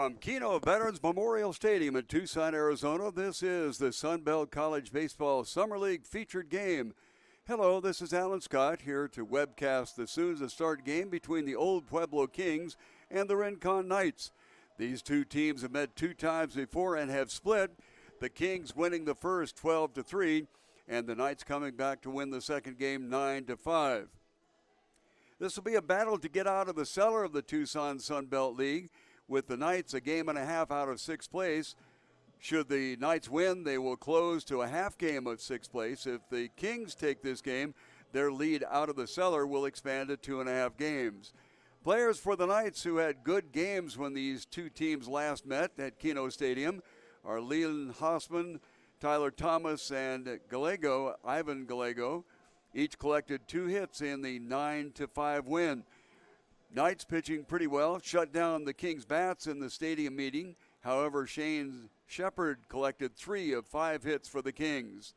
From Kino Veterans Memorial Stadium in Tucson, Arizona, this is the Sun Belt College Baseball Summer League featured game. Hello, this is Alan Scott here to webcast the soon-to-start game between the old Pueblo Kings and the Rincon Knights. These two teams have met 2 times before and have split, the Kings winning the first 12-3, and the Knights coming back to win the second game 9-5. This will be a battle to get out of the cellar of the Tucson Sun Belt League, with the Knights a game and a half out of 6th place. Should the Knights win, they will close to a half game of 6th place. If the Kings take this game, their lead out of the cellar will expand to 2.5 games. Players for the Knights who had good games when these two teams last met at Kino Stadium are Leland Hossman, Tyler Thomas, and Ivan Gallego. Each collected 2 hits in the 9-5 win. Knights pitching pretty well, shut down the Kings' bats in the stadium meeting. However, Shane Shepard collected 3 of 5 hits for the Kings.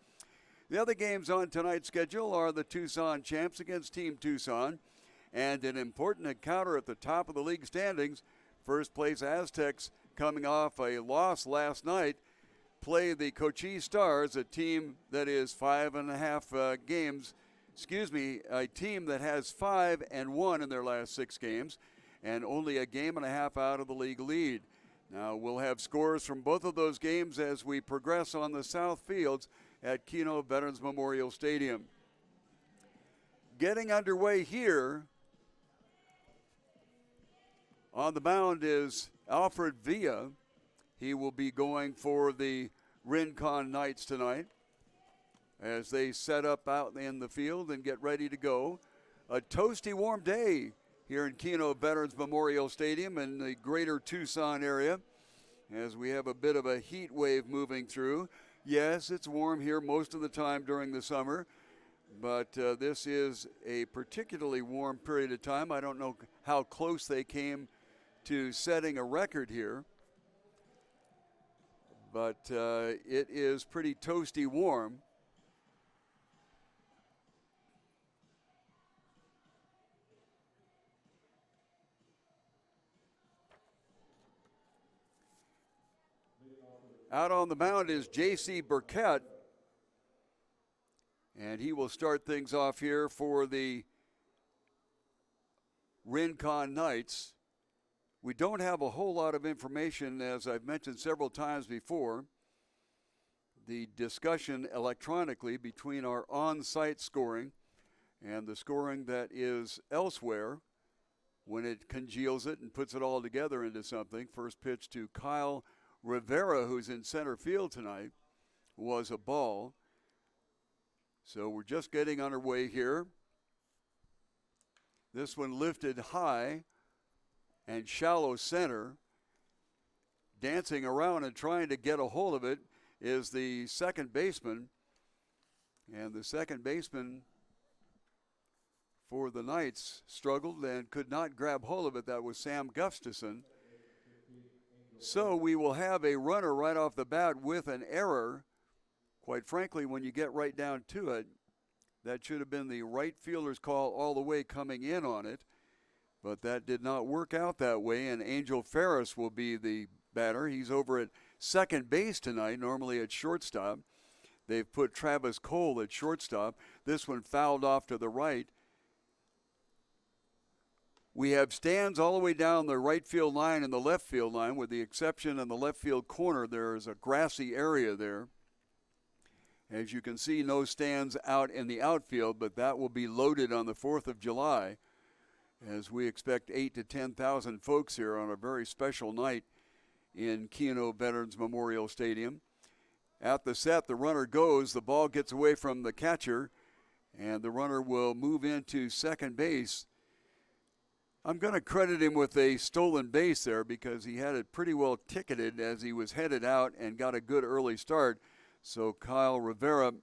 The other games on tonight's schedule are the Tucson Champs against Team Tucson, and an important encounter at the top of the league standings. First place Aztecs, coming off a loss last night, play the Cochise Stars, a team that is a team that has 5-1 in their last 6 games and only a game and a half out of the league lead. Now we'll have scores from both of those games as we progress on the south fields at Kino Veterans Memorial Stadium. Getting underway here on the mound is Alfred Villa. He will be going for the Rincon Knights tonight as they set up out in the field and get ready to go. A toasty warm day here in Kino Veterans Memorial Stadium in the greater Tucson area as we have a bit of a heat wave moving through. Yes, it's warm here most of the time during the summer, but this is a particularly warm period of time. I don't know how close they came to setting a record here, but it is pretty toasty warm. Out on the mound is J.C. Burkett, and he will start things off here for the Rincon Knights. We don't have a whole lot of information, as I've mentioned several times before. The discussion electronically between our on-site scoring and the scoring that is elsewhere, when it congeals it and puts it all together into something. First pitch to Kyle Rivera, who's in center field tonight, was a ball. So we're just getting underway here. This one lifted high and shallow center. Dancing around and trying to get a hold of it is the second baseman. And the second baseman for the Knights struggled and could not grab hold of it. That was Sam Gustafson. So we will have a runner right off the bat with an error. Quite frankly, when you get right down to it, that should have been the right fielder's call all the way coming in on it. But that did not work out that way, and Angel Ferris will be the batter. He's over at second base tonight, normally at shortstop. They've put Travis Cole at shortstop. This one fouled off to the right. We have stands all the way down the right field line and the left field line, with the exception in the left field corner. There is a grassy area there. As you can see, no stands out in the outfield, but that will be loaded on the 4th of July, as we expect 8,000 to 10,000 folks here on a very special night in Kino Veterans Memorial Stadium. At the set, the runner goes. The ball gets away from the catcher, and the runner will move into second base. I'm going to credit him with a stolen base there because he had it pretty well ticketed as he was headed out and got a good early start. So Kyle Rivera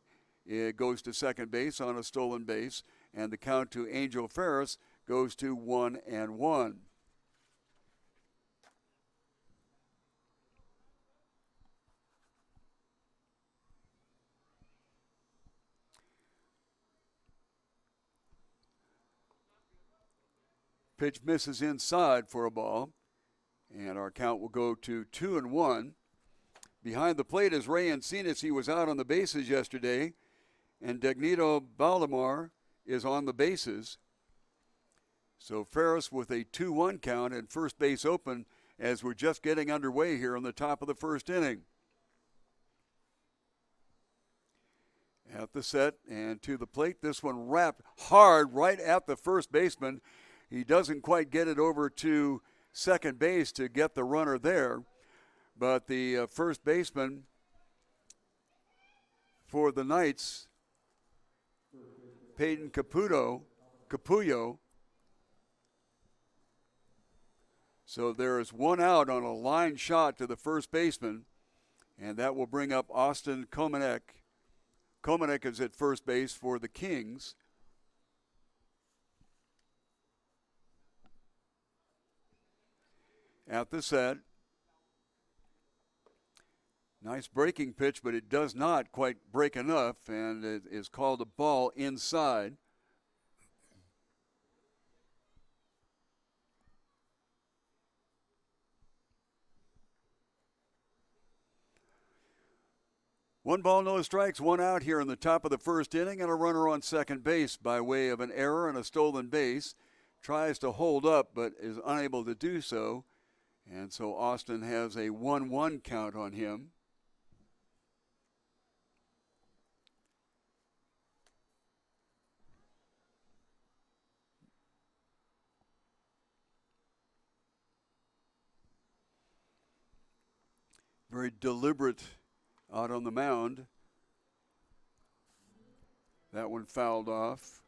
goes to second base on a stolen base, and the count to Angel Ferris goes to 1-1. Pitch misses inside for a ball. And our count will go to 2-1. Behind the plate is Ray Encinas. He was out on the bases yesterday. And Dagnito Baldemar is on the bases. So Ferris with a 2-1 count and first base open as we're just getting underway here on the top of the first inning. At the set and to the plate. This one wrapped hard right at the first baseman. He doesn't quite get it over to second base to get the runner there. But the first baseman for the Knights, Peyton Capullo. So there is one out on a line shot to the first baseman, and that will bring up Austin Komanek. Komanek is at first base for the Kings. At the set. Nice breaking pitch, but it does not quite break enough, and it is called a ball inside. One ball, no strikes, one out here in the top of the first inning, and a runner on second base by way of an error and a stolen base. Tries to hold up, but is unable to do so. And so Austin has a 1-1 count on him. Very deliberate out on the mound. That one fouled off.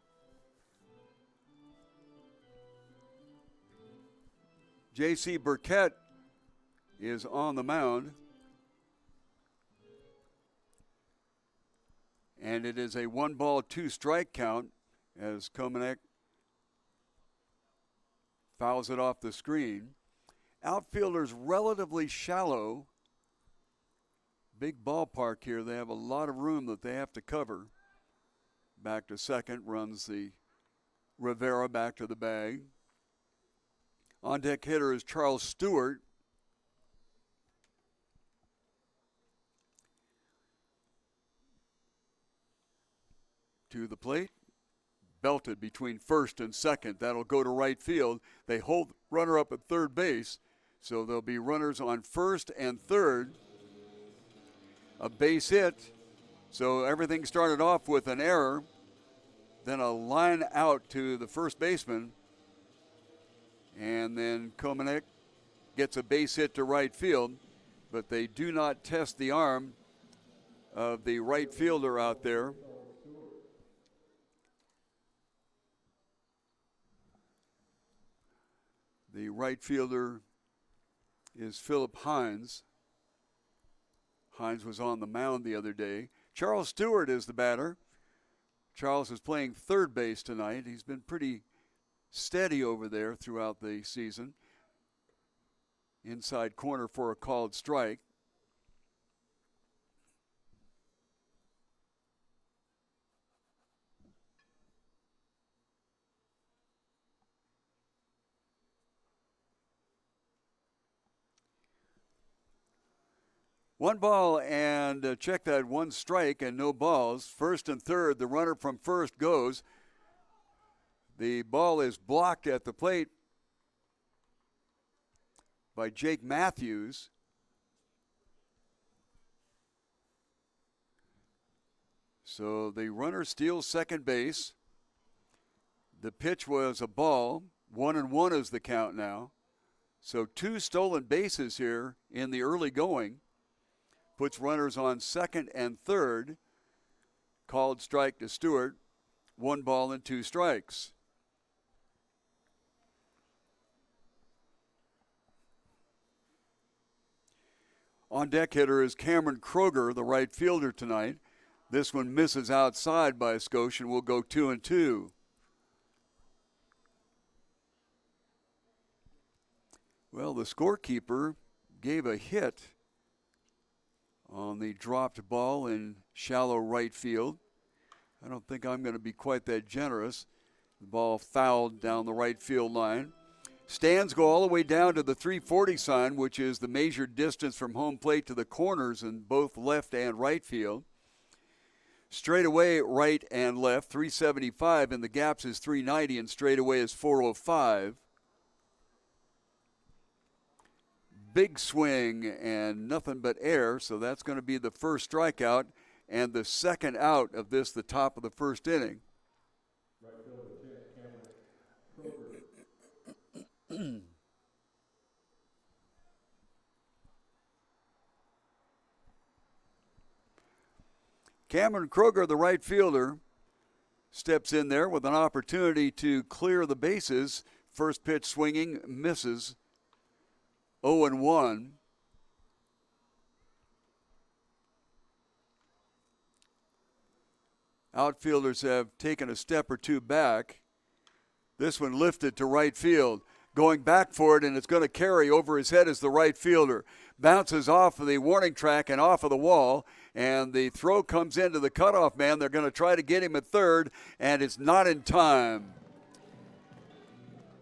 J.C. Burkett is on the mound. And it is a 1-ball, 2-strike count as Komanek fouls it off the screen. Outfielders relatively shallow. Big ballpark here. They have a lot of room that they have to cover. Back to second runs the Rivera back to the bag. On deck hitter is Charles Stewart. To the plate. Belted between first and second. That'll go to right field. They hold runner up at third base. So there'll be runners on first and third. A base hit. So everything started off with an error. Then a line out to the first baseman. And then Komanek gets a base hit to right field. But they do not test the arm of the right fielder out there. The right fielder is Philip Hines. Hines was on the mound the other day. Charles Stewart is the batter. Charles is playing third base tonight. He's been pretty steady over there throughout the season. Inside corner for a called strike. One ball and check that, 1 strike and no balls. First and third, the runner from first goes. The ball is blocked at the plate by Jake Matthews. So the runner steals second base. The pitch was a ball. 1-1 is the count now. So 2 stolen bases here in the early going. Puts runners on second and third. Called strike to Stewart. 1 ball and 2 strikes. On deck hitter is Cameron Kroger, the right fielder tonight. This one misses outside by a skosh and will go 2-2. Well, the scorekeeper gave a hit on the dropped ball in shallow right field. I don't think I'm going to be quite that generous. The ball fouled down the right field line. Stands go all the way down to the 340 sign, which is the measured distance from home plate to the corners in both left and right field. Straightaway right and left, 375, and the gaps is 390, and straightaway is 405. Big swing and nothing but air, so that's going to be the first strikeout and the second out of this, the top of the first inning. Right fielder, Cameron Kroger. Cameron Kroger, the right fielder, steps in there with an opportunity to clear the bases. First pitch swinging, misses. 0-1. Outfielders have taken a step or two back. This one lifted to right field. Going back for it, and it's going to carry over his head as the right fielder. Bounces off of the warning track and off of the wall, and the throw comes into the cutoff man. They're going to try to get him at third, and it's not in time.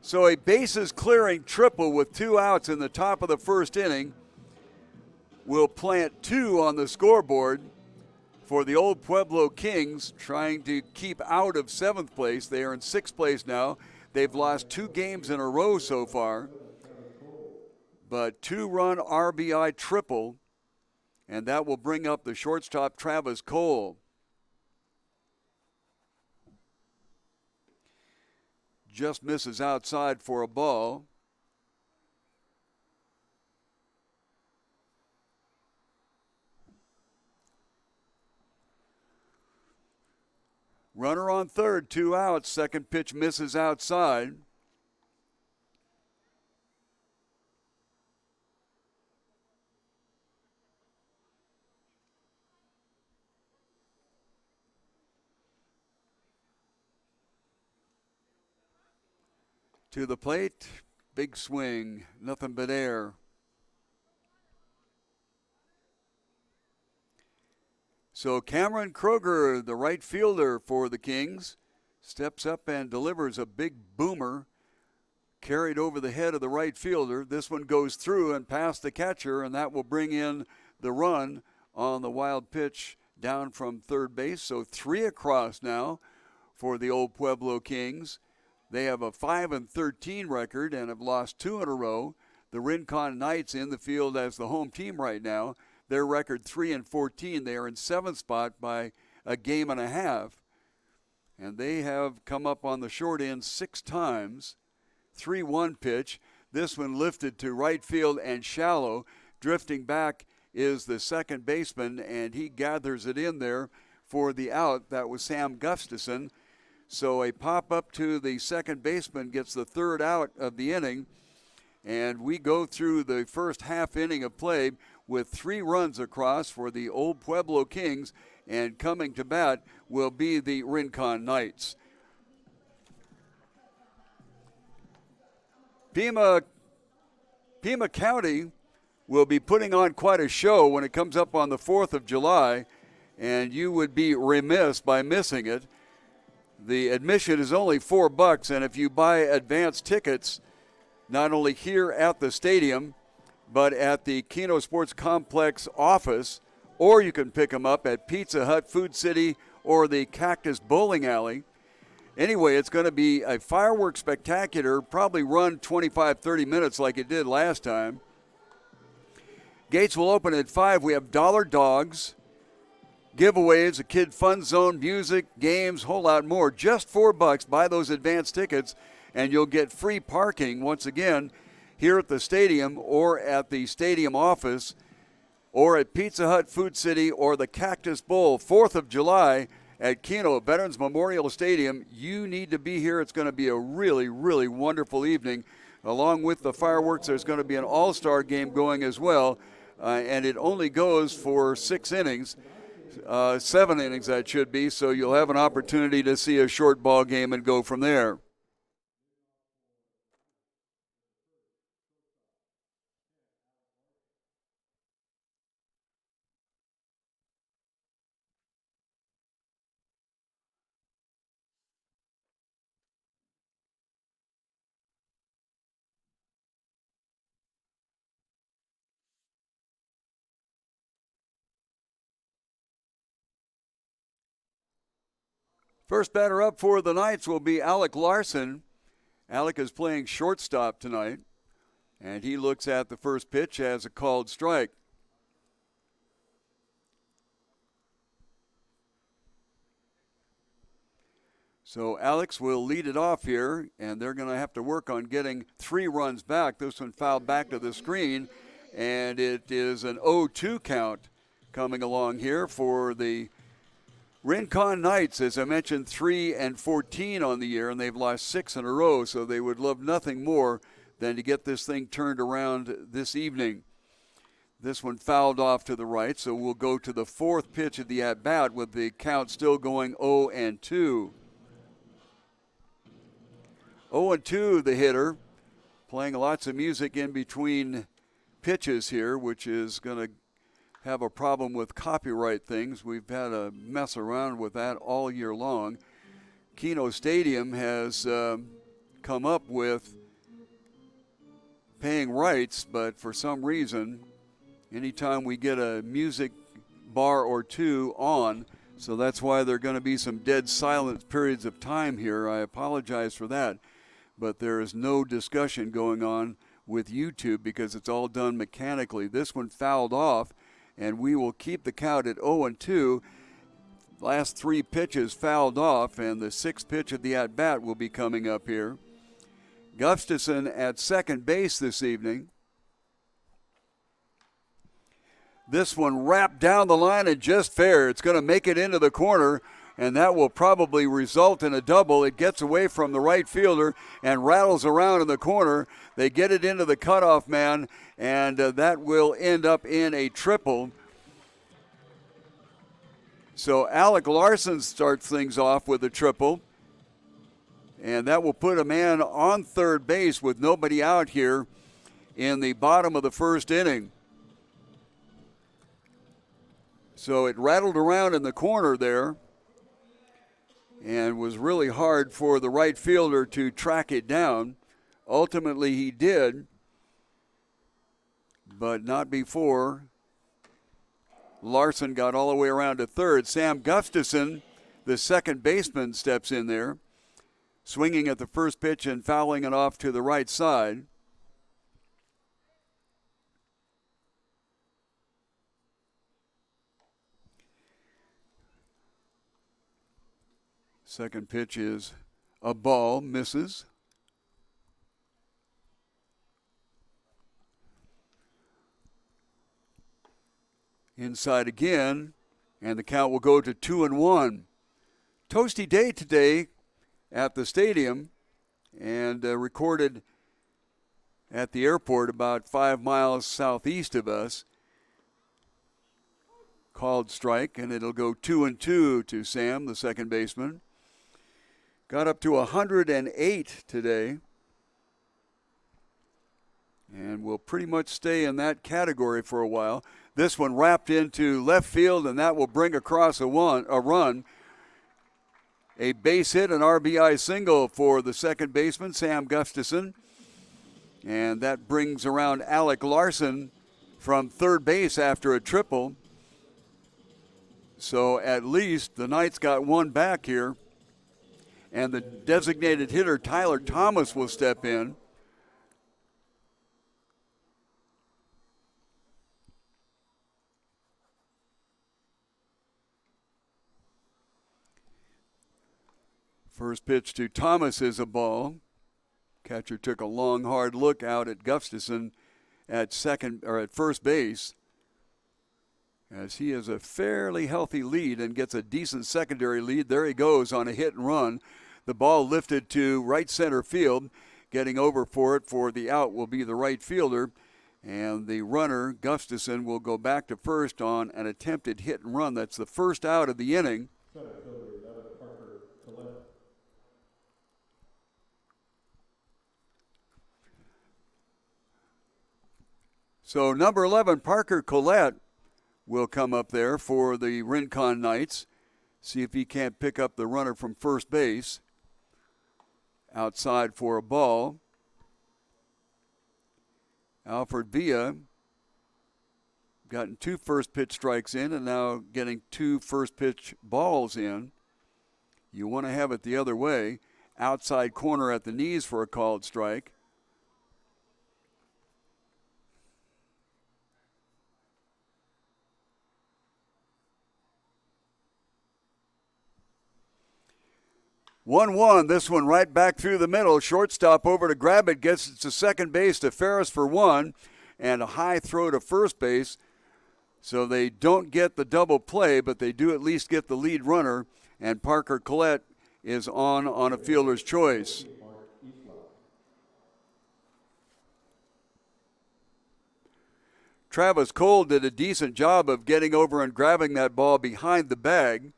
So a bases clearing triple with 2 outs in the top of the first inning will plant 2 on the scoreboard for the old Pueblo Kings, trying to keep out of 7th place. They are in 6th place now. They've lost 2 games in a row so far. But 2-run RBI triple, and that will bring up the shortstop Travis Cole. Just misses outside for a ball. Runner on third, 2 outs. Second pitch misses outside. To the plate, big swing, nothing but air. So Cameron Kroger, the right fielder for the Kings, steps up and delivers a big boomer carried over the head of the right fielder. This one goes through and past the catcher, and that will bring in the run on the wild pitch down from third base. So 3 across now for the old Pueblo Kings. They have a 5-13 record and have lost 2 in a row. The Rincon Knights in the field as the home team right now. Their record 3-14. They are in 7th spot by a game and a half. And they have come up on the short end 6 times. 3-1 pitch. This one lifted to right field and shallow. Drifting back is the second baseman, and he gathers it in there for the out. That was Sam Gustafson. So a pop up to the second baseman gets the third out of the inning. And we go through the first half inning of play with 3 runs across for the old Pueblo Kings. And coming to bat will be the Rincon Knights. Pima County will be putting on quite a show when it comes up on the 4th of July. And you would be remiss by missing it. The admission is only $4, and if you buy advance tickets, not only here at the stadium, but at the Kino Sports Complex office, or you can pick them up at Pizza Hut, Food City, or the Cactus Bowling Alley. Anyway, it's going to be a fireworks spectacular, probably run 25-30 minutes like it did last time. Gates will open at 5. We have dollar dogs, giveaways, a kid fun zone, music, games, whole lot more. Just $4. Buy those advance tickets, and you'll get free parking once again here at the stadium or at the stadium office or at Pizza Hut, Food City, or the Cactus Bowl. 4th of July at Kino, Veterans Memorial Stadium. You need to be here. It's going to be a really, really wonderful evening. Along with the fireworks, there's going to be an all-star game going as well, and it only goes for 6 innings. 7 innings that should be, so you'll have an opportunity to see a short ball game and go from there. First batter up for the Knights will be Alec Larson. Alec is playing shortstop tonight, and he looks at the first pitch as a called strike. So Alex will lead it off here, and they're going to have to work on getting 3 runs back. This one fouled back to the screen, and it is an 0-2 count coming along here for the Rincon Knights. As I mentioned, 3-14 on the year, and they've lost 6 in a row, so they would love nothing more than to get this thing turned around this evening. This one fouled off to the right, so we'll go to the 4th pitch of the at-bat with the count still going 0-2. 0-2, the hitter, playing lots of music in between pitches here, which is going to have a problem with copyright things. We've had a mess around with that all year long. Kino Stadium has come up with paying rights, but for some reason, anytime we get a music bar or two on, so that's why there are going to be some dead silence periods of time here. I apologize for that. But there is no discussion going on with YouTube because it's all done mechanically. This one fouled off, and we will keep the count at 0-2. Last 3 pitches fouled off, and the 6th pitch of the at-bat will be coming up here. Gustafson at second base this evening. This one wrapped down the line and just fair. It's going to make it into the corner, and that will probably result in a double. It gets away from the right fielder and rattles around in the corner. They get it into the cutoff man, and that will end up in a triple. So Alec Larson starts things off with a triple, and that will put a man on third base with nobody out here in the bottom of the first inning. So it rattled around in the corner there, and was really hard for the right fielder to track it down. Ultimately, he did, but not before Larson got all the way around to third. Sam Gustafson, the second baseman, steps in there, swinging at the first pitch and fouling it off to the right side. Second pitch is a ball, misses. Inside again, and the count will go to 2-1. Toasty day today at the stadium, and recorded at the airport about 5 miles southeast of us. Called strike, and it'll go 2-2 to Sam, the second baseman. Got up to 108 today, and will pretty much stay in that category for a while. This one wrapped into left field, and that will bring across a run. A base hit, an RBI single for the second baseman, Sam Gustafson. And that brings around Alec Larson from third base after a triple. So at least the Knights got one back here. And the designated hitter, Tyler Thomas, will step in. First pitch to Thomas is a ball. Catcher took a long, hard look out at Gustafson at first base, as he has a fairly healthy lead and gets a decent secondary lead. There he goes on a hit and run. The ball lifted to right center field. Getting over for it for the out will be the right fielder. And the runner, Gustafson, will go back to first on an attempted hit and run. That's the first out of the inning. So number 11, Parker Collette, will come up there for the Rincon Knights. See if he can't pick up the runner from first base. Outside for a ball. Alfred Villa gotten 2 first pitch strikes in and now getting 2 first pitch balls in. You want to have it the other way. Outside corner at the knees for a called strike. One. This one right back through the middle. Shortstop over to grab it. Gets it to second base to Ferris for one. And a high throw to first base. So they don't get the double play, but they do at least get the lead runner. And Parker Collette is on a fielder's choice. Travis Cole did a decent job of getting over and grabbing that ball behind the bag.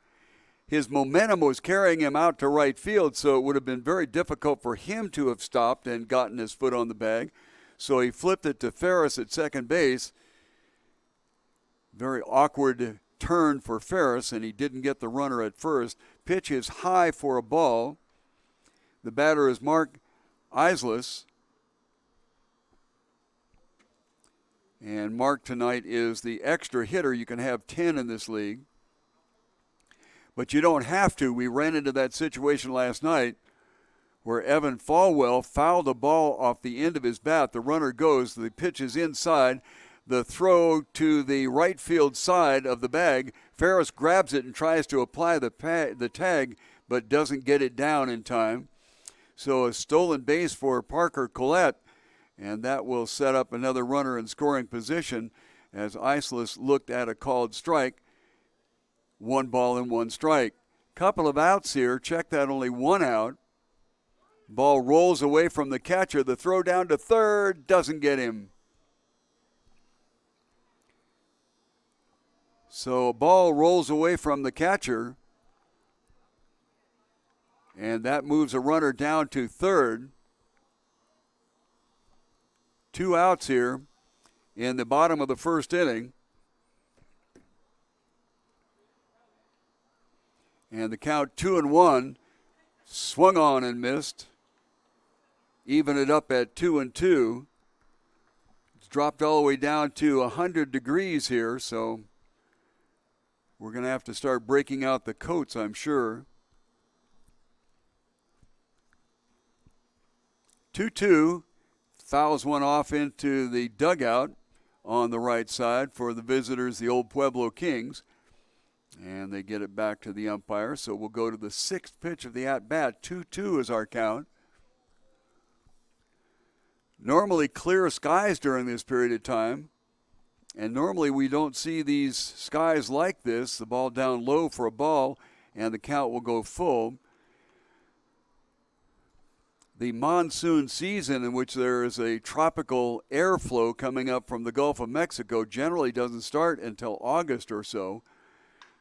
His momentum was carrying him out to right field, so it would have been very difficult for him to have stopped and gotten his foot on the bag. So he flipped it to Ferris at second base. Very awkward turn for Ferris, and he didn't get the runner at first. Pitch is high for a ball. The batter is Mark Isles. And Mark tonight is the extra hitter. You can have 10 in this league. But you don't have to. We ran into that situation last night where Evan Falwell fouled a ball off the end of his bat. The runner goes. The pitch is inside. The throw to the right field side of the bag. Ferris grabs it and tries to apply the tag, but doesn't get it down in time. So a stolen base for Parker Collette, and that will set up another runner in scoring position as Isles looked at a called strike. 1 ball and 1 strike. Couple of outs here. Check that, only 1 out. Ball rolls away from the catcher. The throw down to third doesn't get him. So a ball rolls away from the catcher, and that moves a runner down to third. 2 outs here in the bottom of the first inning. And the count 2-1, swung on and missed. Even it up at 2-2. It's dropped all the way down to 100 degrees here, so we're going to have to start breaking out the coats, I'm sure. 2-2, fouls one off into the dugout on the right side for the visitors, the old Pueblo Kings. And they get it back to the umpire. So we'll go to the 6th pitch of the at-bat. 2-2 is our count. Normally clear skies during this period of time. And normally we don't see these skies like this. The ball down low for a ball, and the count will go full. The monsoon season, in which there is a tropical airflow coming up from the Gulf of Mexico, generally doesn't start until August or so.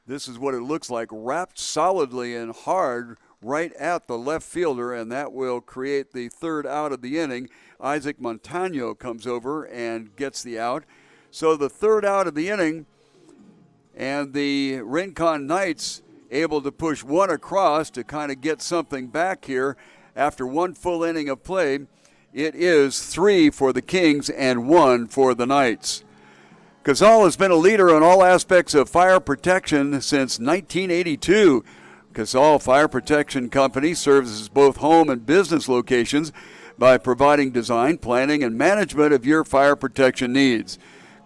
This is what it looks like, wrapped solidly and hard right at the left fielder, and that will create the 3rd out of the inning. Isaac Montano comes over and gets the out. So the 3rd out of the inning, and the Rincon Knights able to push 1 across to kind of get something back here after 1 full inning of play. It is 3 for the Kings and 1 for the Knights. Casal has been a leader in all aspects of fire protection since 1982. Casal Fire Protection Company serves both home and business locations by providing design, planning, and management of your fire protection needs.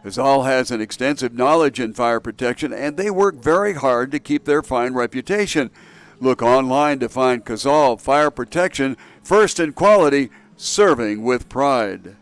Casal has an extensive knowledge in fire protection, and they work very hard to keep their fine reputation. Look online to find Casal Fire Protection, first in quality, serving with pride.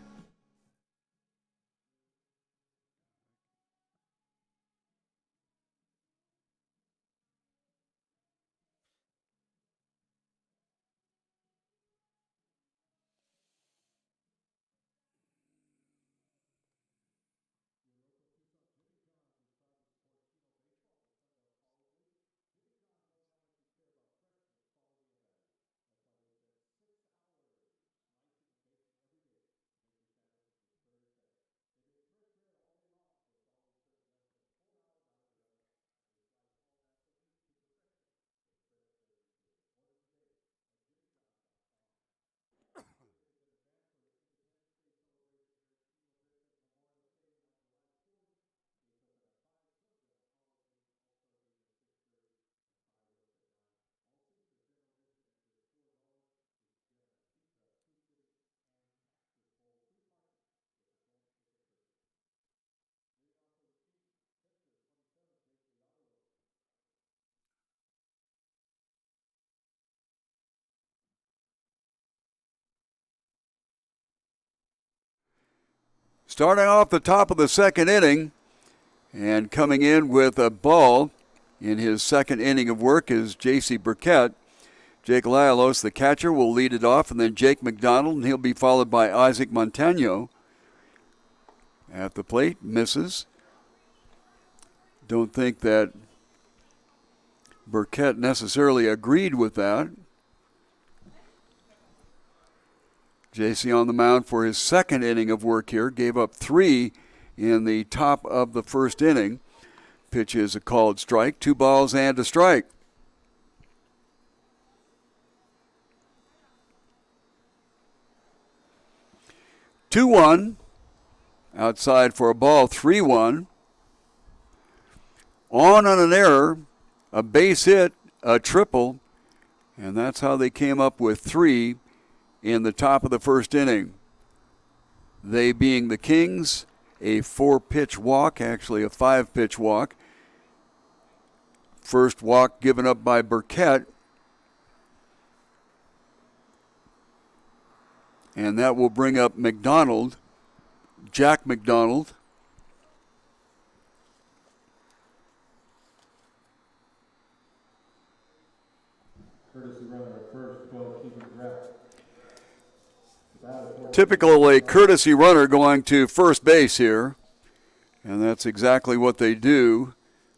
Starting off the top of the second inning and coming in with a ball in his second inning of work is J.C. Burkett. Jake Lialos, the catcher, will lead it off, and then Jake McDonald, and he'll be followed by Isaac Montano. At the plate, misses. Don't think that Burkett necessarily agreed with that. J.C. on the mound for his second inning of work here. Gave up 3 in the top of the first inning. Pitch is a called strike. 2 balls and a strike. Two-one. Outside for a ball. 3-1. On an error. A base hit. A triple. And that's how they came up with 3 in the top of the first inning. They being the Kings, a 4-pitch walk, actually a 5-pitch walk. First walk given up by Burkett. And that will bring up McDonald, Jack McDonald. Courtesy runner at first, 12 keeping correct. Typical a courtesy runner going to first base here. And that's exactly what they do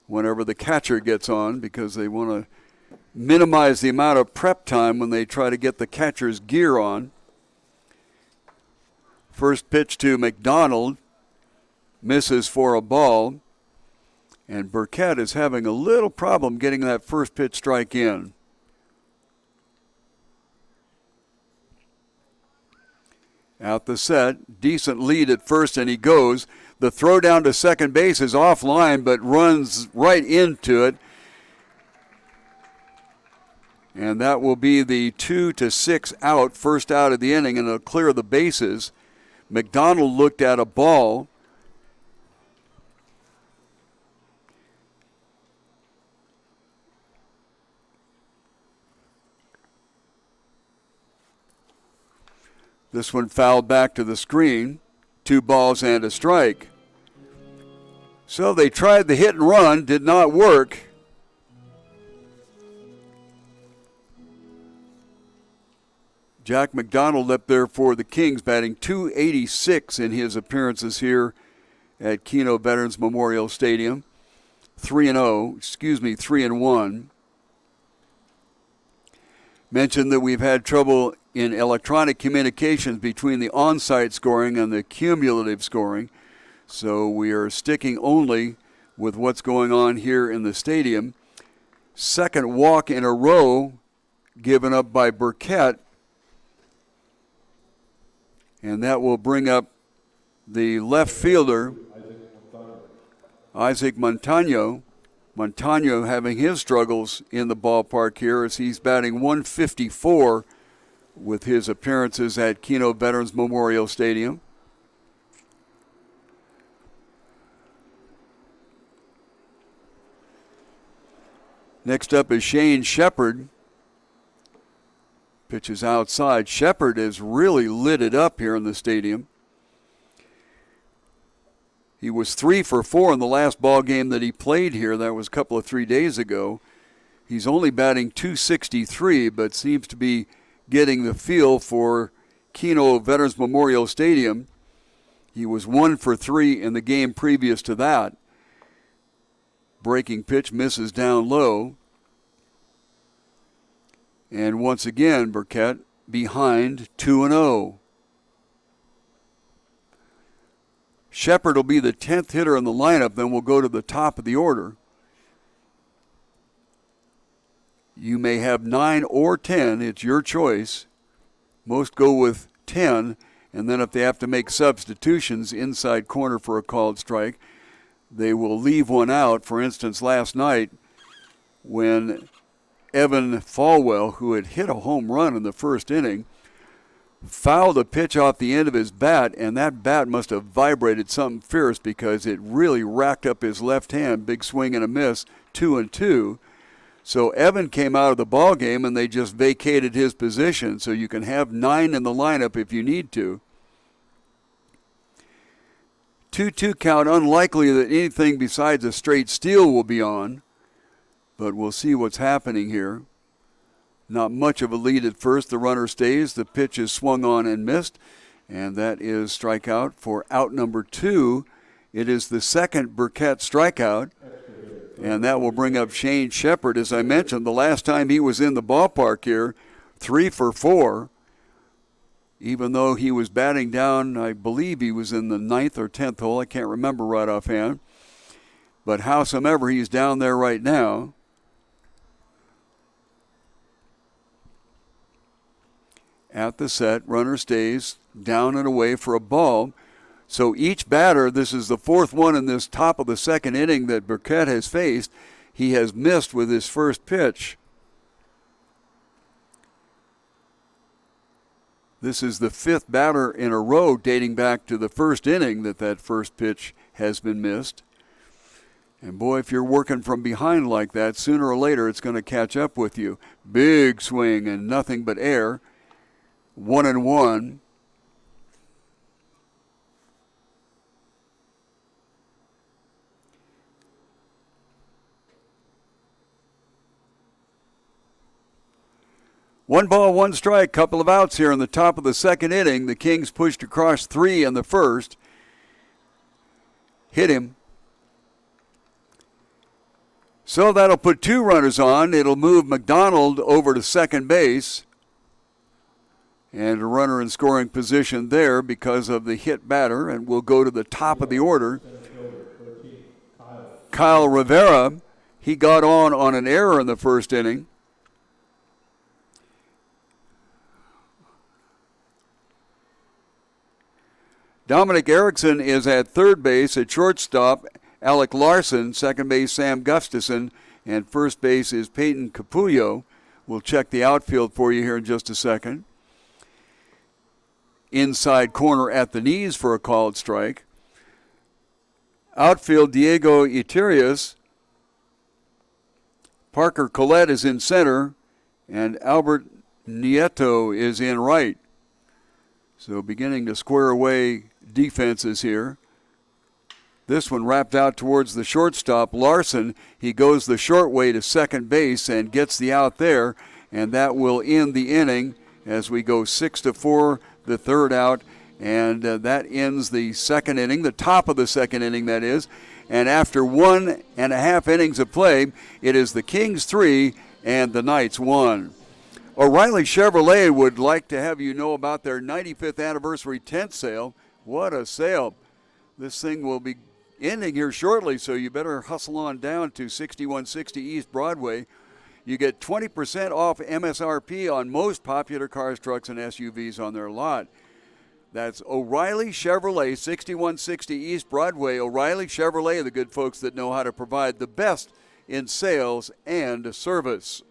whenever the catcher gets on, because they want to minimize the amount of prep time when they try to get the catcher's gear on. First pitch to McDonald, misses for a ball, and Burkett is having a little problem getting that first pitch strike in. Out the set, decent lead at first, and he goes. The throw down to second base is offline, but runs right into it. And that will be the 2-6 out, first out of the inning, and it'll clear the bases. McDonald looked at a ball. This one fouled back to the screen. 2 balls and a strike. So they tried the hit and run, did not work. Jack McDonald up there for the Kings, batting .286 in his appearances here at Kino Veterans Memorial Stadium. 3-1. Mentioned that we've had trouble in electronic communications between the on-site scoring and the cumulative scoring. So we are sticking only with what's going on here in the stadium. Second walk in a row given up by Burkett. And that will bring up the left fielder, Isaac Montano. Montano having his struggles in the ballpark here as he's batting .154 with his appearances at Kino Veterans Memorial Stadium. Next up is Shane Shepard. Pitches outside. Shepard has really lit it up here in the stadium. He was 3 for 4 in the last ball game that he played here. That was a couple of 3 days ago. He's only batting .263, but seems to be getting the feel for Kino Veterans Memorial Stadium. He was 1 for 3 in the game previous to that. Breaking pitch misses down low. And once again, Burkett behind 2-0. Shepard will be the 10th hitter in the lineup, then we'll go to the top of the order. You may have 9 or 10, it's your choice. Most go with 10, and then if they have to make substitutions inside corner for a called strike, they will leave one out. For instance, last night when Evan Falwell, who had hit a home run in the first inning, fouled a pitch off the end of his bat, and that bat must have vibrated something fierce because it really racked up his left hand. Big swing and a miss, 2-2. So Evan came out of the ball game, and they just vacated his position. So you can have 9 in the lineup if you need to. 2-2 count, unlikely that anything besides a straight steal will be on, but we'll see what's happening here. Not much of a lead at first. The runner stays. The pitch is swung on and missed, and that is strikeout for out number 2. It is the second Burkett strikeout, and that will bring up Shane Shepard. As I mentioned, the last time he was in the ballpark here, 3 for 4. Even though he was batting down, I believe he was in the 9th or 10th hole. I can't remember right offhand. But howsomever, he's down there right now. At the set, runner stays, down and away for a ball. So each batter, this is the 4th one in this top of the 2nd inning that Burkett has faced, he has missed with his first pitch. This is the 5th batter in a row dating back to the 1st inning that first pitch has been missed. And boy, if you're working from behind like that, sooner or later it's going to catch up with you. Big swing and nothing but air. 1-1. One ball, one strike, couple of outs here in the top of the 2nd inning. The Kings pushed across 3 in the 1st. Hit him. So that'll put 2 runners on. It'll move McDonald over to second base. And a runner in scoring position there because of the hit batter. And we'll go to the top of the order. Kyle Rivera, he got on an error in the 1st inning. Dominic Erickson is at third base. At shortstop, Alec Larson. Second base, Sam Gustafson. And first base is Peyton Capullo. We'll check the outfield for you here in just a second. Inside corner at the knees for a called strike. Outfield, Diego Iterias. Parker Collette is in center. And Albert Nieto is in right. So beginning to square away defenses here. This one wrapped out towards the shortstop. Larson, he goes the short way to second base and gets the out there, and that will end the inning as we go 6-4, the 3rd out, and that ends the 2nd inning, the top of the 2nd inning, that is. And after 1.5 innings of play, it is the Kings 3 and the Knights 1. O'Reilly Chevrolet would like to have you know about their 95th anniversary tent sale. What a sale. This thing will be ending here shortly, so you better hustle on down to 6160 East Broadway. You get 20% off MSRP on most popular cars, trucks, and SUVs on their lot. That's O'Reilly Chevrolet, 6160 East Broadway. O'Reilly Chevrolet, the good folks that know how to provide the best in sales and service.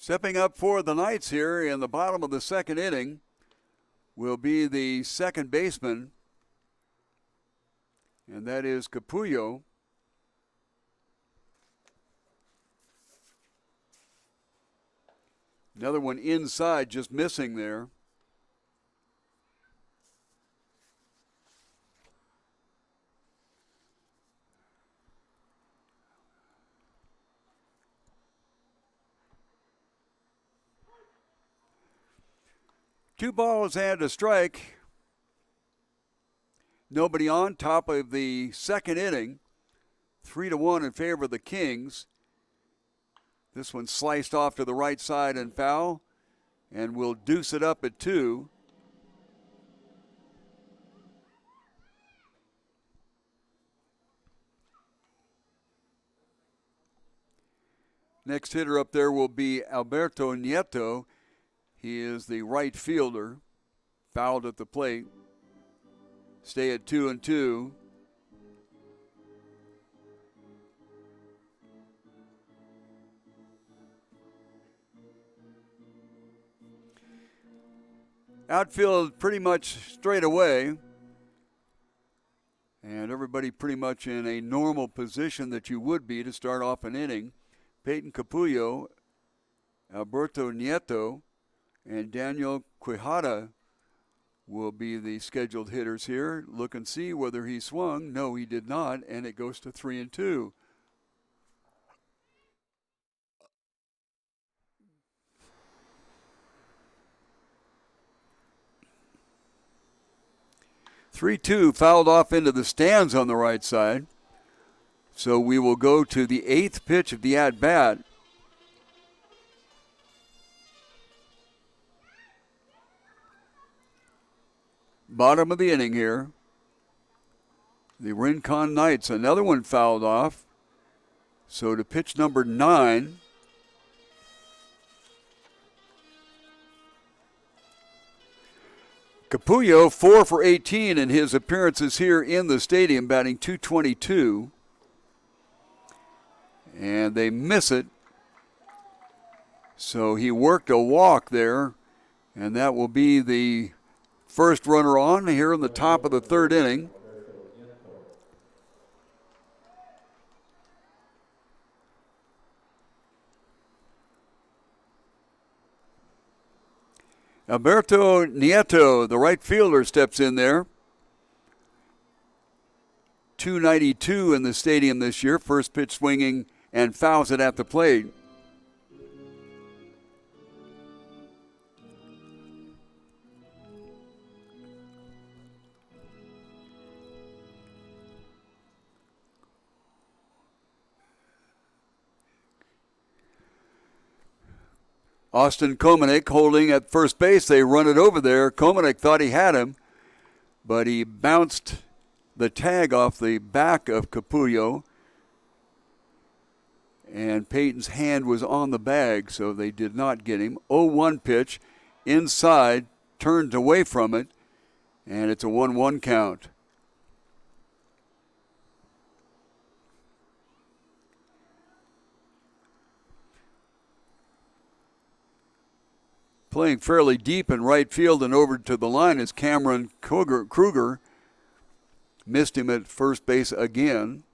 Stepping up for the Knights here in the bottom of the 2nd inning will be the second baseman, and that is Capullo. Another one inside, just missing there. Two balls and a strike. Nobody on, top of the 2nd inning. 3-1 in favor of the Kings. This one sliced off to the right side and foul. and will deuce it up at 2. Next hitter up there will be Alberto Nieto. He is the right fielder, fouled at the plate. Stay at 2-2. Outfield pretty much straight away. And everybody pretty much in a normal position that you would be to start off an inning. Peyton Capullo, Alberto Nieto, and Daniel Quijada will be the scheduled hitters here. Look and see whether he swung. No, he did not, and it goes to 3-2. Fouled off into the stands on the right side. So we will go to the 8th pitch of the at-bat. Bottom of the inning here. The Rincon Knights, another one fouled off. So to pitch number 9. Capullo, 4 for 18 in his appearances here in the stadium, batting .222. And they miss it. So he worked a walk there, and that will be the first runner on here in the top of the 3rd inning. Alberto Nieto, the right fielder, steps in there. .292 in the stadium this year. First pitch swinging and fouls it at the plate. Austin Komanek holding at first base. They run it over there. Komanek thought he had him, but he bounced the tag off the back of Capullo, and Peyton's hand was on the bag, so they did not get him. 0-1 pitch, inside, turned away from it, and it's a 1-1 count. Playing fairly deep in right field and over to the line is Cameron Kruger. Missed him at first base again.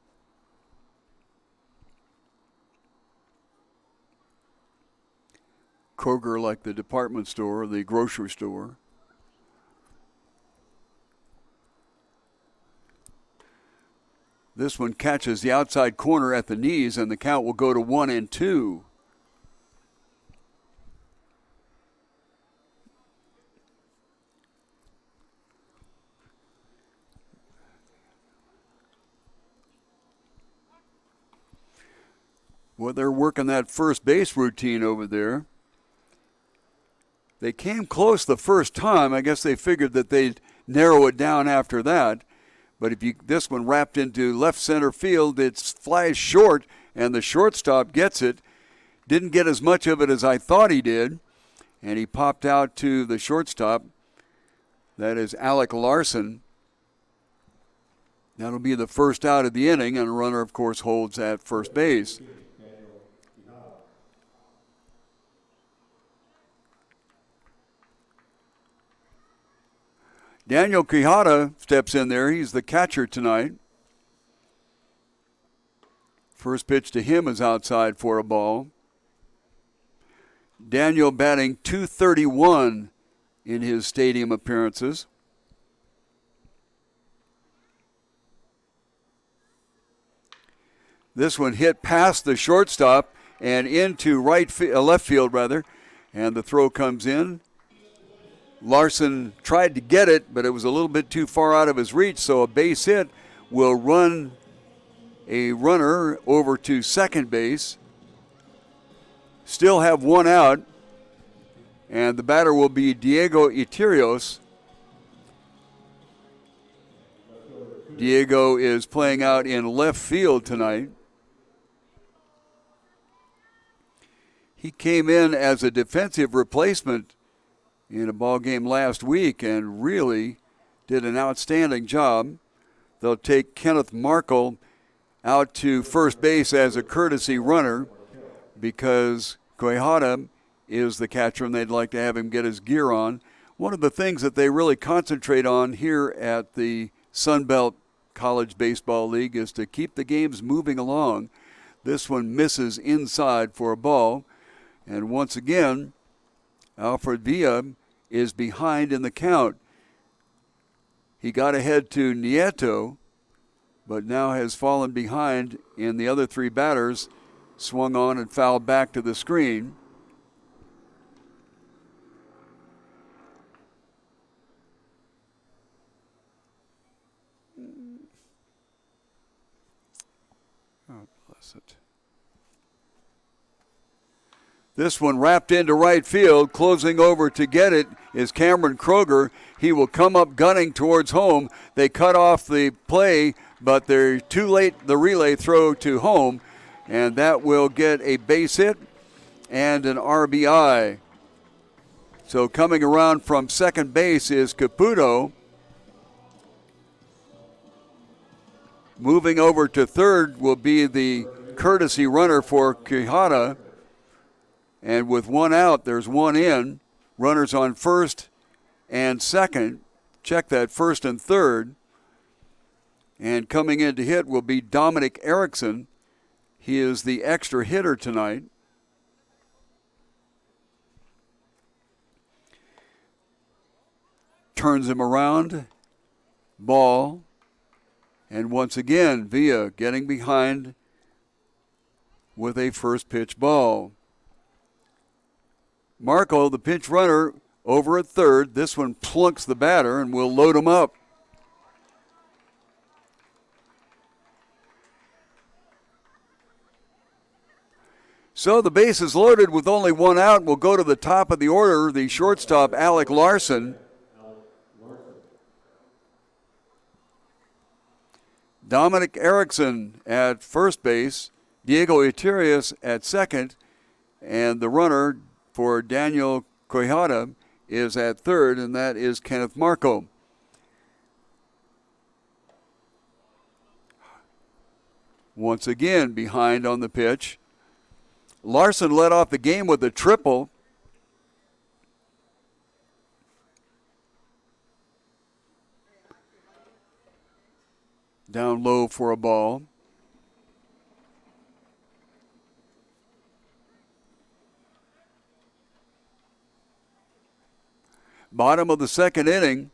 Kroger like the department store, the grocery store. This one catches the outside corner at the knees, and the count will go to 1-2. Well, they're working that first base routine over there. They came close the first time. I guess they figured that they'd narrow it down after that. But this one wrapped into left center field, it flies short, and the shortstop gets it. Didn't get as much of it as I thought he did, and he popped out to the shortstop. That is Alec Larson. That'll be the first out of the inning, and a runner, of course, holds at first base. Daniel Quijada steps in there. He's the catcher tonight. First pitch to him is outside for a ball. Daniel batting .231 in his stadium appearances. This one hit past the shortstop and into left field, and the throw comes in. Larson tried to get it, but it was a little bit too far out of his reach, so a base hit will run a runner over to second base. Still have one out, And the batter will be Diego Iterios. Diego is playing out in left field tonight. He came in as a defensive replacement in a ball game last week and really did an outstanding job. They'll take Kenneth Markle out to first base as a courtesy runner because Quijada is the catcher and they'd like to have him get his gear on. One of the things that they really concentrate on here at the Sun Belt College Baseball League is to keep the games moving along. This one misses inside for a ball. And once again, Alfred Villa is behind in the count. He got ahead to Nieto, but now has fallen behind in the other three batters, swung on and fouled back to the screen. Oh, bless it. This one wrapped into right field. Closing over to get it is Cameron Kroger. He will come up gunning towards home. They cut off the play, but they're too late, the relay throw to home, and that will get a base hit and an RBI. So coming around from second base is Caputo. Moving over to third will be the courtesy runner for Quijada. And with one out, there's one in. Runners on first and second. Check that, first and third. And coming in to hit will be Dominic Erickson. He is the extra hitter tonight. Turns him around. Ball. And once again, Villa getting behind with a first pitch ball. Marco, the pinch runner, over at third. This one plunks the batter and will load him up. So the base is loaded with only one out. We'll go to the top of the order, the shortstop, Alec Larson. Dominic Erickson at first base, Diego Iterios at second, and the runner for Daniel Quijada is at third, and that is Kenneth Marco. Once again, behind on the pitch. Larson led off the game with a triple. Down low for a ball. Bottom of the second inning,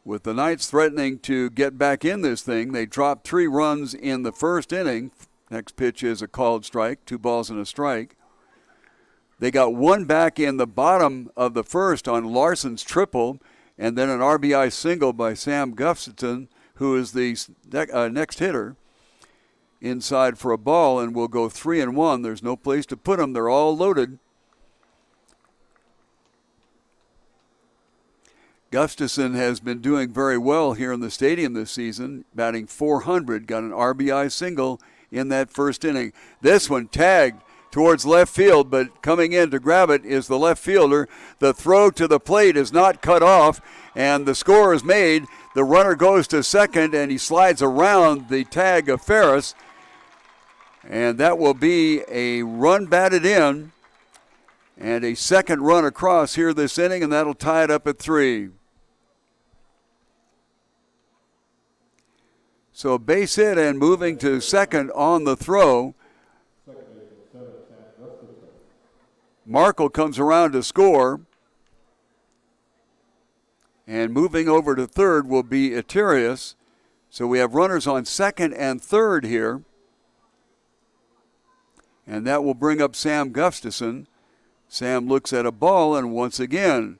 with the Knights threatening to get back in this thing. They dropped 3 runs in the first inning. Next pitch is a called strike, 2 balls and a strike. They got one back in the bottom of the first on Larson's triple, and then an RBI single by Sam Gustafson, who is the next hitter, inside for a ball, and will go 3-1. There's no place to put them. They're all loaded. Gustafson has been doing very well here in the stadium this season, batting .400, got an RBI single in that first inning. This one tagged towards left field, but coming in to grab it is the left fielder. The throw to the plate is not cut off, and the score is made. The runner goes to second, and he slides around the tag of Ferris, and that will be a run batted in and a second run across here this inning, and that'll tie it up at 3. So base hit and moving to second on the throw. Markle comes around to score. And moving over to third will be Iterios. So we have runners on second and third here. And that will bring up Sam Gustafson. Sam looks at a ball, and once again,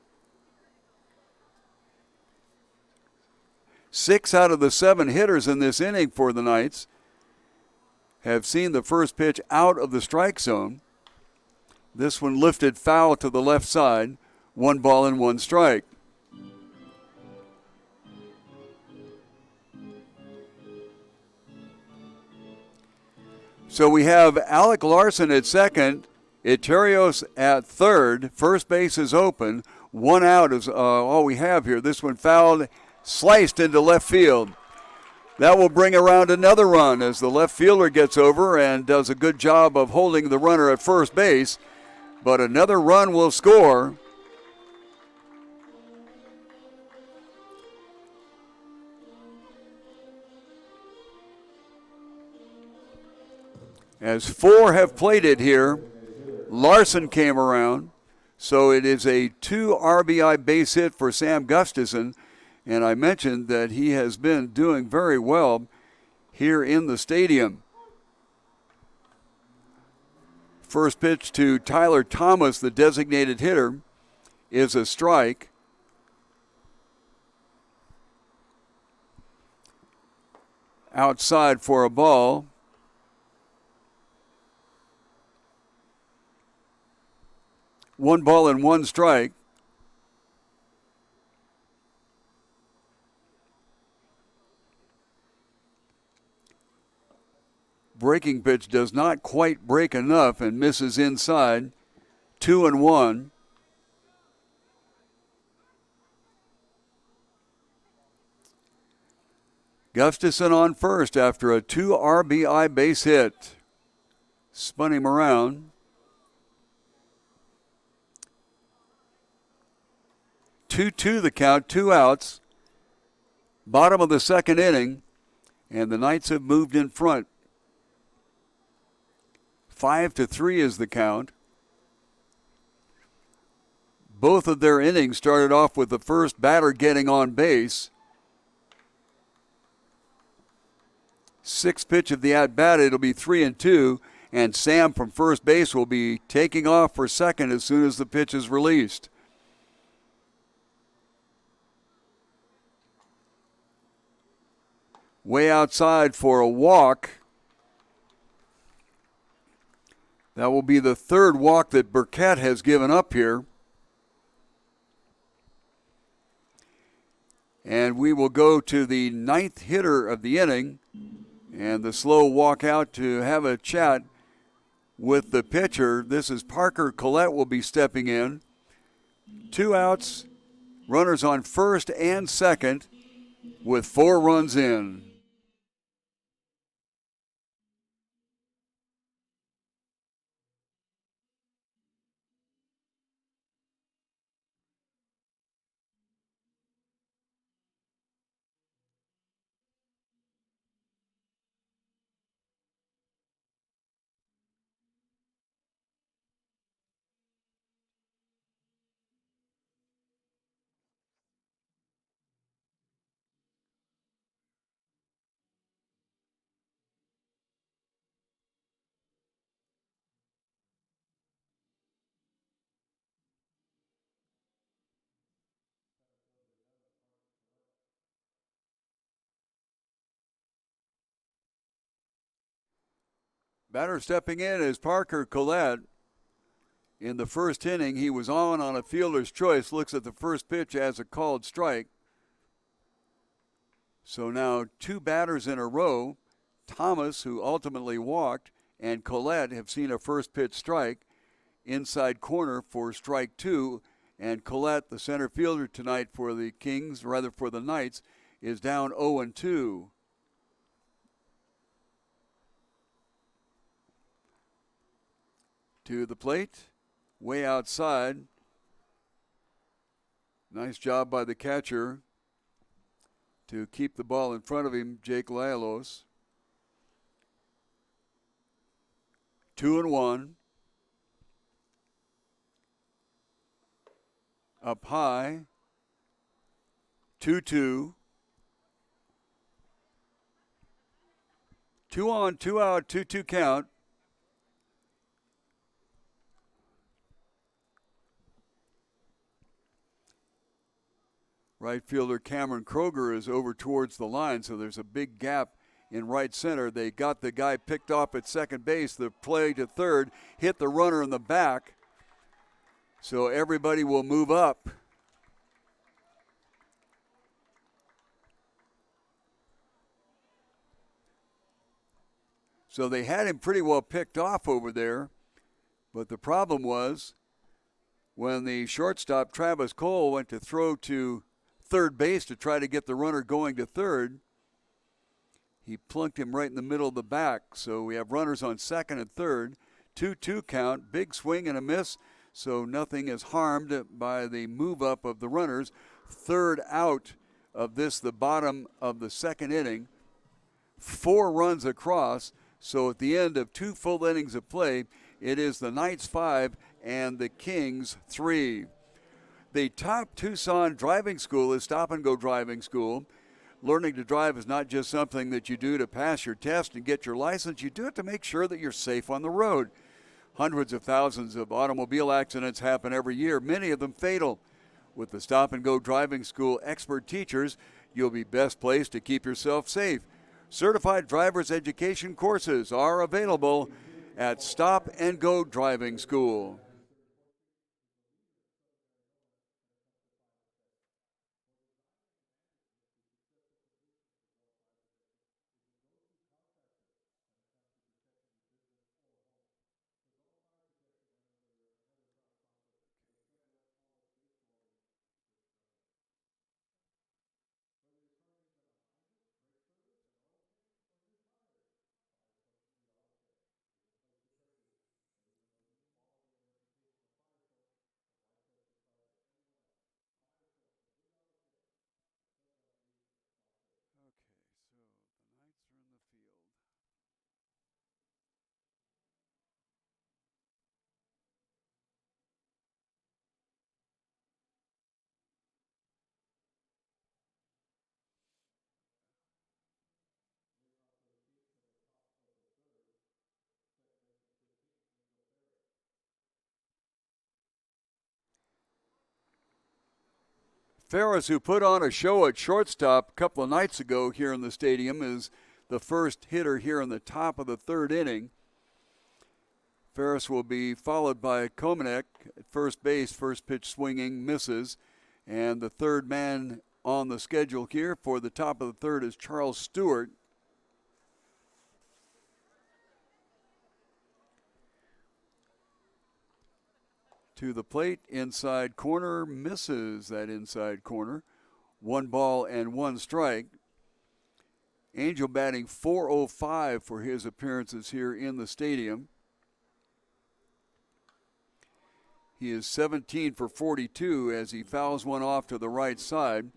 6 out of the 7 hitters in this inning for the Knights have seen the first pitch out of the strike zone. This one lifted foul to the left side. 1 ball and 1 strike. So we have Alec Larson at second, Iterios at third. First base is open. 1 out is all we have here. This one fouled, sliced into left field. That will bring around another run as the left fielder gets over and does a good job of holding the runner at first base. But another run will score. As 4 have played it here, Larson came around. So it is a 2 RBI base hit for Sam Gustafson. And I mentioned that he has been doing very well here in the stadium. First pitch to Tyler Thomas, the designated hitter, is a strike. Outside for a ball. One ball and 1 strike. Breaking pitch does not quite break enough and misses inside. 2-1. Gustafson on first after a 2 RBI base hit. Spun him around. 2-2 the count, 2 outs. Bottom of the second inning, and the Knights have moved in front. 5-3 is the count. Both of their innings started off with the first batter getting on base. 6th pitch of the at-bat, it'll be 3-2, and Sam from first base will be taking off for second as soon as the pitch is released. Way outside for a walk. That will be the 3rd walk that Burkett has given up here. And we will go to the 9th hitter of the inning. And the slow walk out to have a chat with the pitcher. This is Parker Collette will be stepping in. 2 outs, runners on first and second with 4 runs in. Batter stepping in is Parker Collette. In the first inning, he was on a fielder's choice, looks at the first pitch as a called strike. So now 2 batters in a row, Thomas, who ultimately walked, and Collette have seen a first pitch strike. Inside corner for strike 2, and Collette, the center fielder tonight for the Kings, rather for the Knights, is down 0-2. To the plate, way outside. Nice job by the catcher to keep the ball in front of him, Jake Lalos. 2-1. Up high. 2-2. 2 on, 2 out, 2-2 count. Right fielder Cameron Kroger is over towards the line, so there's a big gap in right center. They got the guy picked off at second base. The play to third hit the runner in the back. So everybody will move up. So they had him pretty well picked off over there. But the problem was when the shortstop, Travis Cole, went to throw to third base to try to get the runner going to third, he plunked him right in the middle of the back. So we have runners on second and third. 2-2 count, big swing and a miss. So nothing is harmed by the move up of the runners. Third out of this, the bottom of the second inning. 4 runs across. So at the end of 2 full innings of play, it is the Knights 5 and the Kings 3. The top Tucson driving school is Stop and Go Driving School. Learning to drive is not just something that you do to pass your test and get your license. You do it to make sure that you're safe on the road. Hundreds of thousands of automobile accidents happen every year, many of them fatal. With the Stop and Go Driving School expert teachers, you'll be best placed to keep yourself safe. Certified driver's education courses are available at Stop and Go Driving School. Ferris, who put on a show at shortstop a couple of nights ago here in the stadium, is the first hitter here in the top of the third inning. Ferris will be followed by Komanek at first base. First pitch swinging, misses. And the third man on the schedule here for the top of the third is Charles Stewart. To the plate, inside corner, misses that inside corner. 1 ball and 1 strike. Angel batting .405 for his appearances here in the stadium. He is 17 for 42 as he fouls one off to the right side.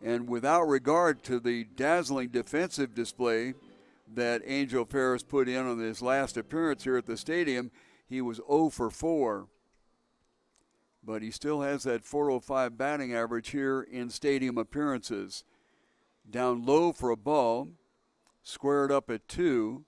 And without regard to the dazzling defensive display that Angel Ferris put in on his last appearance here at the stadium, he was 0 for 4. But he still has that .405 batting average here in stadium appearances. Down low for a ball, squared up at 2.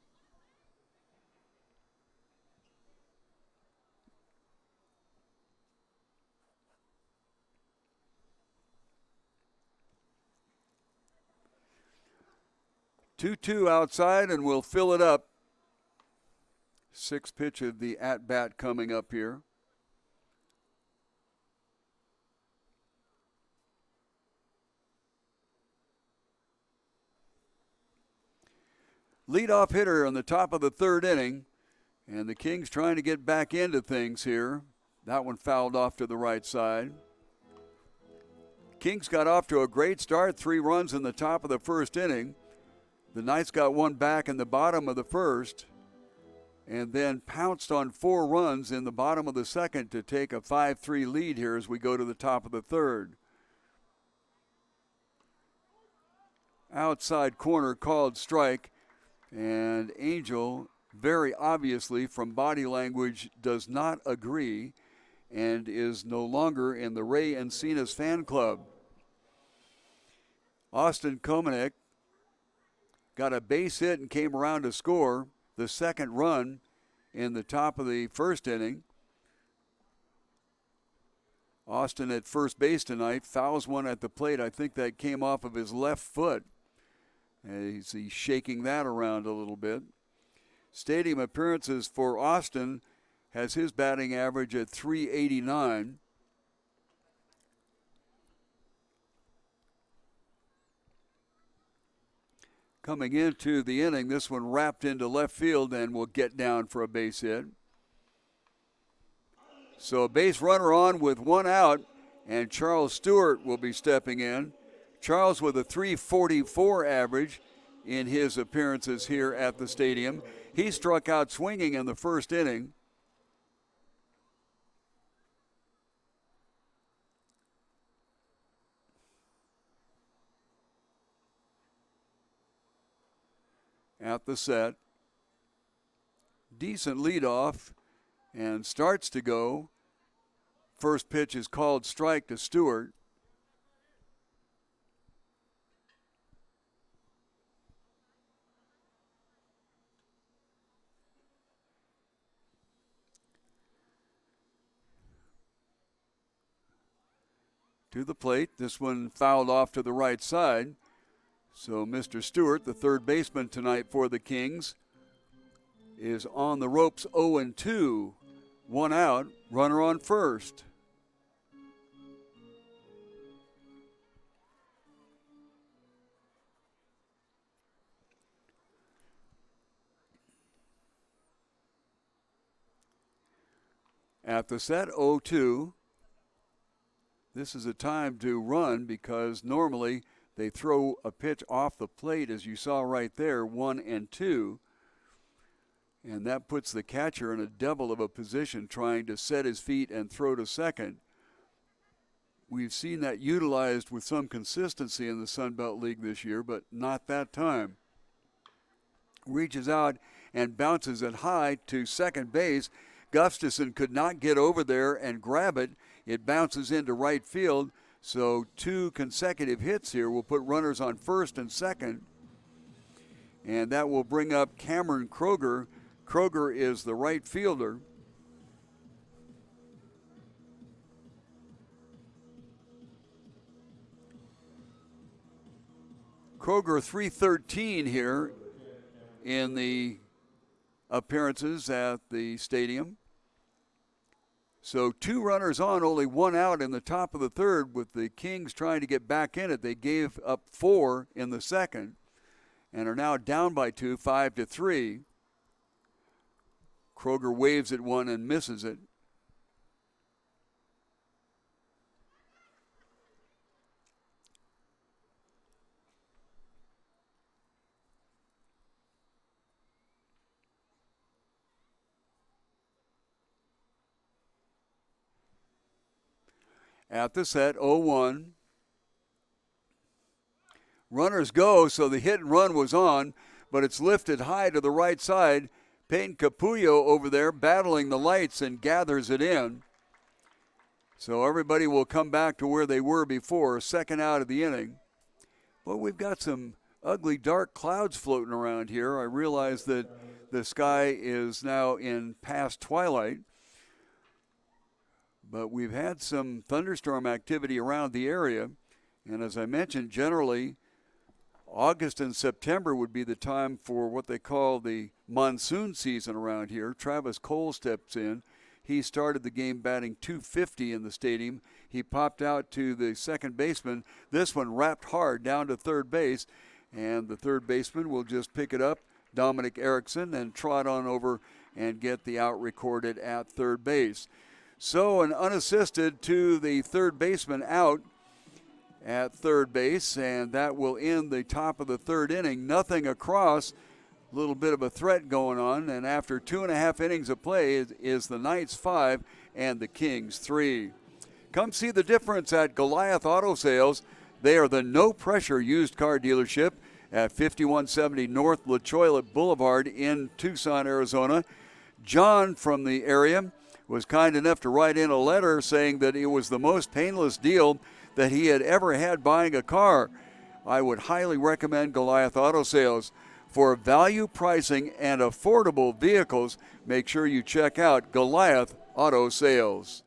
Two outside, and we'll fill it up. 6th pitch of the at-bat coming up here. Leadoff hitter on the top of the third inning, and the Kings trying to get back into things here. That one fouled off to the right side. Kings got off to a great start, 3 runs in the top of the first inning. The Knights got one back in the bottom of the first, and then pounced on 4 runs in the bottom of the second to take a 5-3 lead here as we go to the top of the third. Outside corner called strike. And Angel, very obviously from body language, does not agree and is no longer in the Ray Encinas fan club. Austin Komanek got a base hit and came around to score the second run in the top of the first inning. Austin at first base tonight, fouls one at the plate. I think that came off of his left foot. He's shaking that around a little bit. Stadium appearances for Austin, has his batting average at .389. Coming into the inning, this one wrapped into left field and will get down for a base hit. So a base runner on with one out, and Charles Stewart will be stepping in. Charles with a .344 average in his appearances here at the stadium. He struck out swinging in the first inning. At the set. Decent leadoff and starts to go. First pitch is called strike to Stewart. To the plate. This one fouled off to the right side. So Mr. Stewart, the third baseman tonight for the Kings, is on the ropes 0-2. One out, runner on first. At the set, 0-2. This is a time to run because normally they throw a pitch off the plate, as you saw right there, 1-2. And that puts the catcher in a devil of a position trying to set his feet and throw to second. We've seen that utilized with some consistency in the Sun Belt League this year, but not that time. Reaches out and bounces it high to second base. Gustafson could not get over there and grab it. It bounces into right field. So 2 consecutive hits here will put runners on first and second. And that will bring up Cameron Kroger. Kroger is the right fielder. Kroger .313 here in the appearances at the stadium. So 2 runners on, only 1 out in the top of the third, with the Kings trying to get back in it. They gave up 4 in the second and are now down by 2, 5-3. Kroger waves at one and misses it. At the set, 0-1. Runners go, so the hit and run was on, but it's lifted high to the right side. Peyton Capullo over there battling the lights and gathers it in. So everybody will come back to where they were before, second out of the inning. Well, we've got some ugly dark clouds floating around here. I realize that the sky is now in past twilight, but we've had some thunderstorm activity around the area. And as I mentioned, generally, August and September would be the time for what they call the monsoon season around here. Travis Cole steps in. He started the game batting .250 in the stadium. He popped out to the second baseman. This one wrapped hard down to third base, and the third baseman will just pick it up, Dominic Erickson, and trot on over and get the out recorded at third base. So an unassisted to the third baseman out at third base, and that will end the top of the third inning. Nothing across, a little bit of a threat going on, and after 2.5 innings of play is the Knights 5 and the Kings 3. Come see the difference at Goliath Auto Sales. They are the no-pressure used car dealership at 5170 North La Cholla Boulevard in Tucson, Arizona. John from the area was kind enough to write in a letter saying that it was the most painless deal that he had ever had buying a car. I would highly recommend Goliath Auto Sales. For value pricing and affordable vehicles, make sure you check out Goliath Auto Sales.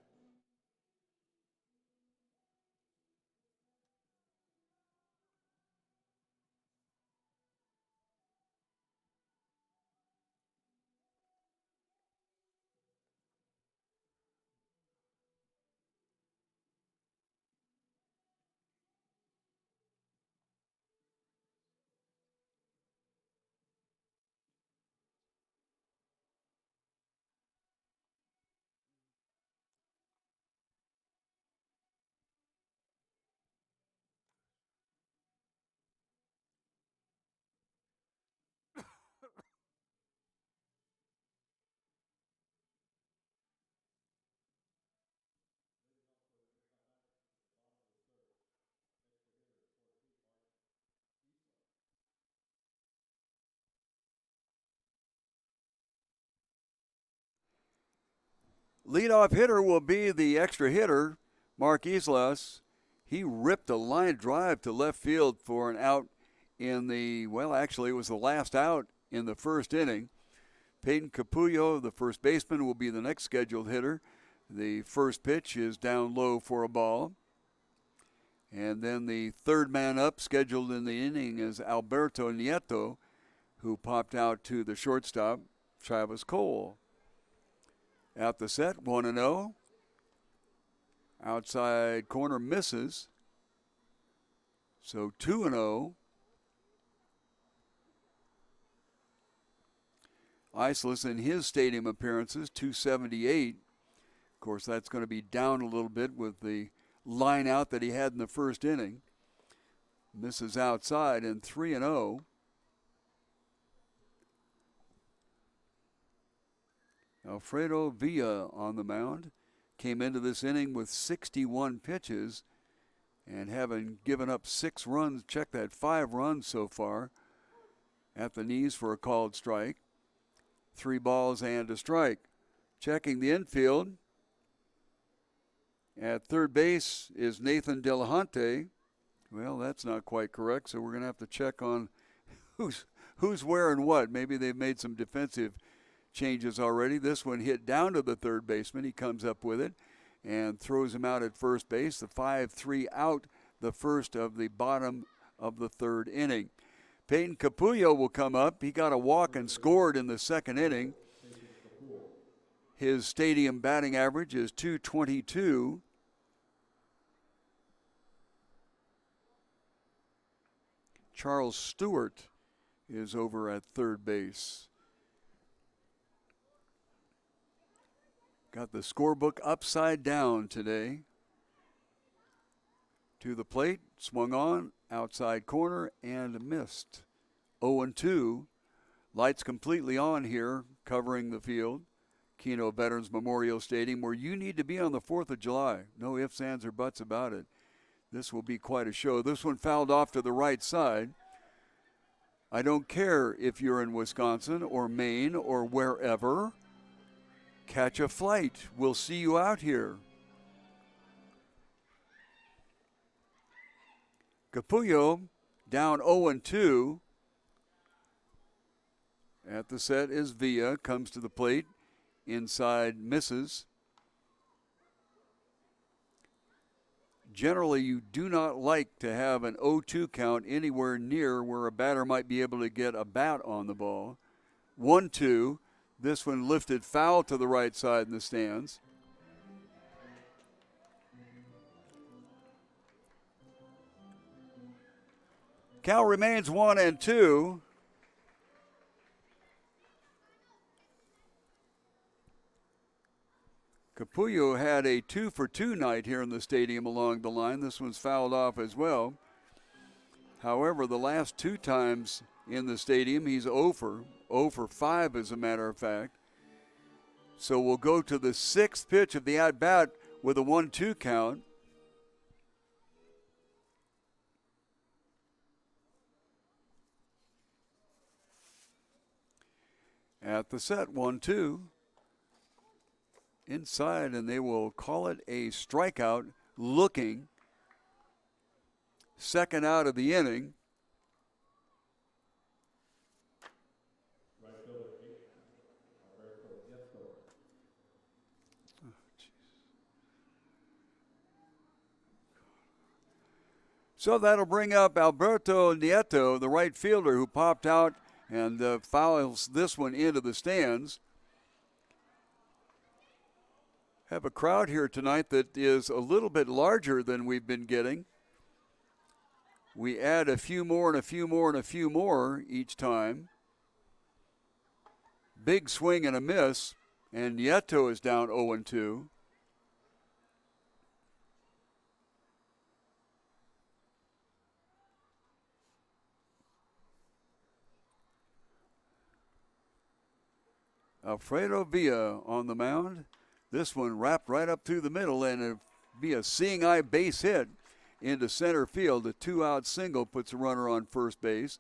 Leadoff hitter will be the extra hitter, Mark Islas. He ripped a line drive to left field for an out in the, well, actually, it was the last out in the first inning. Peyton Capullo, the first baseman, will be the next scheduled hitter. The first pitch is down low for a ball. And then the third man up scheduled in the inning is Alberto Nieto, who popped out to the shortstop, Travis Cole. At the set, 1-0. Outside corner misses. So 2-0. Islas in his stadium appearances, 278. Of course, that's going to be down a little bit with the line out that he had in the first inning. Misses outside, and 3-0. Alfredo Villa on the mound. Came into this inning with 61 pitches and having given up 6 runs, check that, 5 runs so far at the knees for a called strike. 3 balls and a strike. Checking the infield. At third base is Nathan Delahunty. Well, that's not quite correct, so we're going to have to check on who's where and what. Maybe they've made some defensive changes already. This one hit down to the third baseman. He comes up with it and throws him out at first base. The 5-3 out, the first of the bottom of the third inning. Peyton Capullo will come up. He got a walk and scored in the second inning. His stadium batting average is .222. Charles Stewart is over at third base. Got the scorebook upside down today. To the plate, swung on, outside corner, and missed. 0-2. Lights completely on here, covering the field. Kino Veterans Memorial Stadium, where you need to be on the 4th of July. No ifs, ands, or buts about it. This will be quite a show. This one fouled off to the right side. I don't care if you're in Wisconsin or Maine or wherever. Catch a flight. We'll see you out here. Capullo down 0-2. At the set is Villa. Comes to the plate. Inside misses. Generally, you do not like to have an 0-2 count anywhere near where a batter might be able to get a bat on the ball. 1-2. This one lifted foul to the right side in the stands. Count remains 1-2. Capullo had a 2-for-2 night here in the stadium along the line. This one's fouled off as well. However, the last 2 times in the stadium, he's 0 for 5 as a matter of fact. So we'll go to the 6th pitch of the at-bat with a 1-2 count. At the set, 1-2. Inside, and they will call it a strikeout, looking. Second out of the inning. So that'll bring up Alberto Nieto, the right fielder, who popped out and fouls this one into the stands. Have a crowd here tonight that is a little bit larger than we've been getting. We add a few more and a few more and a few more each time. Big swing and a miss, and Nieto is down 0-2. Alfredo Villa on the mound. This one wrapped right up through the middle, and it'll be a seeing eye base hit into center field. A 2-out single puts a runner on first base.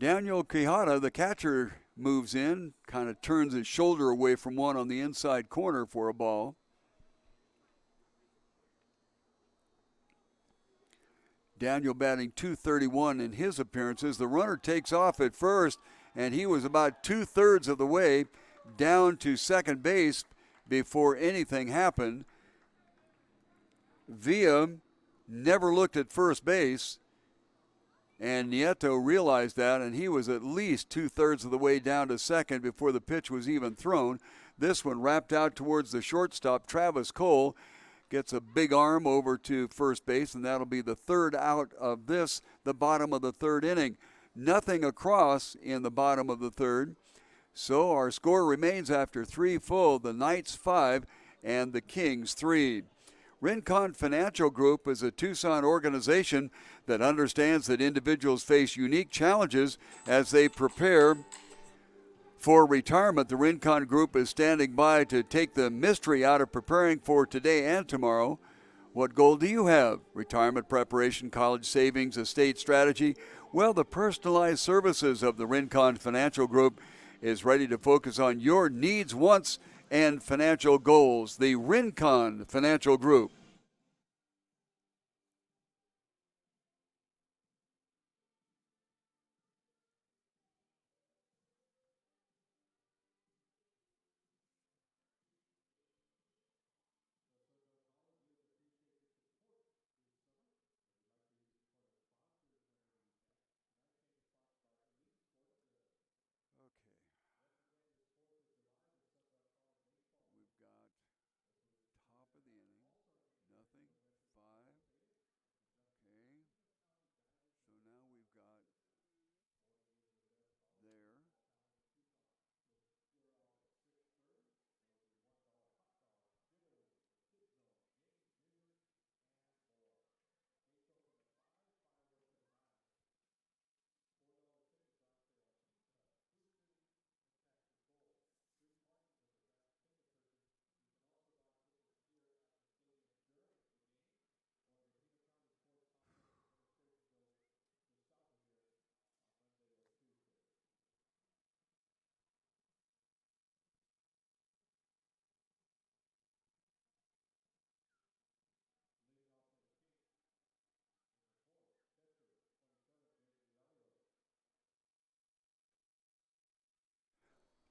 Daniel Quijada, the catcher, moves in, kind of turns his shoulder away from one on the inside corner for a ball. Daniel batting .231 in his appearances. The runner takes off at first, and he was about 2/3 of the way down to second base before anything happened. Villa never looked at first base, and Nieto realized that, and he was at least 2/3 of the way down to second before the pitch was even thrown. This one wrapped out towards the shortstop. Travis Cole gets a big arm over to first base, and that'll be the third out of this, the bottom of the third inning. Nothing across in the bottom of the third. So our score remains after 3 full, the Knights 5 and the Kings 3. Rincon Financial Group is a Tucson organization that understands that individuals face unique challenges as they prepare for retirement. The Rincon Group is standing by to take the mystery out of preparing for today and tomorrow. What goal do you have? Retirement preparation, college savings, estate strategy? Well, the personalized services of the Rincon Financial Group is ready to focus on your needs, wants, and financial goals. The Rincon Financial Group.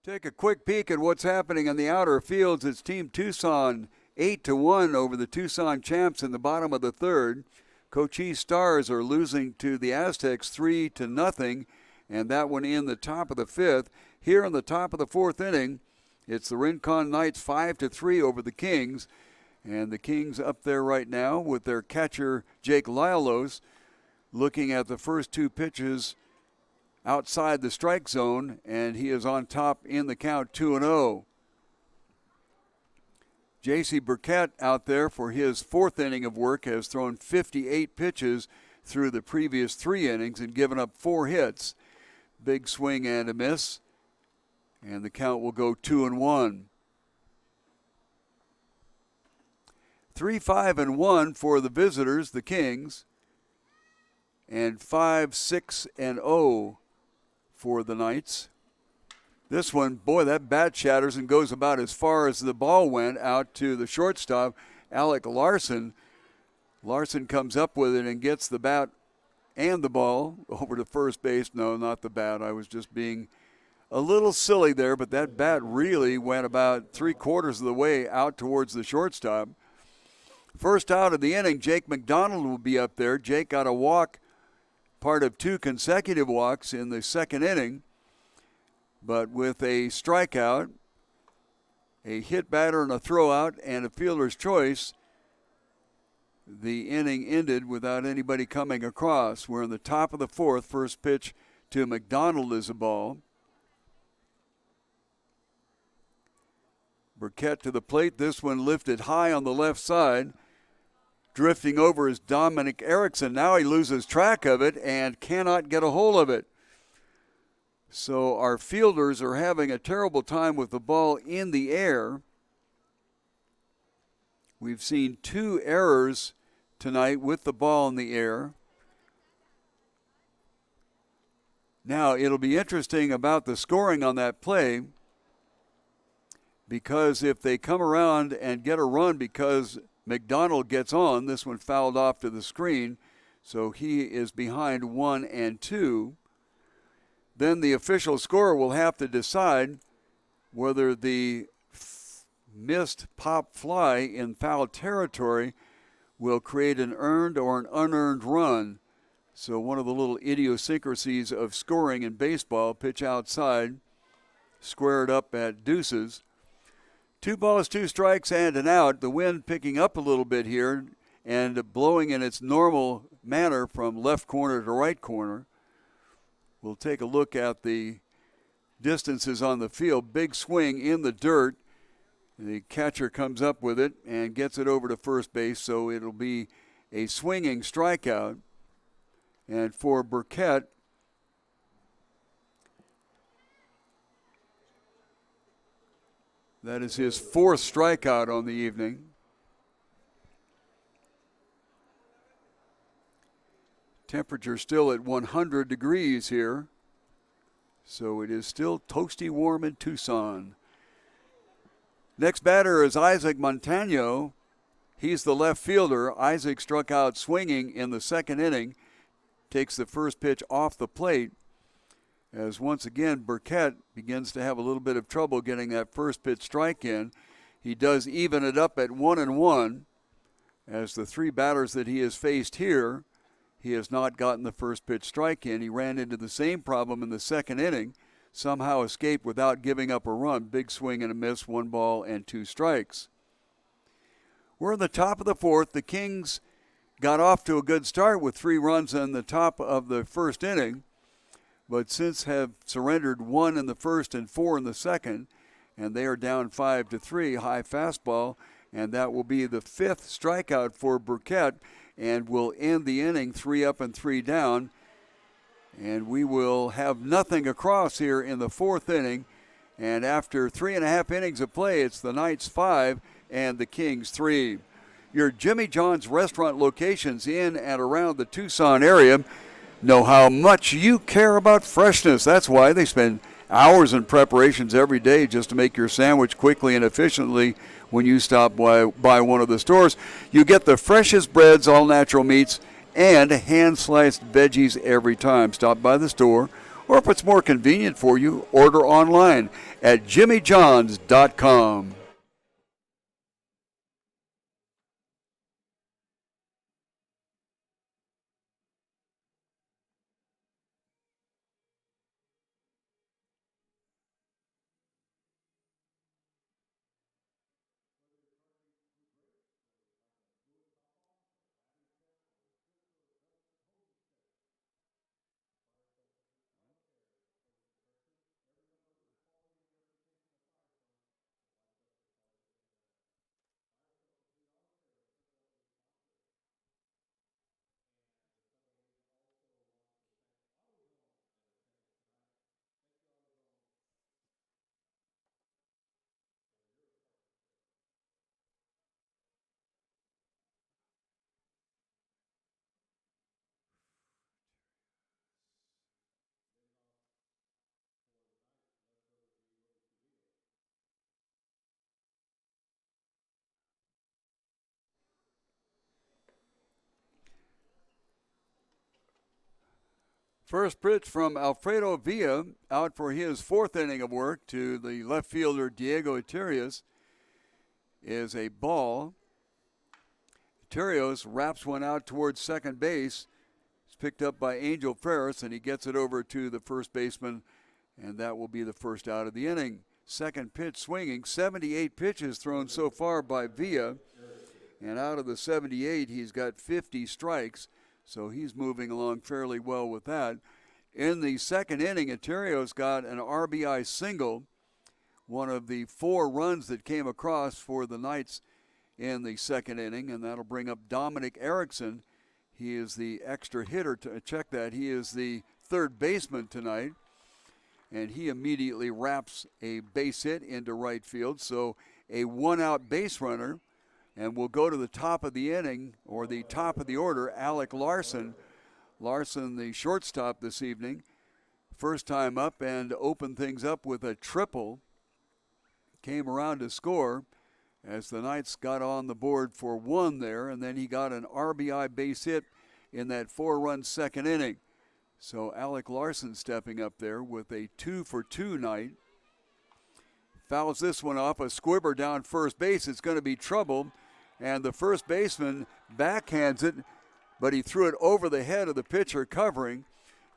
Take a quick peek at what's happening in the outer fields. It's Team Tucson 8-1 over the Tucson Champs in the bottom of the third. Cochise Stars are losing to the Aztecs 3-0, and that one in the top of the fifth. Here in the top of the fourth inning, it's the Rincon Knights 5-3 over the Kings, and the Kings up there right now with their catcher Jake Lialos looking at the first two pitches outside the strike zone, and he is on top in the count 2-0. J.C. Burkett out there for his fourth inning of work has thrown 58 pitches through the previous 3 innings and given up 4 hits. Big swing and a miss, and the count will go 2-1. 3-5-1 for the visitors, the Kings, and 5-6-0 for the Knights. This one, boy, that bat shatters and goes about as far as the ball went out to the shortstop, Alec Larson. Larson comes up with it and gets the bat and the ball over to first base. No, not the bat. I was just being a little silly there, but that bat really went about 3/4 of the way out towards the shortstop. First out of the inning, Jake McDonald will be up there. Jake got a walk, part of 2 consecutive walks in the second inning, but with a strikeout, a hit batter and a throwout, and a fielder's choice, the inning ended without anybody coming across. We're in the top of the fourth. First pitch to McDonald is a ball. Burkett to the plate. This one lifted high on the left side. Drifting over is Dominic Erickson. Now he loses track of it and cannot get a hold of it. So our fielders are having a terrible time with the ball in the air. We've seen 2 errors tonight with the ball in the air. Now, it'll be interesting about the scoring on that play, because if they come around and get a run because McDonald gets on, this one fouled off to the screen, so he is behind 1 and 2, then the official scorer will have to decide whether the missed pop fly in foul territory will create an earned or an unearned run. So one of the little idiosyncrasies of scoring in baseball, pitch outside, squared up at deuces. 2 balls, 2 strikes, and an out. The wind picking up a little bit here and blowing in its normal manner from left corner to right corner. We'll take a look at the distances on the field. Big swing in the dirt. The catcher comes up with it and gets it over to first base, so it'll be a swinging strikeout. And for Burkett, that is his 4th strikeout on the evening. Temperature still at 100 degrees here, so it is still toasty warm in Tucson. Next batter is Isaac Montano. He's the left fielder. Isaac struck out swinging in the second inning. Takes the first pitch off the plate, as once again Burkett begins to have a little bit of trouble getting that first pitch strike in. He does even it up at 1-1, as the 3 batters that he has faced here, he has not gotten the first pitch strike in. He ran into the same problem in the second inning, somehow escaped without giving up a run. Big swing and a miss, 1 ball and 2 strikes. We're in the top of the 4th. The Kings got off to a good start with 3 runs in the top of the first inning, but since have surrendered 1 in the first and 4 in the second, and they are down 5-3, high fastball, and that will be the 5th strikeout for Burkett, and will end the inning 3 up and 3 down, and we will have nothing across here in the 4th inning, and after 3.5 innings of play, it's the Knights 5 and the Kings 3. Your Jimmy John's restaurant locations in and around the Tucson area know how much you care about freshness. That's why they spend hours in preparations every day just to make your sandwich quickly and efficiently when you stop by one of the stores. You get the freshest breads, all natural meats, and hand-sliced veggies every time. Stop by the store, or if it's more convenient for you, order online at jimmyjohns.com. First pitch from Alfredo Villa, out for his 4th inning of work to the left fielder Diego Iturrias, is a ball. Iturrias wraps one out towards second base. It's picked up by Angel Ferris, and he gets it over to the first baseman, and that will be the first out of the inning. Second pitch swinging, 78 pitches thrown so far by Villa, and out of the 78, he's got 50 strikes. So he's moving along fairly well with that. In the second inning, Iturrias got an RBI single, one of the 4 runs that came across for the Knights in the second inning, and that'll bring up Dominic Erickson. He is the extra hitter. Check that. He is the third baseman tonight, and he immediately wraps a base hit into right field. So a 1-out base runner. And we'll go to the top of the inning, or the top of the order, Alec Larson. Larson, the shortstop this evening, first time up and opened things up with a triple. Came around to score as the Knights got on the board for one there, and then he got an RBI base hit in that 4-run second inning. So Alec Larson stepping up there with a 2-for-2 night. Fouls this one off, a squibber down first base. It's going to be trouble, and the first baseman backhands it, but he threw it over the head of the pitcher covering,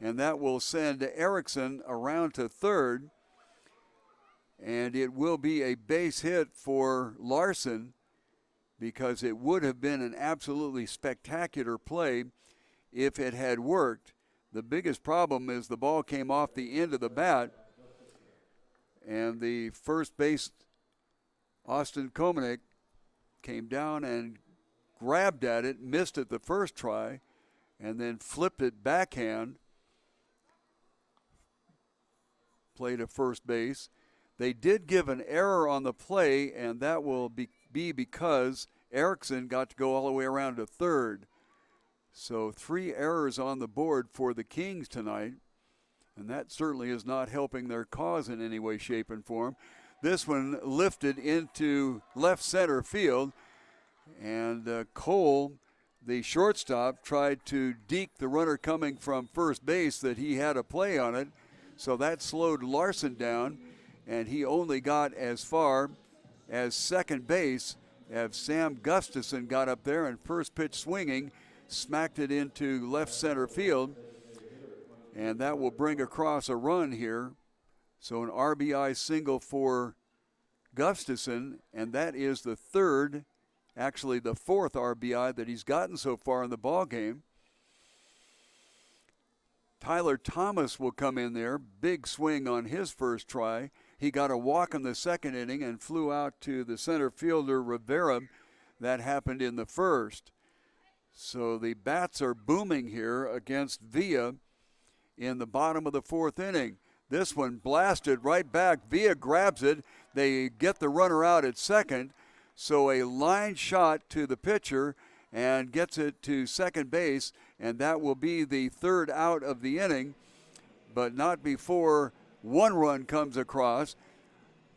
and that will send Erickson around to third. And it will be a base hit for Larson because it would have been an absolutely spectacular play if it had worked. The biggest problem is the ball came off the end of the bat, and the first base, Austin Komanek, came down and grabbed at it, missed it the first try, and then flipped it backhand, played at first base. They did give an error on the play, and that will be because Erickson got to go all the way around to third. So 3 errors on the board for the Kings tonight, and that certainly is not helping their cause in any way, shape, and form. This one lifted into left center field, and Cole, the shortstop, tried to deke the runner coming from first base that he had a play on it, so that slowed Larson down, and he only got as far as second base as Sam Gustafson got up there and first pitch swinging, smacked it into left center field, and that will bring across a run here. So an RBI single for Gustafson, and that is the third, actually the fourth RBI that he's gotten so far in the ball game. Tyler Thomas will come in there, big swing on his first try. He got a walk in the second inning and flew out to the center fielder Rivera. That happened in the first. So the bats are booming here against Villa in the bottom of the fourth inning. This one blasted right back. Villa grabs it. They get the runner out at second. So a line shot to the pitcher and gets it to second base, and that will be the third out of the inning, but not before one run comes across,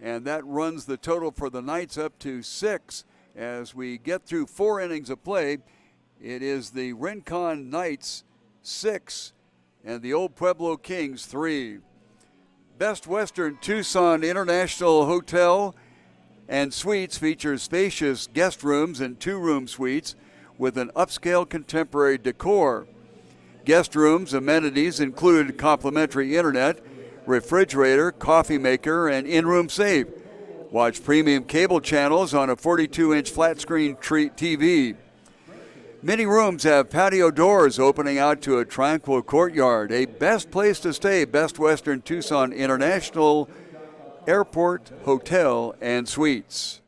and that runs the total for the Knights up to 6 as we get through 4 innings of play. It is the Rincon Knights 6 and the Old Pueblo Kings 3. Best Western Tucson International Hotel and Suites features spacious guest rooms and 2-room suites with an upscale contemporary decor. Guest rooms amenities include complimentary internet, refrigerator, coffee maker, and in-room safe. Watch premium cable channels on a 42-inch flat-screen TV. Many rooms have patio doors opening out to a tranquil courtyard. A best place to stay, Best Western Tucson International Airport Hotel and Suites.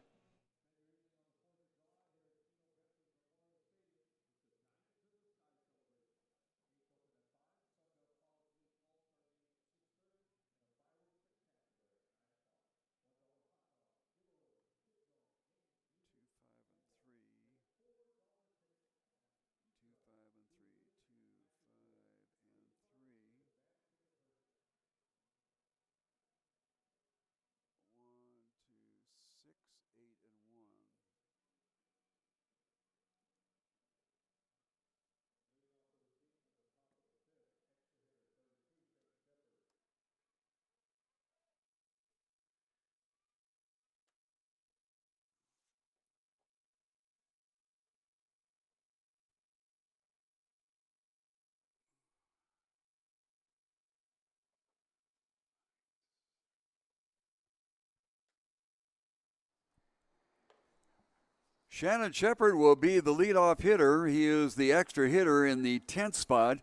Shannon Shepard will be the leadoff hitter. He is the extra hitter in the 10th spot.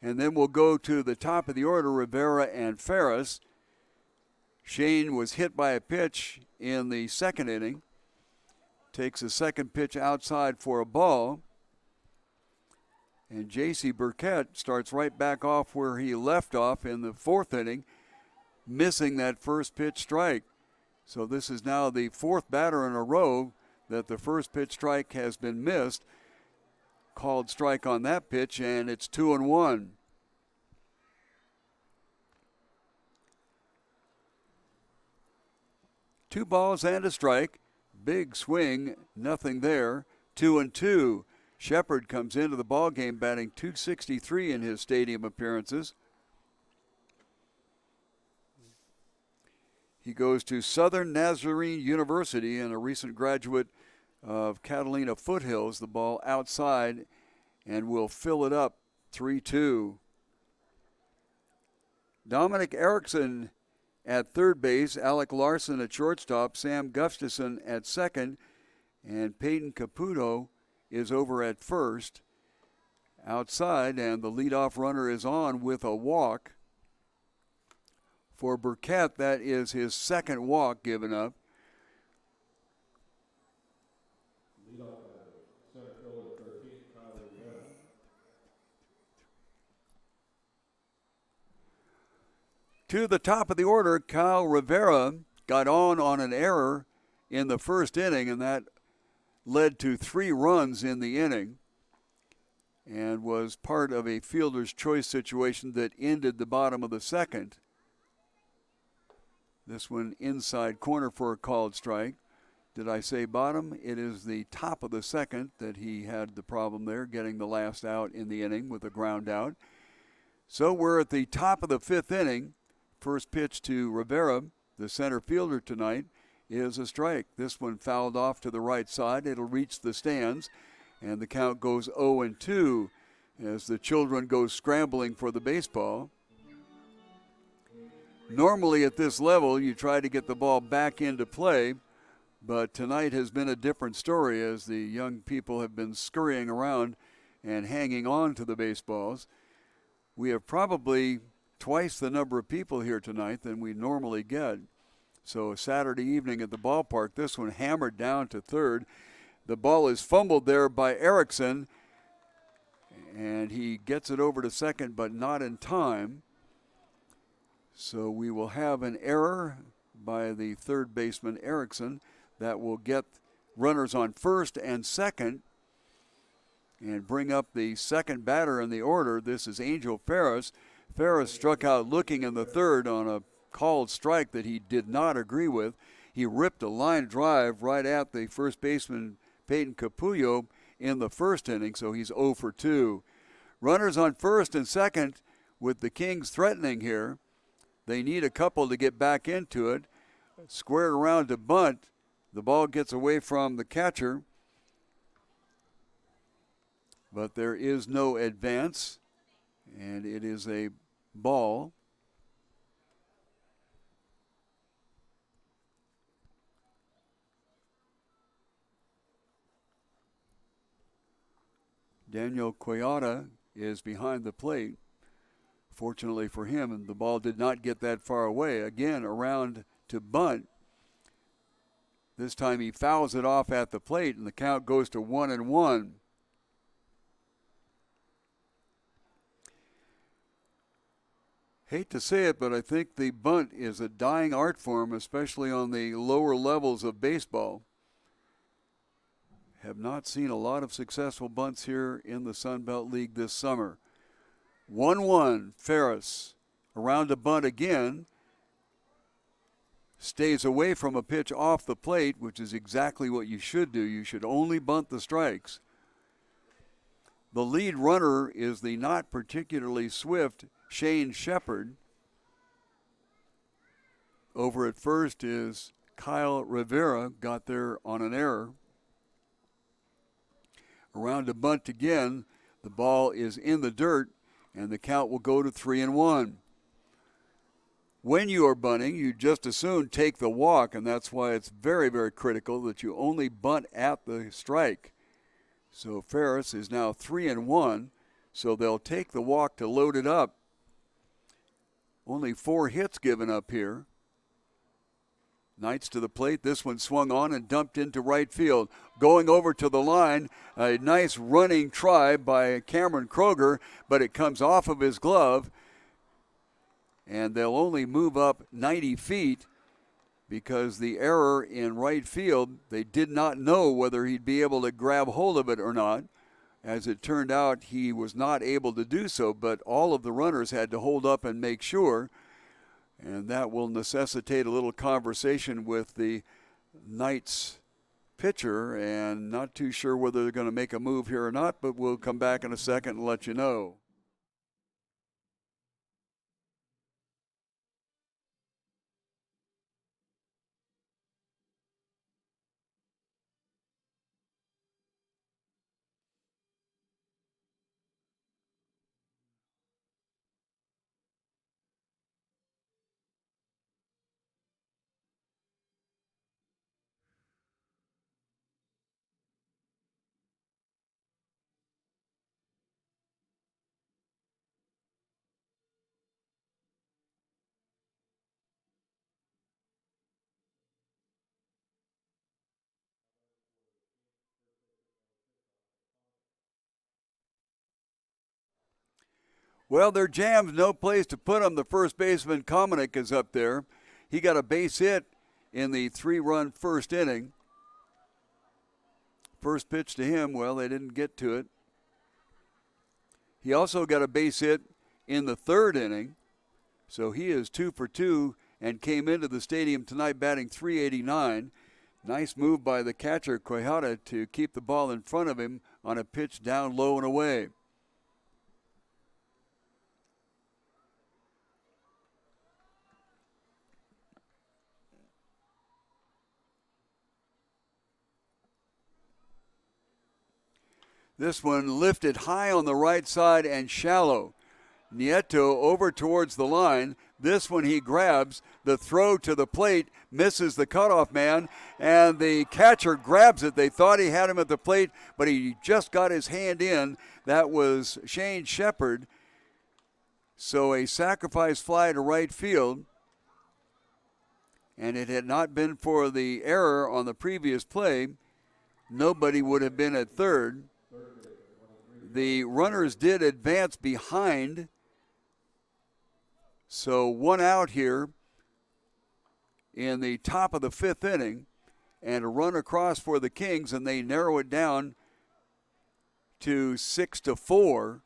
And then we'll go to the top of the order, Rivera and Ferris. Shane was hit by a pitch in the second inning. Takes a second pitch outside for a ball. And J.C. Burkett starts right back off where he left off in the fourth inning, missing that first pitch strike. So this is now the fourth batter in a row that the first pitch strike has been missed. Called strike on that pitch, and it's 2-1. 2 balls and a strike. Big swing, nothing there. 2-2. Shepard comes into the ball game batting .263 in his stadium appearances. He goes to Southern Nazarene University and a recent graduate of Catalina Foothills. The ball outside and will fill it up 3-2. Dominic Erickson at third base, Alec Larson at shortstop, Sam Gustafson at second, and Peyton Caputo is over at first. Outside, and the leadoff runner is on with a walk. For Burkett, that is his second walk given up. Leadoff center fielder 13, Kyle Rivera. To the top of the order, Kyle Rivera got on an error in the first inning, and that led to 3 runs in the inning and was part of a fielder's choice situation that ended the bottom of the second. This one inside corner for a called strike. Did I say bottom? It is the top of the second that he had the problem there, getting the last out in the inning with a ground out. So we're at the top of the 5th inning. First pitch to Rivera, the center fielder tonight, is a strike. This one fouled off to the right side. It'll reach the stands, and the count goes 0-2 as the children go scrambling for the baseball. Normally at this level, you try to get the ball back into play, but tonight has been a different story as the young people have been scurrying around and hanging on to the baseballs. We have probably twice the number of people here tonight than we normally get. So a Saturday evening at the ballpark, this one hammered down to third. The ball is fumbled there by Erickson, and he gets it over to second, but not in time. So we will have an error by the third baseman, Erickson, that will get runners on first and second and bring up the second batter in the order. This is Angel Ferris. Ferris struck out looking in the third on a called strike that he did not agree with. He ripped a line drive right at the first baseman, Peyton Capullo, in the first inning, so he's 0 for 2. Runners on first and second with the Kings threatening here. They need a couple to get back into it. Squared around to bunt. The ball gets away from the catcher, but there is no advance, and it is a ball. Daniel Quijada is behind the plate. Fortunately for him, and the ball did not get that far away. Again, around to bunt. This time he fouls it off at the plate, and the count goes to 1-1. Hate to say it, but I think the bunt is a dying art form, especially on the lower levels of baseball. Have not seen a lot of successful bunts here in the Sun Belt League this summer. 1-1, Ferris around to bunt again. Stays away from a pitch off the plate, which is exactly what you should do. You should only bunt the strikes. The lead runner is the not particularly swift Shane Shepard. Over at first is Kyle Rivera, got there on an error. Around to bunt again. The ball is in the dirt, and the count will go to 3-1. When you are bunting, you just as soon take the walk, and that's why it's very, very critical that you only bunt at the strike. So Ferris is now 3-1, so they'll take the walk to load it up. Only 4 hits given up here. Knights to the plate. This one swung on and dumped into right field. Going over to the line, a nice running try by Cameron Kroger, but it comes off of his glove. And they'll only move up 90 feet because the error in right field, they did not know whether he'd be able to grab hold of it or not. As it turned out, he was not able to do so, but all of the runners had to hold up and make sure. And that will necessitate a little conversation with the Knights pitcher, and not too sure whether they're going to make a move here or not, but we'll come back in a second and let you know. Well, they're jammed, no place to put them. The first baseman, Komenick, is up there. He got a base hit in the 3-run first inning. First pitch to him, well, they didn't get to it. He also got a base hit in the third inning, so he is 2 for 2 and came into the stadium tonight batting .389. Nice move by the catcher, Quijada, to keep the ball in front of him on a pitch down low and away. This one lifted high on the right side and shallow. Nieto over towards the line. This one he grabs. The throw to the plate misses the cutoff man, and the catcher grabs it. They thought he had him at the plate, but he just got his hand in. That was Shane Shepard. So a sacrifice fly to right field. And it had not been for the error on the previous play, nobody would have been at third. The runners did advance behind, so 1 out here in the top of the 5th inning, and a run across for the Kings, and they narrow it down to 6-4.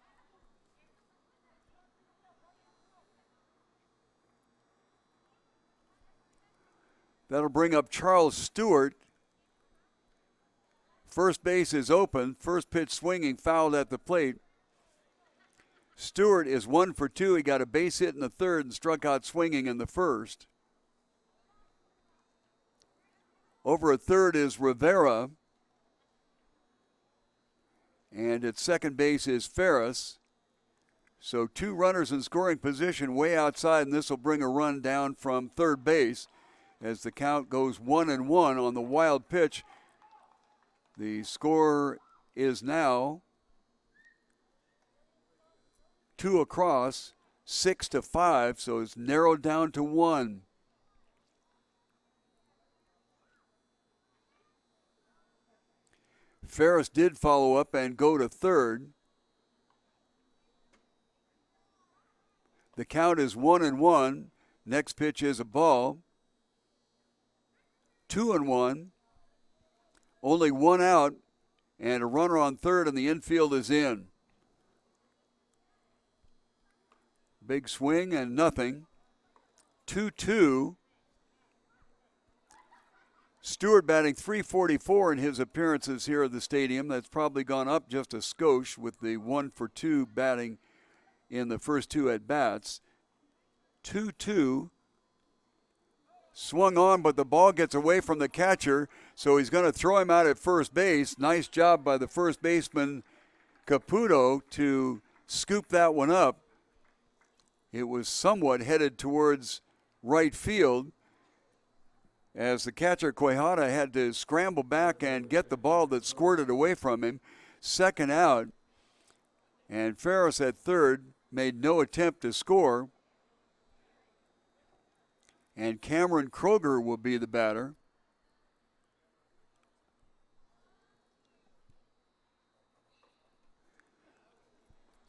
That'll bring up Charles Stewart. First base is open. First pitch swinging, fouled at the plate. Stewart is 1 for 2. He got a base hit in the third and struck out swinging in the first. Over at third is Rivera. And at second base is Ferris. So 2 runners in scoring position way outside, and this will bring a run down from third base as the count goes 1-1 on the wild pitch. The score is now 2 across, 6-5, so it's narrowed down to 1. Ferris did follow up and go to third. The count is 1-1. Next pitch is a ball. 2-1. Only 1 out, and a runner on third, and the infield is in. Big swing and nothing. 2-2. Stewart batting .344 in his appearances here at the stadium. That's probably gone up just a skosh with the 1 for 2 batting in the first 2 at-bats. 2-2. Swung on, but the ball gets away from the catcher, so he's going to throw him out at first base. Nice job by the first baseman, Caputo, to scoop that one up. It was somewhat headed towards right field as the catcher, Quijada, had to scramble back and get the ball that squirted away from him. Second out, and Ferris at third made no attempt to score. And Cameron Kroger will be the batter.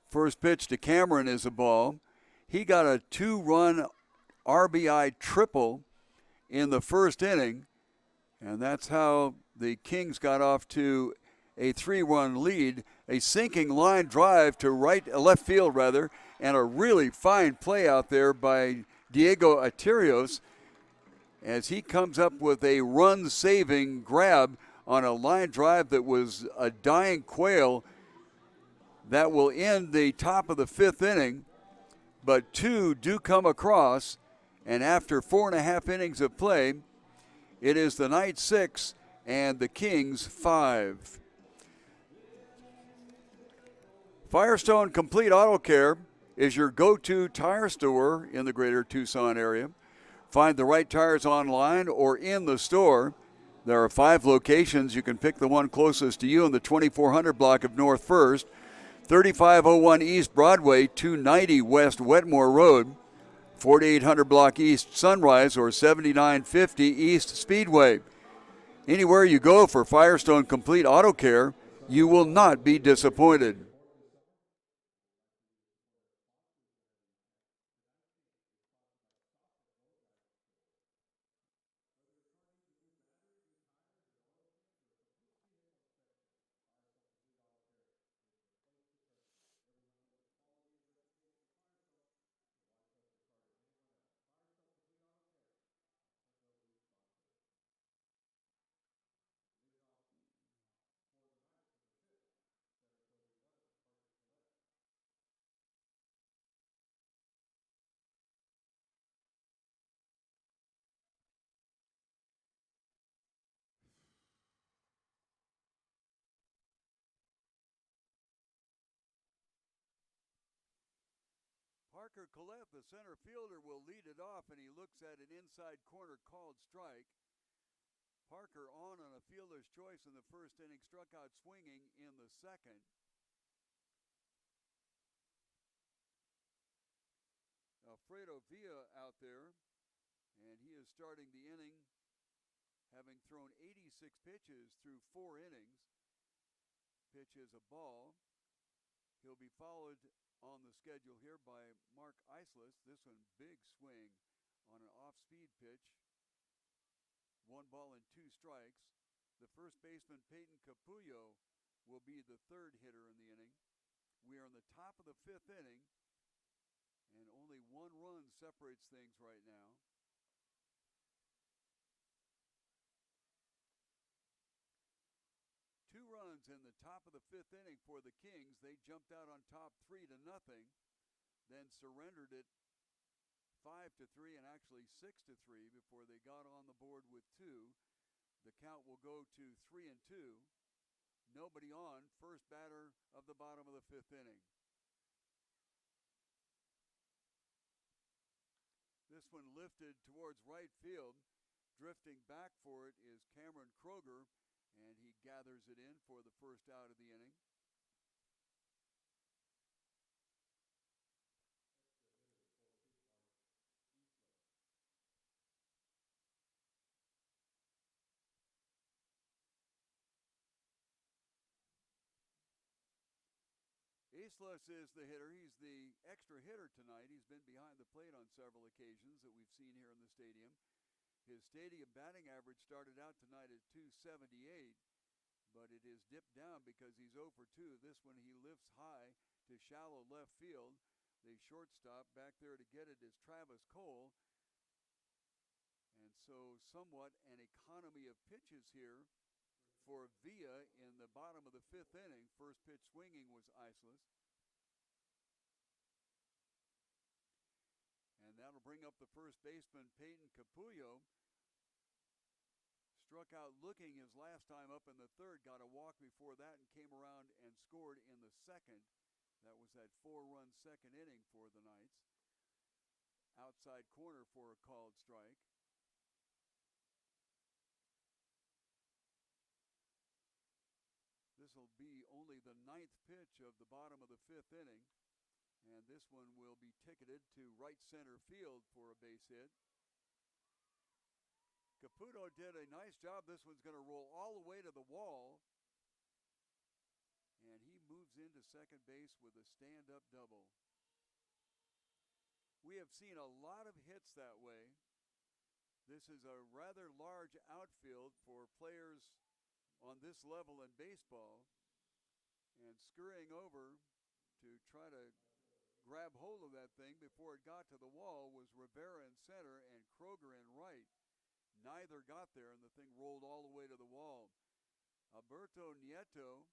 First pitch to Cameron is a ball. He got a 2-run RBI triple in the first inning, and that's how the Kings got off to a 3-run lead. A sinking line drive to left field, and a really fine play out there by Diego Aterios as he comes up with a run-saving grab on a line drive that was a dying quail that will end the top of the fifth inning. But two do come across, and after 4.5 innings of play, it is the Knights 6 and the Kings 5. Firestone Complete Auto Care is your go-to tire store in the greater Tucson area. Find the right tires online or in the store. There are 5 locations. You can pick the one closest to you in the 2400 block of North First, 3501 East Broadway, 290 West Wetmore Road, 4800 block East Sunrise, or 7950 East Speedway. Anywhere you go for Firestone Complete Auto Care, you will not be disappointed. Parker Collette, the center fielder, will lead it off, and he looks at an inside corner called strike. Parker on a fielder's choice in the first inning, struck out swinging in the second. Alfredo Villa out there, and he is starting the inning having thrown 86 pitches through 4 innings. Pitch is a ball. He'll be followed on the schedule here by Mark Islas. This one, big swing on an off-speed pitch. 1 ball and 2 strikes. The first baseman, Peyton Capullo, will be the third hitter in the inning. We are in the top of the 5th inning, and only 1 run separates things right now. 2 runs in the top of the 5th inning for the Kings. They jumped out on top 3-0, then surrendered it 5-3 and actually 6-3 before they got on the board with 2. The count will go to 3-2. Nobody on. First batter of the bottom of the 5th inning. This one lifted towards right field. Drifting back for it is Cameron Kroger, and he gathers it in for the first out of the inning. Islas is the hitter. He's the extra hitter tonight. He's been behind the plate on several occasions that we've seen here in the stadium. His stadium batting average started out tonight at .278, but it is dipped down because he's 0 for 2. This one he lifts high to shallow left field. The shortstop back there to get it is Travis Cole. And so somewhat an economy of pitches here for Villa in the bottom of the 5th inning. First pitch swinging was Islas. And that'll bring up the first baseman, Peyton Capullo. Struck out looking his last time up in the 3rd, got a walk before that and came around and scored in the 2nd. That was that 4-run 2nd inning for the Knights. Outside corner for a called strike. This will be only the 9th pitch of the bottom of the 5th inning. And this one will be ticketed to right center field for a base hit. Caputo did a nice job. This one's going to roll all the way to the wall. And he moves into second base with a stand-up double. We have seen a lot of hits that way. This is a rather large outfield for players on this level in baseball. And scurrying over to try to grab hold of that thing before it got to the wall was Rivera in center and Kroger in right. Neither got there, and the thing rolled all the way to the wall. Alberto Nieto,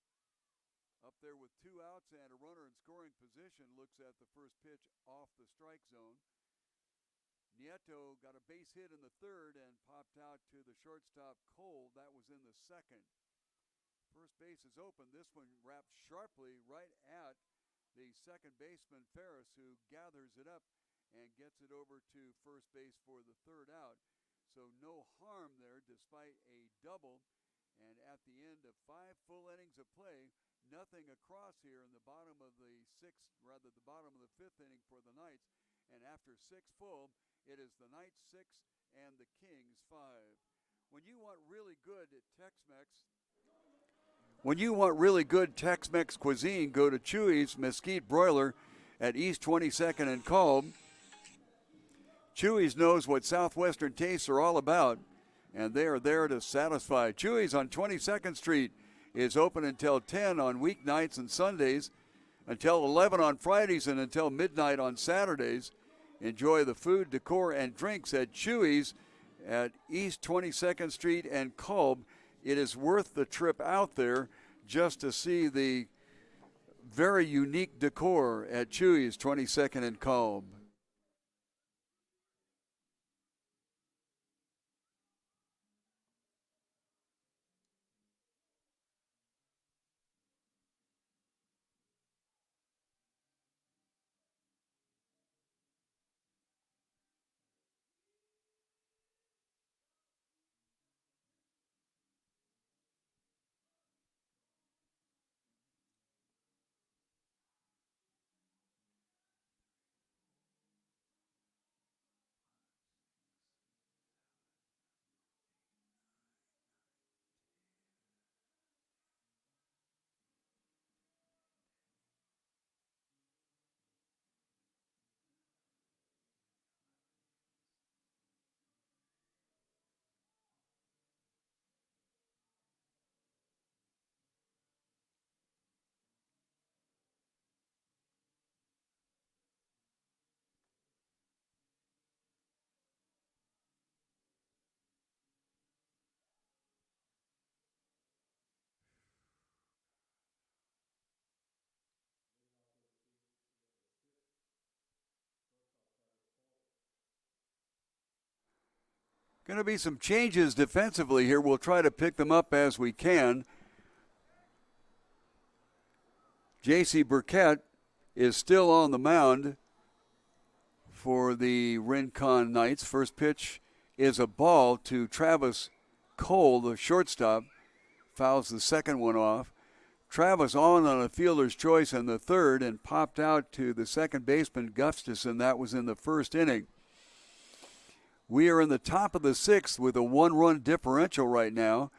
up there with 2 outs and a runner in scoring position, looks at the first pitch off the strike zone. Nieto got a base hit in the third and popped out to the shortstop Cole. That was in the second. First base is open. This one wrapped sharply right at the second baseman Ferris, who gathers it up and gets it over to first base for the third out. So no harm there despite a double. And at the end of 5 full innings of play, nothing across here in the bottom of the fifth inning for the Knights. And after 6 full, it is the Knights 6 and the Kings 5. When you want really good Tex-Mex cuisine, go to Chewy's Mesquite Broiler at East 22nd and Colb. Chewy's knows what Southwestern tastes are all about, and they are there to satisfy. Chewy's on 22nd Street is open until 10 on weeknights and Sundays, until 11 on Fridays, and until midnight on Saturdays. Enjoy the food, decor, and drinks at Chewy's at East 22nd Street and Colb. It is worth the trip out there just to see the very unique decor at Chewy's 22nd and Colb. Going to be some changes defensively here. We'll try to pick them up as we can. J.C. Burkett is still on the mound for the Rincon Knights. First pitch is a ball to Travis Cole, the shortstop. Fouls the second one off. Travis on a fielder's choice in the third and popped out to the second baseman Gustafson. That was in the first inning. We are in the top of the sixth with a 1-run differential right now.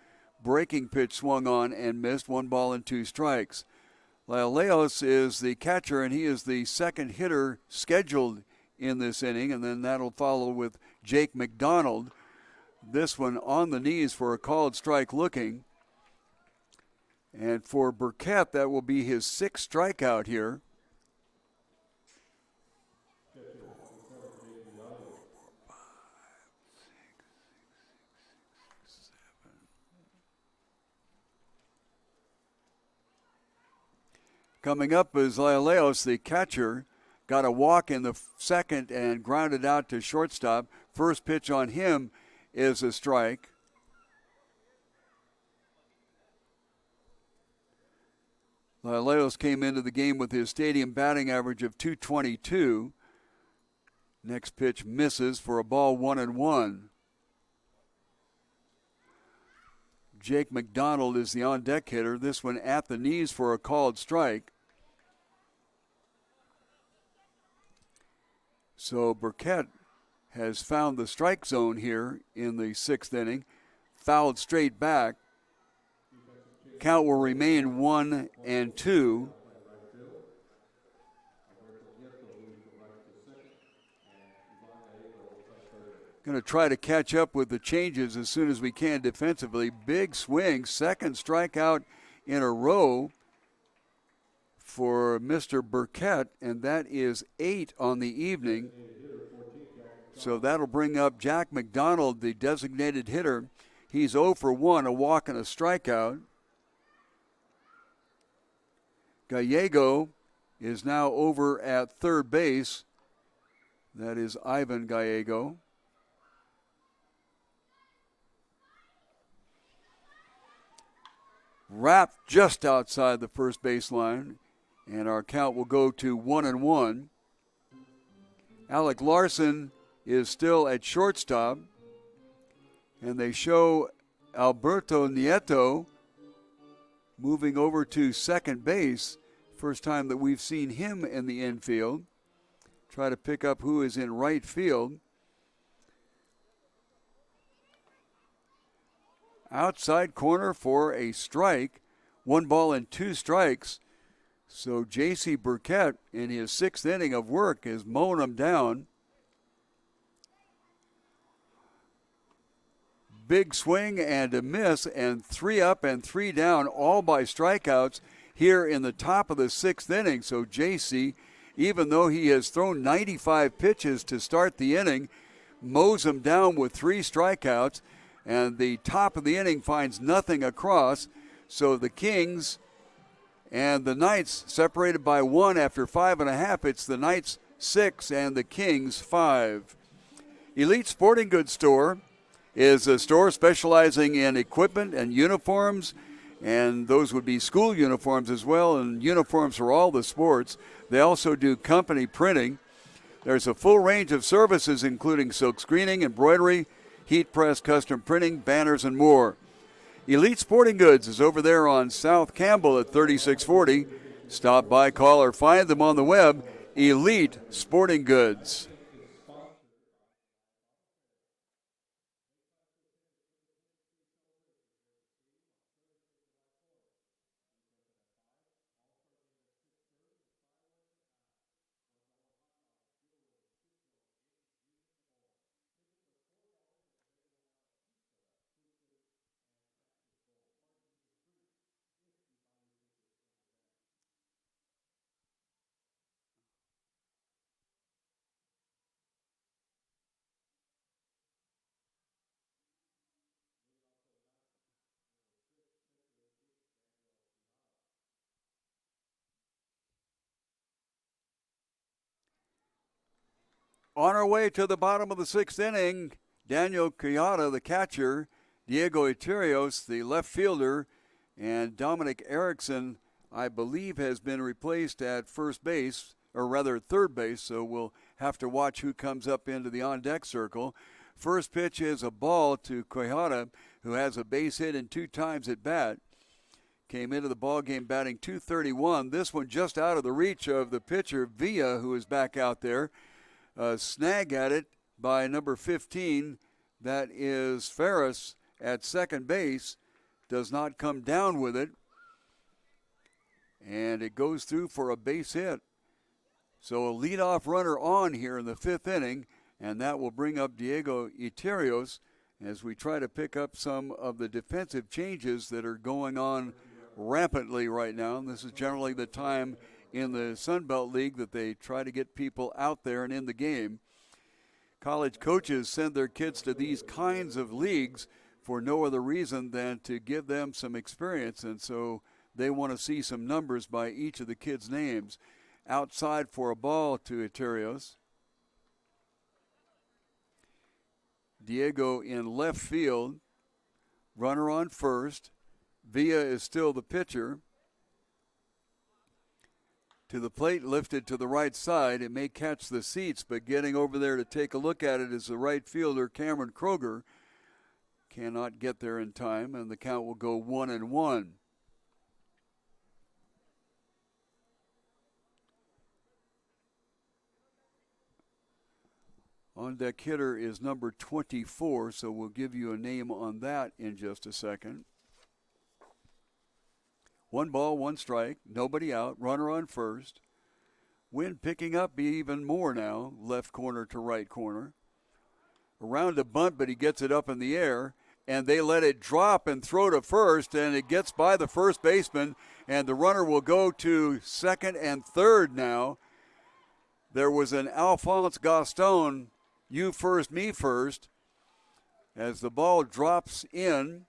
Breaking pitch swung on and missed. 1 ball and 2 strikes. Leos is the catcher, and he is the second hitter scheduled in this inning, and then that'll follow with Jake McDonald. This one on the knees for a called strike looking. And for Burkett, that will be his 6th strikeout here. Coming up is Leos, the catcher. Got a walk in the second and grounded out to shortstop. First pitch on him is a strike. Leos came into the game with his stadium batting average of .222. Next pitch misses for a ball 1-1. Jake McDonald is the on-deck hitter. This one at the knees for a called strike. So Burkett has found the strike zone here in the 6th inning. Fouled straight back. Count will remain 1-2. Going to try to catch up with the changes as soon as we can defensively. Big swing, second strikeout in a row for Mr. Burkett, and that is 8 on the evening. So that'll bring up Jack McDonald, the designated hitter. He's 0 for 1, a walk and a strikeout. Gallego is now over at third base. That is Ivan Gallego. Wrapped just outside the first baseline, and our count will go to 1-1. Alec Larson is still at shortstop, and they show Alberto Nieto moving over to second base. First time that we've seen him in the infield. Try to pick up who is in right field. Outside corner for a strike. 1 ball and 2 strikes. So J.C. Burkett, in his 6th inning of work, is mowing them down. Big swing and a miss, and 3 up and 3 down, all by strikeouts here in the top of the 6th inning. So J.C., even though he has thrown 95 pitches to start the inning, mows them down with 3 strikeouts, and the top of the inning finds nothing across. So the Kings and the Knights separated by 1 after 5.5. It's the Knights 6 and the Kings 5. Elite Sporting Goods Store is a store specializing in equipment and uniforms, and those would be school uniforms as well, and uniforms for all the sports. They also do company printing. There's a full range of services including silk screening, embroidery, heat press, custom printing, banners, and more. Elite Sporting Goods is over there on South Campbell at 3640. Stop by, call, or find them on the web, Elite Sporting Goods. On our way to the bottom of the 6th inning, Daniel Quijada, the catcher, Diego Iterios, the left fielder, and Dominic Erickson, I believe, has been replaced at first base, or rather third base, so we'll have to watch who comes up into the on-deck circle. First pitch is a ball to Quijada, who has a base hit and 2 times at bat. Came into the ballgame batting .231. This one just out of the reach of the pitcher, Villa, who is back out there. Snag at it by number 15. That is Ferris at second base. Does not come down with it. And it goes through for a base hit. So a leadoff runner on here in the 5th inning. And that will bring up Diego Iterios as we try to pick up some of the defensive changes that are going on rampantly right now. And this is generally the time in the Sun Belt League that they try to get people out there and in the game. College coaches send their kids to these kinds of leagues for no other reason than to give them some experience, and so they want to see some numbers by each of the kids' names. Outside for a ball to Iterios. Diego in left field. Runner on first. Villa is still the pitcher. To the plate, lifted to the right side. It may catch the seats, but getting over there to take a look at it is the right fielder, Cameron Kroger. Cannot get there in time, and the count will go 1-1. On-deck hitter is number 24, so we'll give you a name on that in just a second. 1 ball, 1 strike, nobody out, runner on first. Wind picking up even more now, left corner to right corner. Around a bunt, but he gets it up in the air, and they let it drop and throw to first, and it gets by the first baseman, and the runner will go to second and third now. There was an Alphonse Gaston, you first, me first, as the ball drops in,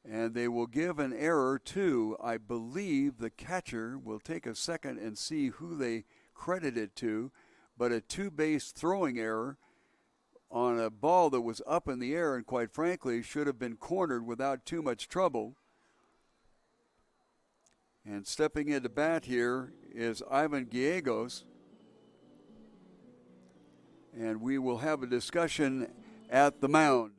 and they will give an error to, I believe the catcher will take a second and see who they credit it to, but a two-base throwing error on a ball that was up in the air and quite frankly should have been cornered without too much trouble. And stepping into bat here is Ivan Gallegos. And we will have a discussion at the mound.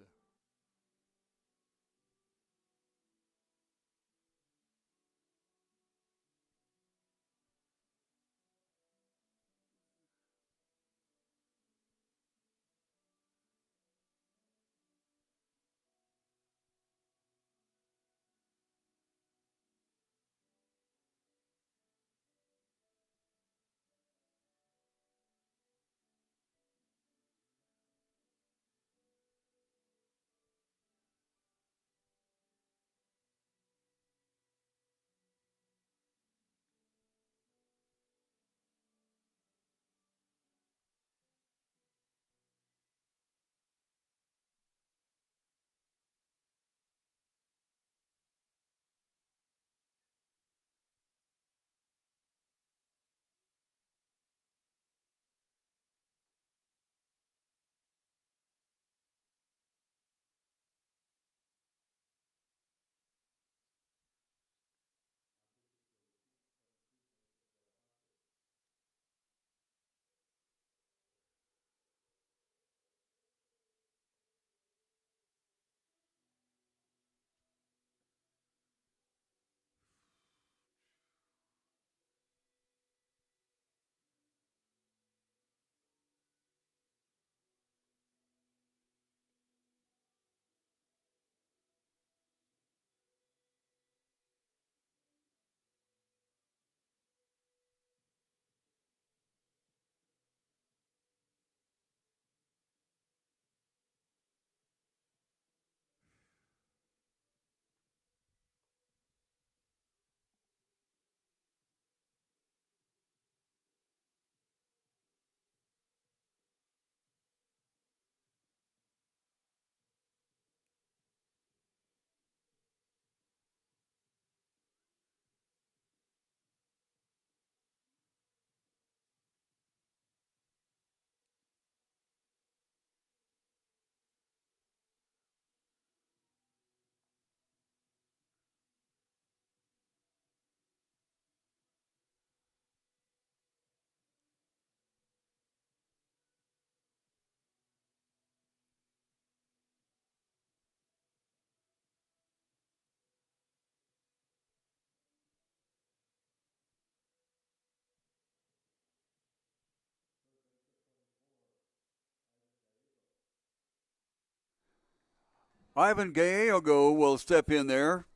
Ivan Gallego will step in there.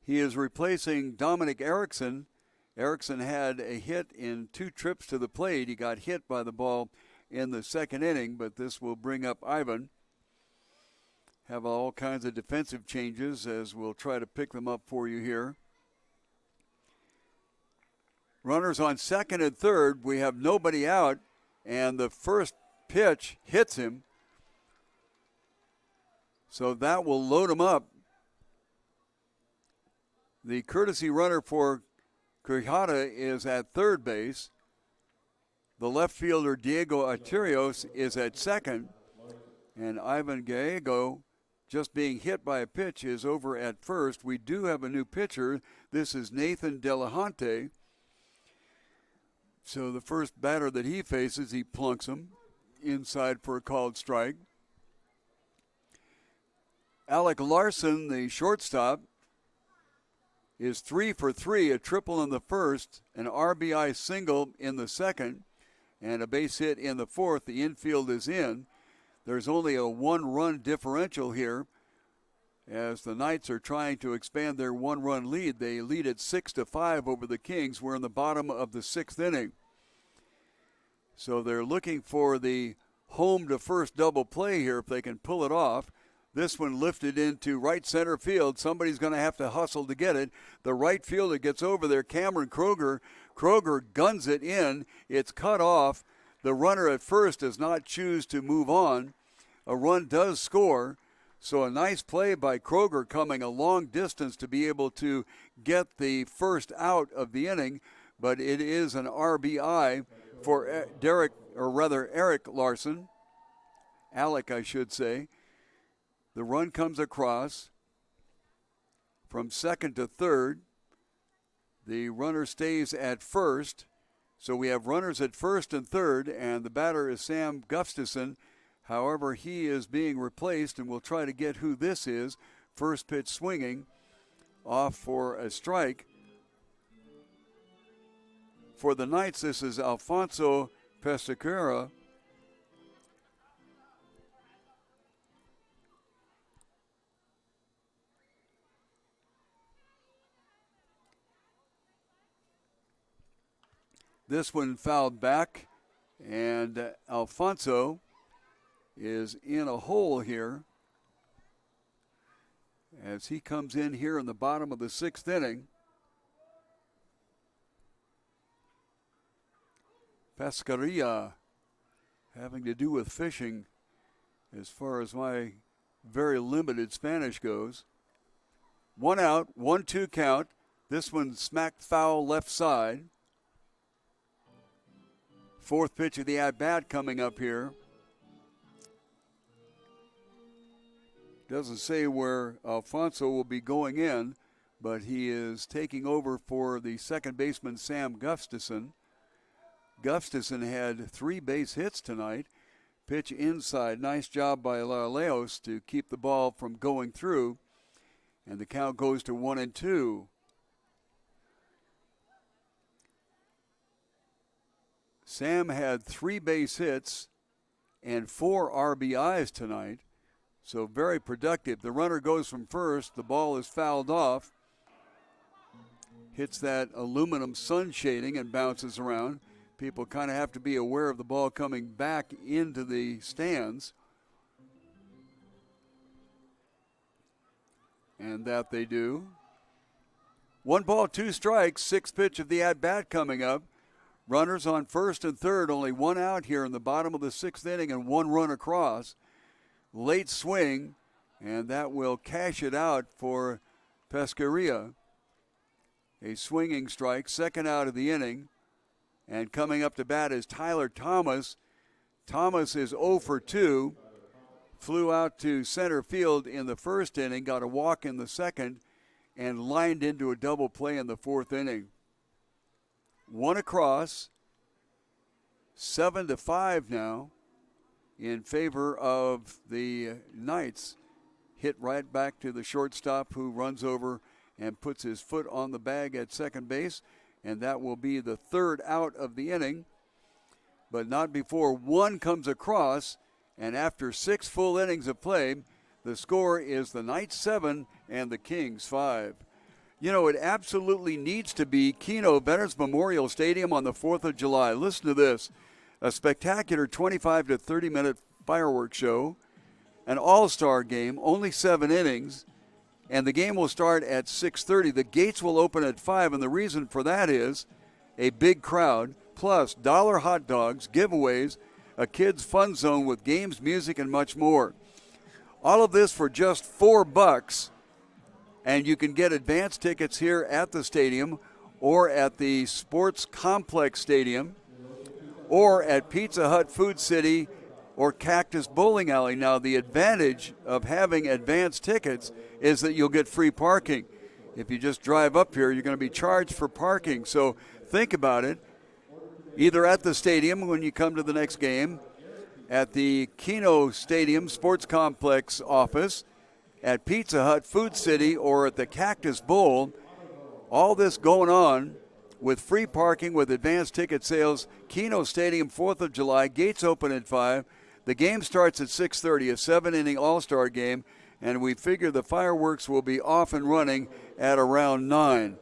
He is replacing Dominic Erickson. Erickson had a hit in 2 trips to the plate. He got hit by the ball in the second inning, but this will bring up Ivan. Have all kinds of defensive changes as we'll try to pick them up for you here. Runners on second and third. We have nobody out, and the first pitch hits him. So that will load him up. The courtesy runner for Quijada is at third base. The left fielder Diego Arterios is at second. And Ivan Gallego, just being hit by a pitch, is over at first. We do have a new pitcher. This is Nathan Delahunty. So the first batter that he faces, he plunks him inside for a called strike. Alec Larson, the shortstop, is 3 for 3, a triple in the first, an RBI single in the second, and a base hit in the fourth. The infield is in. There's only a 1-run differential here as the Knights are trying to expand their 1-run lead. They lead at 6-5 over the Kings. We're in the bottom of the 6th inning. So they're looking for the home to first double play here if they can pull it off. This one lifted into right center field. Somebody's going to have to hustle to get it. The right fielder gets over there. Cameron Kroger. Kroger guns it in. It's cut off. The runner at first does not choose to move on. A run does score. So a nice play by Kroger, coming a long distance to be able to get the first out of the inning. But it is an RBI for Eric Larson. Alec, I should say. The run comes across from second to third. The runner stays at first. So we have runners at first and third, and the batter is Sam Gustafson. However, he is being replaced, and we'll try to get who this is. First pitch swinging off for a strike. For the Knights, this is Alfonso Pesquera. This one fouled back, and Alfonso is in a hole here as he comes in here in the bottom of the sixth inning. Pesqueria, having to do with fishing as far as my very limited Spanish goes. 1 out, 1-2 count. This one smacked foul left side. Fourth pitch of the at-bat coming up here. Doesn't say where Alfonso will be going in, but he is taking over for the second baseman, Sam Gustafson. Gustafson had 3 base hits tonight. Pitch inside. Nice job by Leos to keep the ball from going through. And the count goes to 1-2. Sam had 3 base hits and 4 RBIs tonight, so very productive. The runner goes from first. The ball is fouled off. Hits that aluminum sun shading and bounces around. People kind of have to be aware of the ball coming back into the stands. And that they do. 1 ball, 2 strikes. Sixth pitch of the at-bat coming up. Runners on first and third, only 1 out here in the bottom of the sixth inning and 1 run across. Late swing, and that will cash it out for Pesqueria. A swinging strike, second out of the inning. And coming up to bat is Tyler Thomas. Thomas is 0 for 2. Flew out to center field in the first inning, got a walk in the second, and lined into a double play in the fourth inning. 1 across, 7-5 now in favor of the Knights. Hit right back to the shortstop, who runs over and puts his foot on the bag at second base, and that will be the third out of the inning. But not before 1 comes across, and after 6 full innings of play, the score is the Knights 7 and the Kings 5. You know, it absolutely needs to be Kino Veterans Memorial Stadium on the 4th of July. Listen to this. A spectacular 25 to 30-minute fireworks show, an all-star game, only 7 innings, and the game will start at 6:30. The gates will open at 5, and the reason for that is a big crowd, plus dollar hot dogs, giveaways, a kids' fun zone with games, music, and much more. All of this for just $4. And you can get advance tickets here at the stadium or at the Sports Complex Stadium or at Pizza Hut Food City or Cactus Bowling Alley. Now, the advantage of having advance tickets is that you'll get free parking. If you just drive up here, you're going to be charged for parking. So think about it. Either at the stadium when you come to the next game, at the Kino Stadium Sports Complex office, at Pizza Hut Food City, or at the Cactus Bowl. All this going on with free parking, with advanced ticket sales. Kino Stadium, 4th of July. Gates open at 5. The game starts at 6:30, a 7-inning all-star game, and we figure the fireworks will be off and running at around 9.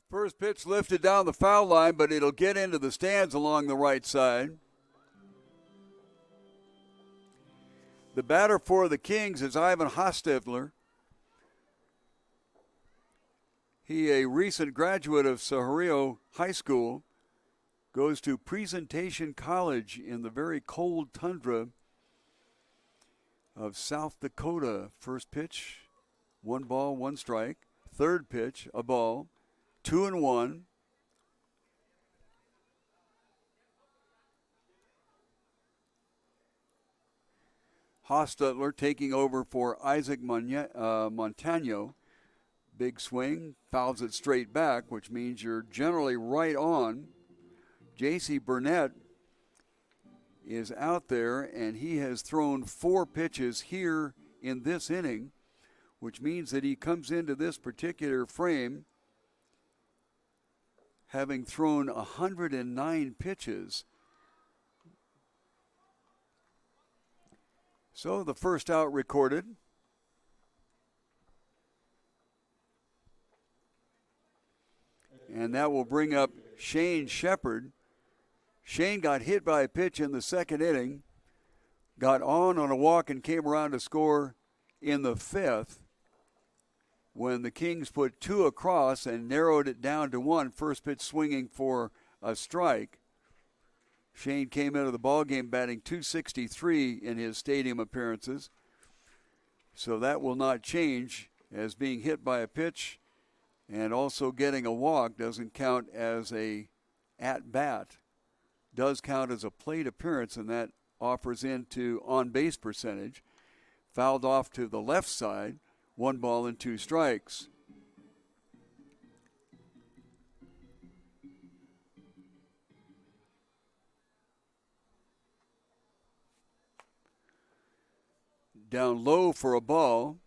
First pitch lifted down the foul line, but it'll get into the stands along the right side. The batter for the Kings is Ivan Hostetler. He, a recent graduate of Sahuario High School, goes to Presentation College in the very cold tundra of South Dakota. First pitch, 1 ball, 1 strike. Third pitch, a ball, 2-1. Hostetler taking over for Isaac Montano. Big swing, fouls it straight back, which means you're generally right on. J.C. Burnett is out there, and he has thrown 4 pitches here in this inning, which means that he comes into this particular frame having thrown 109 pitches. So the first out recorded. And that will bring up Shane Shepard. Shane got hit by a pitch in the second inning, got on a walk and came around to score in the 5th when the Kings put 2 across and narrowed it down to 1. First pitch swinging for a strike. Shane came into the ballgame batting .263 in his stadium appearances. So that will not change, as being hit by a pitch and also getting a walk doesn't count as a at-bat. Does count as a plate appearance, and that offers into on-base percentage. Fouled off to the left side, 1 ball and 2 strikes. Down low for a ball.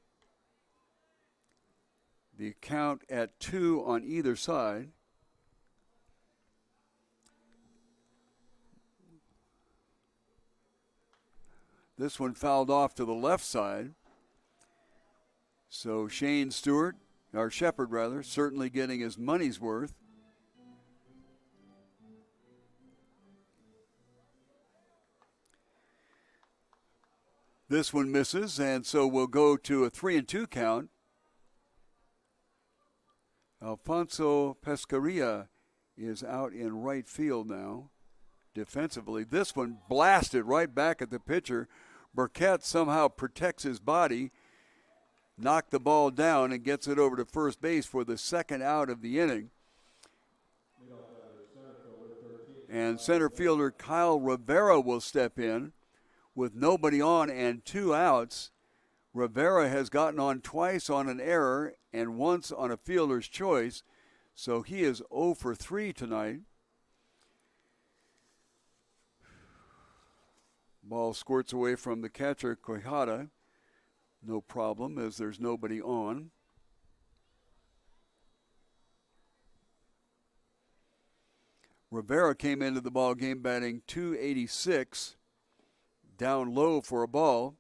The count at 2 on either side. This one fouled off to the left side. So Shane Stewart, or Shepard rather, certainly getting his money's worth. This one misses, and so we'll go to a 3-2 count. Alfonso Pescaria is out in right field now. Defensively, this one blasted right back at the pitcher. Burkett somehow protects his body, knocked the ball down, and gets it over to first base for the second out of the inning. And center fielder Kyle Rivera will step in with nobody on and 2 outs. Rivera has gotten on twice on an error and once on a fielder's choice, so he is 0 for 3 tonight. Ball squirts away from the catcher, Quijada. No problem, as there's nobody on. Rivera came into the ball game batting .286, down low for a ball.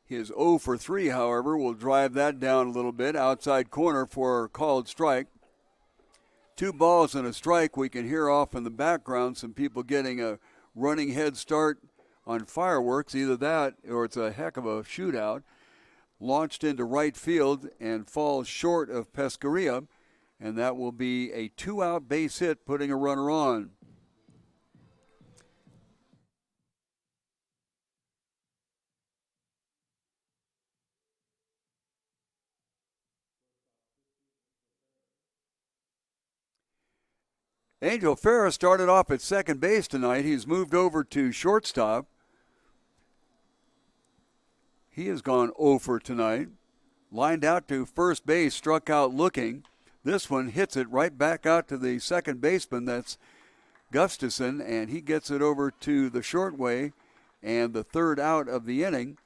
His 0 for 3, however, will drive that down a little bit. Outside corner for a called strike. 2 balls and a strike. We can hear off in the background some people getting a running head start on fireworks. Either that or it's a heck of a shootout. Launched into right field and falls short of Pescaria. And that will be a 2-out base hit, putting a runner on. Angel Ferris started off at second base tonight. He's moved over to shortstop. He has gone 0 for tonight. Lined out to first base, struck out looking. This one hits it right back out to the second baseman. That's Gustafson, and he gets it over to the short way and the 3rd out of the inning.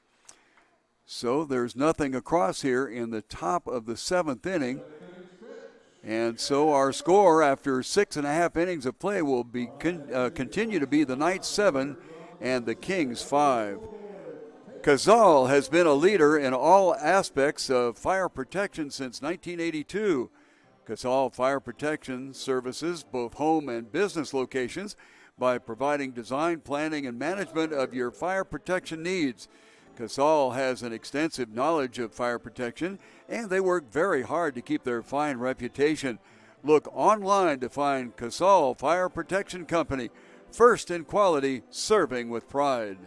So there's nothing across here in the top of the 7th inning. And so our score after 6.5 innings of play will be continue to be the Knights 7 and the Kings 5. Casal has been a leader in all aspects of fire protection since 1982. Casal Fire Protection services both home and business locations by providing design, planning, and management of your fire protection needs. Casal has an extensive knowledge of fire protection, and they work very hard to keep their fine reputation. Look online to find Casal Fire Protection Company, first in quality, serving with pride.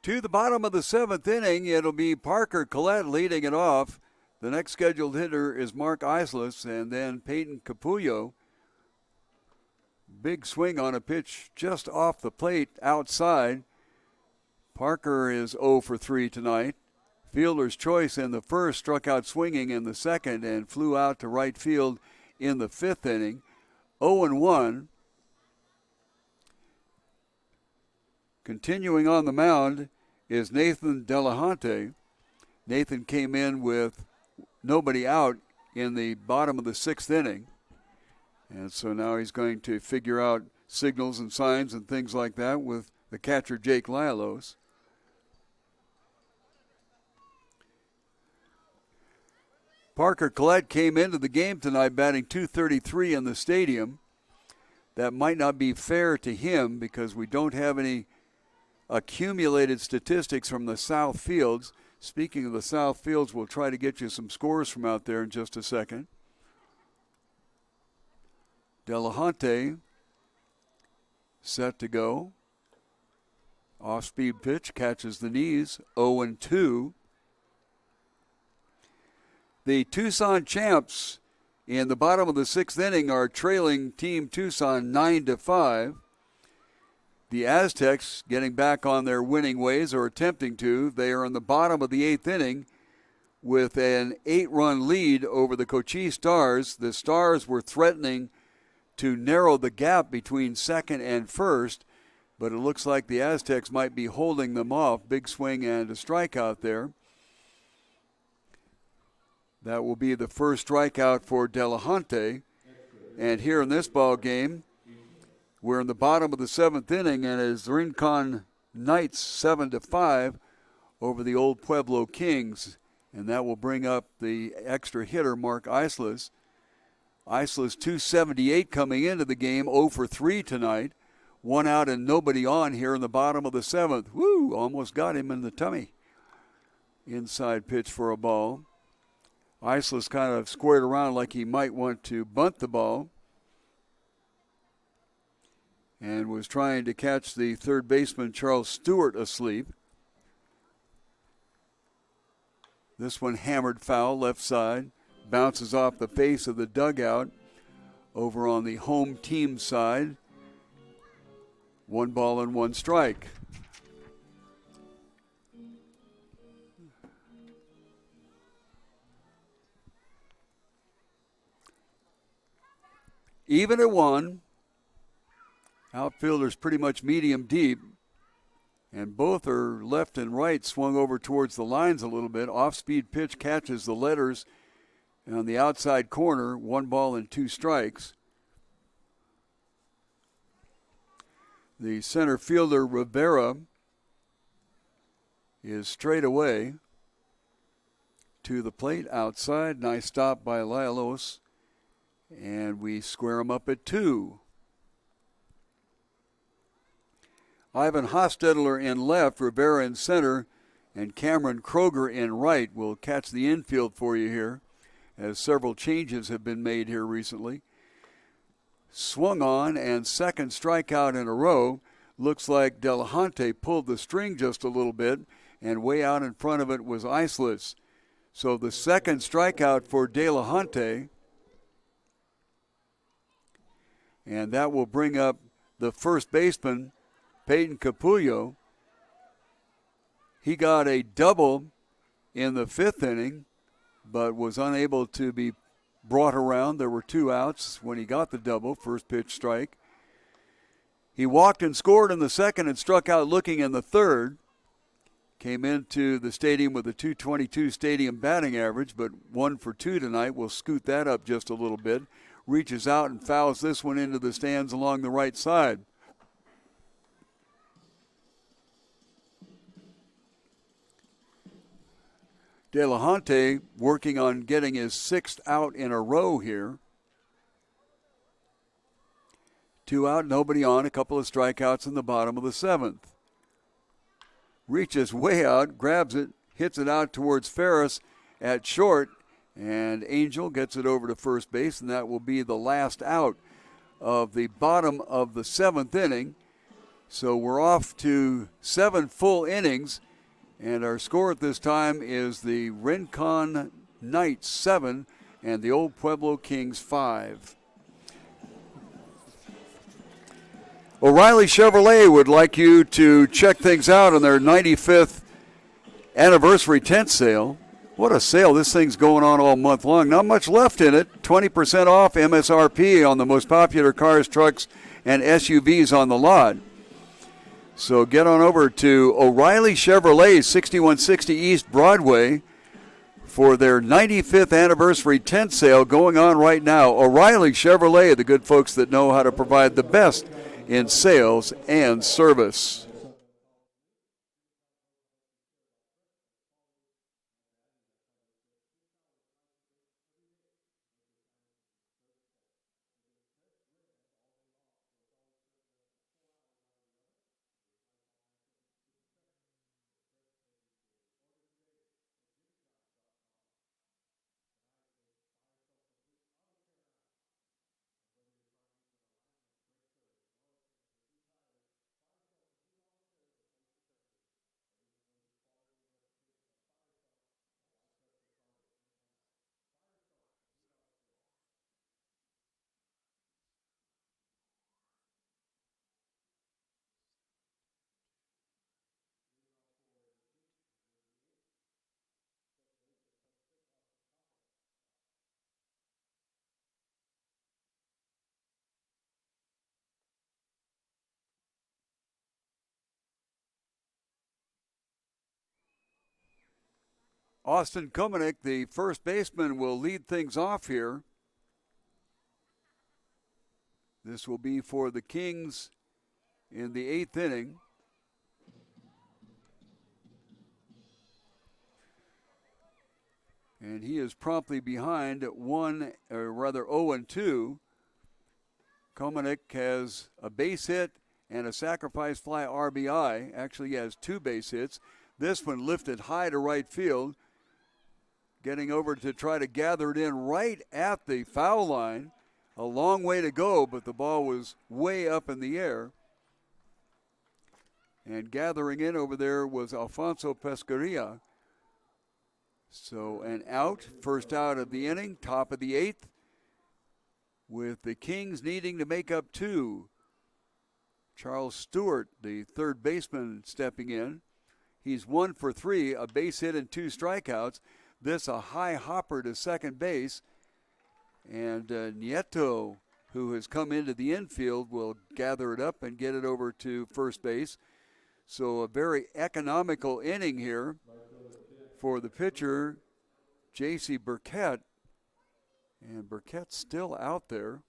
To the bottom of the seventh inning, it'll be Parker Collette leading it off. The next scheduled hitter is Mark Islas, and then Peyton Capullo. Big swing on a pitch just off the plate outside. Parker is 0 for 3 tonight. Fielder's choice in the first, struck out swinging in the second, and flew out to right field in the fifth inning. 0-1. Continuing on the mound is Nathan Delahunty. Nathan came in with nobody out in the bottom of the sixth inning. And so now he's going to figure out signals and signs and things like that with the catcher, Jake Lialos. Parker Collette came into the game tonight batting .233 in the stadium. That might not be fair to him because we don't have any accumulated statistics from the South Fields. Speaking of the South Fields, we'll try to get you some scores from out there in just a second. Delahunty set to go. Off-speed pitch, catches the knees, 0-2. The Tucson champs in the bottom of the sixth inning are trailing Team Tucson 9-5. The Aztecs getting back on their winning ways, or attempting to. They are in the bottom of the eighth inning with an 8-run lead over the Cochise Stars. The Stars were threatening to narrow the gap between second and first, but it looks like the Aztecs might be holding them off. Big swing and a strikeout there. That will be the first strikeout for Delahunty. And here in this ball game, we're in the bottom of the seventh inning, and it's Rincon Knights 7-5 over the old Pueblo Kings. And that will bring up the extra hitter, Mark Islas. Islas 278 coming into the game, 0 for 3 tonight. One out and nobody on here in the bottom of the seventh. Woo, almost got him in the tummy. Inside pitch for a ball. Islas kind of squared around like he might want to bunt the ball and was trying to catch the third baseman, Charles Stewart, asleep. This one hammered foul, left side. Bounces off the face of the dugout over on the home team side. 1 ball and 1 strike. Even at 1. Outfielders pretty much medium deep. And both are left and right, swung over towards the lines a little bit. Off-speed pitch catches the letters on the outside corner. 1 ball and 2 strikes. The center fielder, Rivera, is straight away to the plate outside. Nice stop by Lialos. And we square him up at 2. Ivan Hostetler in left, Rivera in center, and Cameron Kroger in right will catch the infield for you here, as several changes have been made here recently. Swung on and second strikeout in a row. Looks like Delahunty pulled the string just a little bit, and way out in front of it was Iceless. So the second strikeout for Delahunty, and that will bring up the first baseman, Peyton Capullo. He got a double in the fifth inning, but was unable to be brought around. There were 2 outs when he got the double, first pitch strike. He walked and scored in the second and struck out looking in the third. Came into the stadium with a .222 stadium batting average, but 1 for 2 tonight. We'll scoot that up just a little bit. Reaches out and fouls this one into the stands along the right side. Delahunty working on getting his 6th out in a row here. 2 out, nobody on, a couple of strikeouts in the bottom of the 7th. Reaches way out, grabs it, hits it out towards Ferris at short, and Angel gets it over to first base, and that will be the last out of the bottom of the 7th inning. So we're off to 7 full innings. And our score at this time is the Rincon Knights 7 and the Old Pueblo Kings 5. O'Reilly Chevrolet would like you to check things out on their 95th anniversary tent sale. What a sale. This thing's going on all month long. Not much left in it. 20% off MSRP on the most popular cars, trucks, and SUVs on the lot. So get on over to O'Reilly Chevrolet, 6160 East Broadway, for their 95th anniversary tent sale going on right now. O'Reilly Chevrolet, the good folks that know how to provide the best in sales and service. Austin Kumanik, the first baseman, will lead things off here. This will be for the Kings in the 8th inning. And he is promptly behind at 0-2. Kumanik has a base hit and a sacrifice fly RBI. Actually, he has 2 base hits. This one lifted high to right field. Getting over to try to gather it in right at the foul line. A long way to go, but the ball was way up in the air. And gathering in over there was Alfonso Pescaria. So an out, first out of the inning, top of the 8th, with the Kings needing to make up 2. Charles Stewart, the third baseman, stepping in. He's 1 for 3, a base hit and 2 strikeouts. This a high hopper to second base. And Nieto, who has come into the infield, will gather it up and get it over to first base. So a very economical inning here for the pitcher, J.C. Burkett. And Burkett's still out there,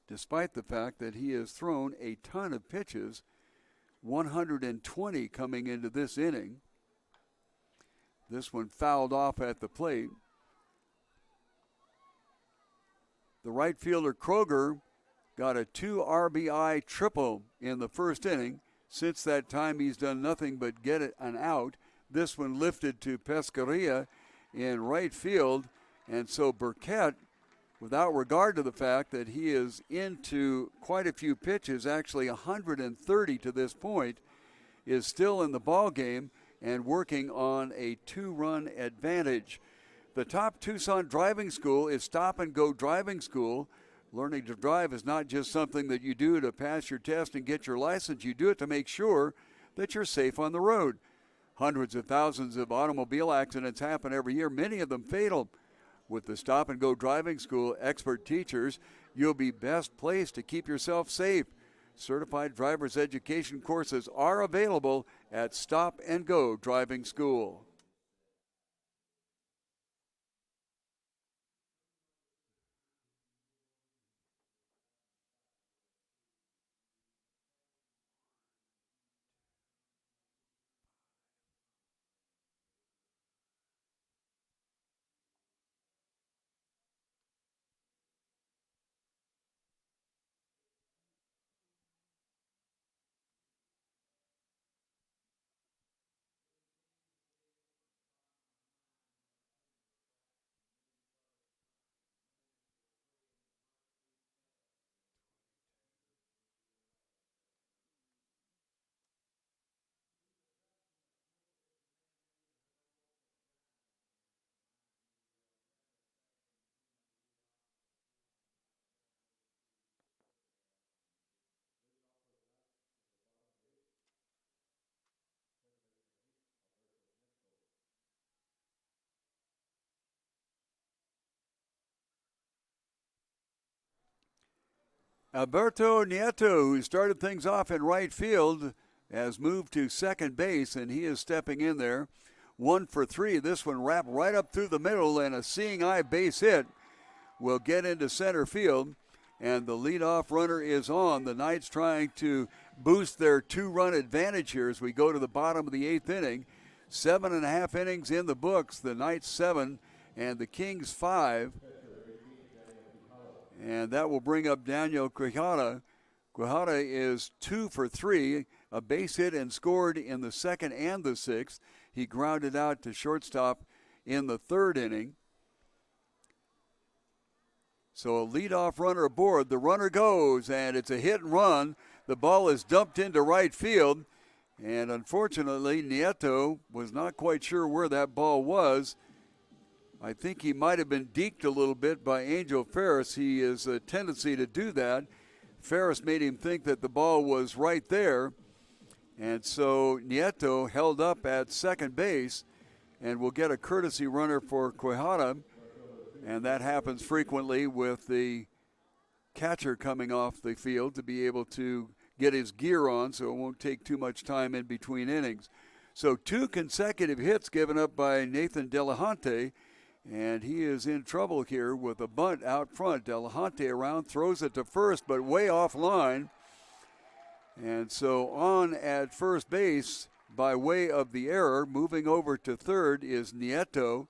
despite the fact that he has thrown a ton of pitches, 120 coming into this inning. This one fouled off at the plate. The right fielder, Kroger, got a 2 RBI triple in the first inning. Since that time, he's done nothing but get an out. This one lifted to Pescaria in right field. And so Burkett, without regard to the fact that he is into quite a few pitches, actually 130 to this point, is still in the ball game and working on a 2-run advantage. The top Tucson driving school is Stop and Go Driving School. Learning to drive is not just something that you do to pass your test and get your license. You do it to make sure that you're safe on the road. Hundreds of thousands of automobile accidents happen every year, many of them fatal. With the Stop and Go Driving School expert teachers, you'll be best placed to keep yourself safe. Certified driver's education courses are available at Stop and Go Driving School. Alberto Nieto, who started things off in right field, has moved to second base, and he is stepping in there. 1 for 3. This one wrapped right up through the middle, and a seeing eye base hit will get into center field. And the leadoff runner is on. The Knights trying to boost their 2-run advantage here as we go to the bottom of the 8th inning. 7.5 innings in the books. The Knights 7 and the Kings 5. And that will bring up Daniel Quijada. Quijada is 2 for 3, a base hit and scored in the 2nd and the 6th. He grounded out to shortstop in the 3rd inning. So a leadoff runner aboard. The runner goes, and it's a hit and run. The ball is dumped into right field. And unfortunately, Nieto was not quite sure where that ball was. I think he might have been deked a little bit by Angel Ferris. He has a tendency to do that. Ferris made him think that the ball was right there. And so Nieto held up at second base and will get a courtesy runner for Quijada. And that happens frequently with the catcher coming off the field to be able to get his gear on, so it won't take too much time in between innings. So 2 consecutive hits given up by Nathan Delahunty, and he is in trouble here with a bunt out front. Delahunty around, throws it to first, but way off line. And so on at first base by way of the error, moving over to third is Nieto.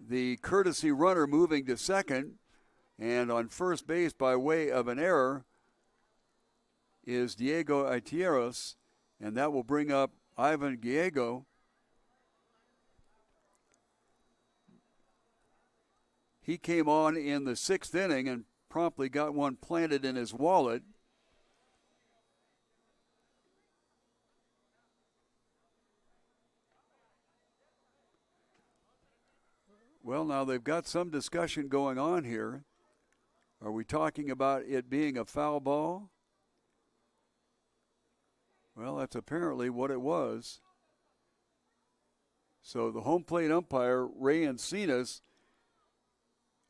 The courtesy runner moving to second, and on first base by way of an error is Diego Aitieros, and that will bring up Ivan Gallego. He came on in the 6th inning and promptly got one planted in his wallet. Well, now they've got some discussion going on here. Are we talking about it being a foul ball? Well, that's apparently what it was. So the home plate umpire, Ray Encinas,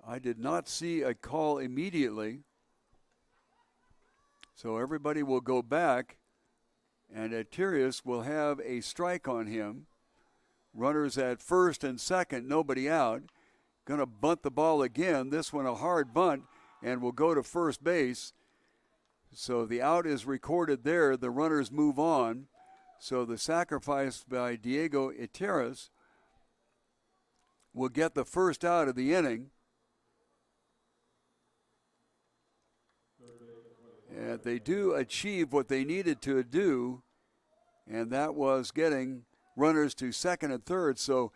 I did not see a call immediately. So everybody will go back, and Atirius will have a strike on him. Runners at first and second, nobody out. Going to bunt the ball again. This one a hard bunt, and will go to first base. So the out is recorded there. The runners move on. So the sacrifice by Diego Iteras will get the first out of the inning. they do achieve what they needed to do, and that was getting runners to second and third. So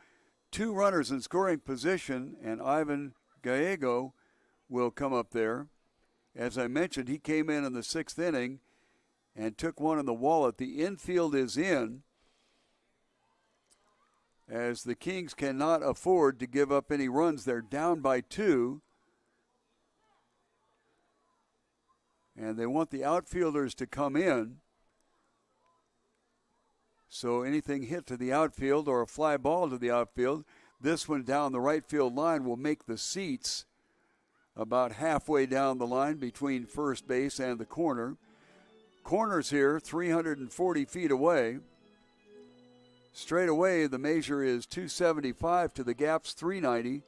2 runners in scoring position, and Ivan Gallego will come up there. As I mentioned, he came in the 6th inning and took one in the wallet. The infield is in, as the Kings cannot afford to give up any runs. They're down by 2. And they want the outfielders to come in. So anything hit to the outfield or a fly ball to the outfield, this one down the right field line will make the seats about halfway down the line between first base and the corner. Corners here 340 feet away. Straight away, the measure is 275 to the gaps 390,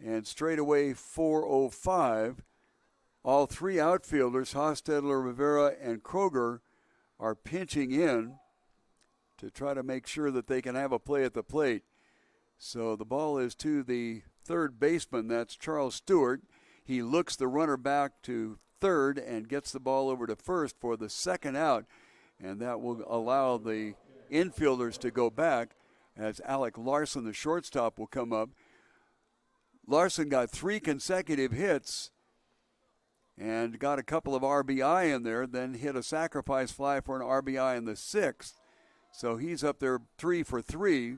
and straight away 405. All 3 outfielders, Hostetler, Rivera, and Kroger, are pinching in to try to make sure that they can have a play at the plate. So the ball is to the third baseman, that's Charles Stewart. He looks the runner back to third and gets the ball over to first for the second out, and that will allow the infielders to go back as Alec Larson, the shortstop, will come up. Larson got 3 consecutive hits and got a couple of RBI in there, then hit a sacrifice fly for an RBI in the 6th. So he's up there 3 for 3.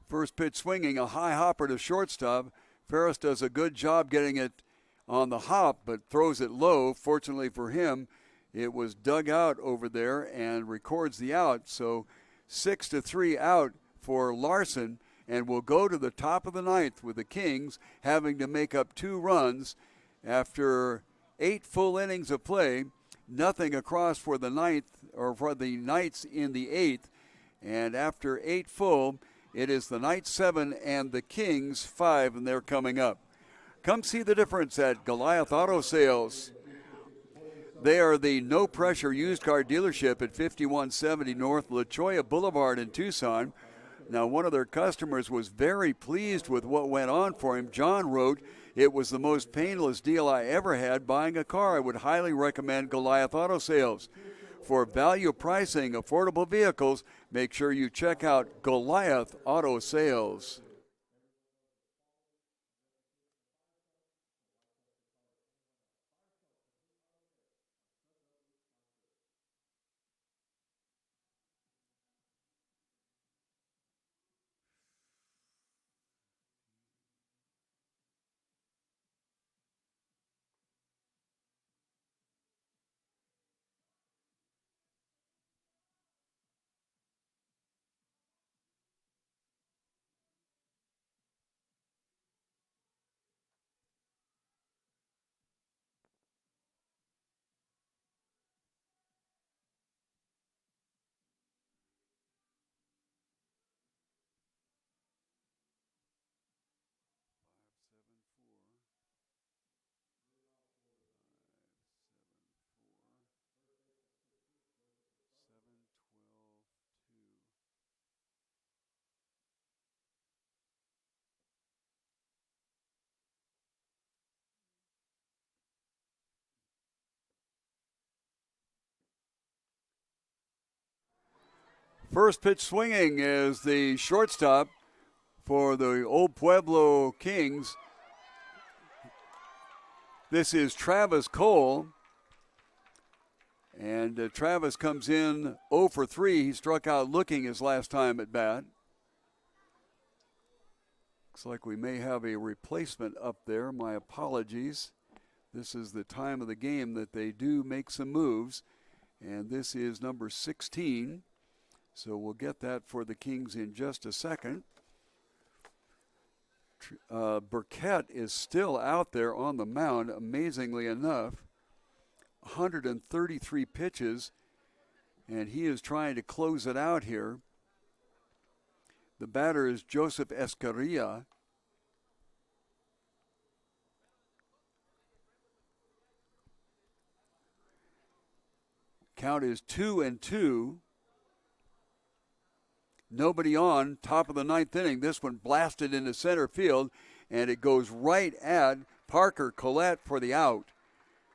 First pitch swinging, a high hopper to shortstop. Ferris does a good job getting it on the hop, but throws it low. Fortunately for him, it was dug out over there and records the out. So 6-3 out for Larson, and will go to the top of the 9th with the Kings having to make up 2 runs after 8 full innings of play. Nothing across for the 9th, or for the Knights in the 8th. And after 8 full, it is the Knights 7 and the Kings 5, and they're coming up. Come see the difference at Goliath Auto Sales. They are the no-pressure used car dealership at 5170 North La Cholla Boulevard in Tucson. Now, one of their customers was very pleased with what went on for him. John wrote, "It was the most painless deal I ever had buying a car. I would highly recommend Goliath Auto Sales. For value pricing, affordable vehicles, make sure you check out Goliath Auto Sales." First pitch swinging is the shortstop for the old Pueblo Kings. This is Travis Cole. And Travis comes in 0 for 3. He struck out looking his last time at bat. Looks like we may have a replacement up there. My apologies. This is the time of the game that they do make some moves. And this is number 16. So we'll get that for the Kings in just a second. Burkett is still out there on the mound, amazingly enough. 133 pitches, and he is trying to close it out here. The batter is Joseph Escarilla. Count is 2-2. Nobody on, top of the 9th inning. This one blasted into center field, and it goes right at Parker Collette for the out.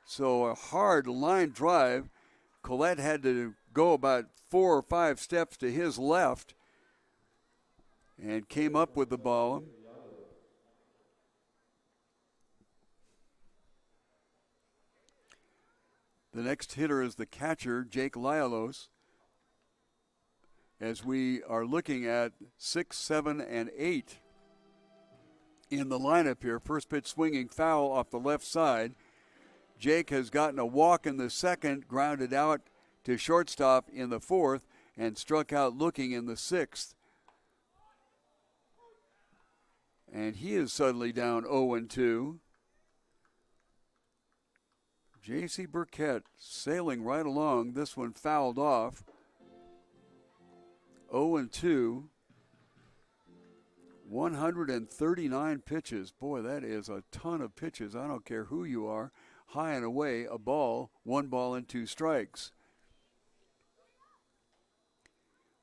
So a hard line drive. Collette had to go about 4 or 5 steps to his left and came up with the ball. The next hitter is the catcher, Jake Lialos, as we are looking at 6, 7, and 8 in the lineup here. First pitch swinging foul off the left side. Jake has gotten a walk in the second, grounded out to shortstop in the fourth, and struck out looking in the sixth. And he is suddenly down 0-2. J.C. Burkett sailing right along. This one fouled off. 0-2. 139 pitches. Boy, that is a ton of pitches. I don't care who you are. High and away, a ball, 1 ball and 2 strikes.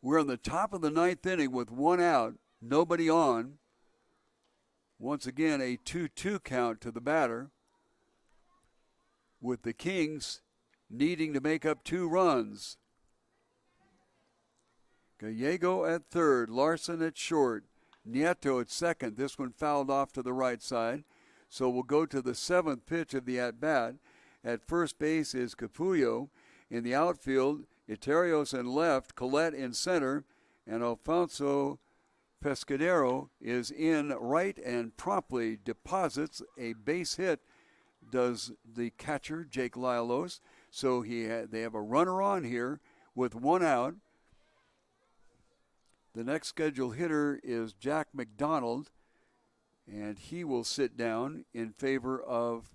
We're in the top of the 9th inning with 1 out, nobody on. Once again, a 2-2 count to the batter, with the Kings needing to make up 2 runs. Gallego at third, Larson at short, Nieto at second. This one fouled off to the right side. So we'll go to the 7th pitch of the at-bat. At first base is Capullo. In the outfield, Iterios in left, Collette in center, and Alfonso Pescadero is in right and promptly deposits a base hit, does the catcher, Jake Lialos. So they have a runner on here with 1 out. The next scheduled hitter is Jack McDonald, and he will sit down in favor of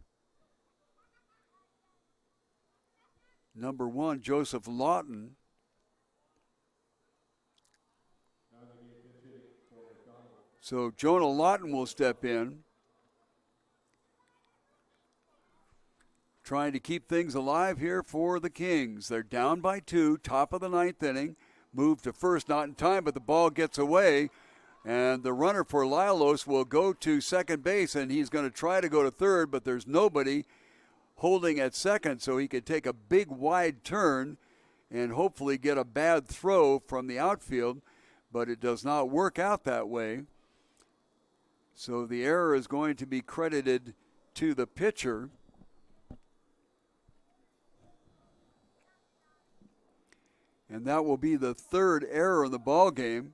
number 1, Joseph Lawton. So Jonah Lawton will step in, trying to keep things alive here for the Kings. They're down by 2, top of the 9th inning. Move to first, not in time, but the ball gets away. And the runner for Lialos will go to second base, and he's going to try to go to third, but there's nobody holding at second, so he could take a big wide turn and hopefully get a bad throw from the outfield, but it does not work out that way. So the error is going to be credited to the pitcher. And that will be the 3rd error in the ball game,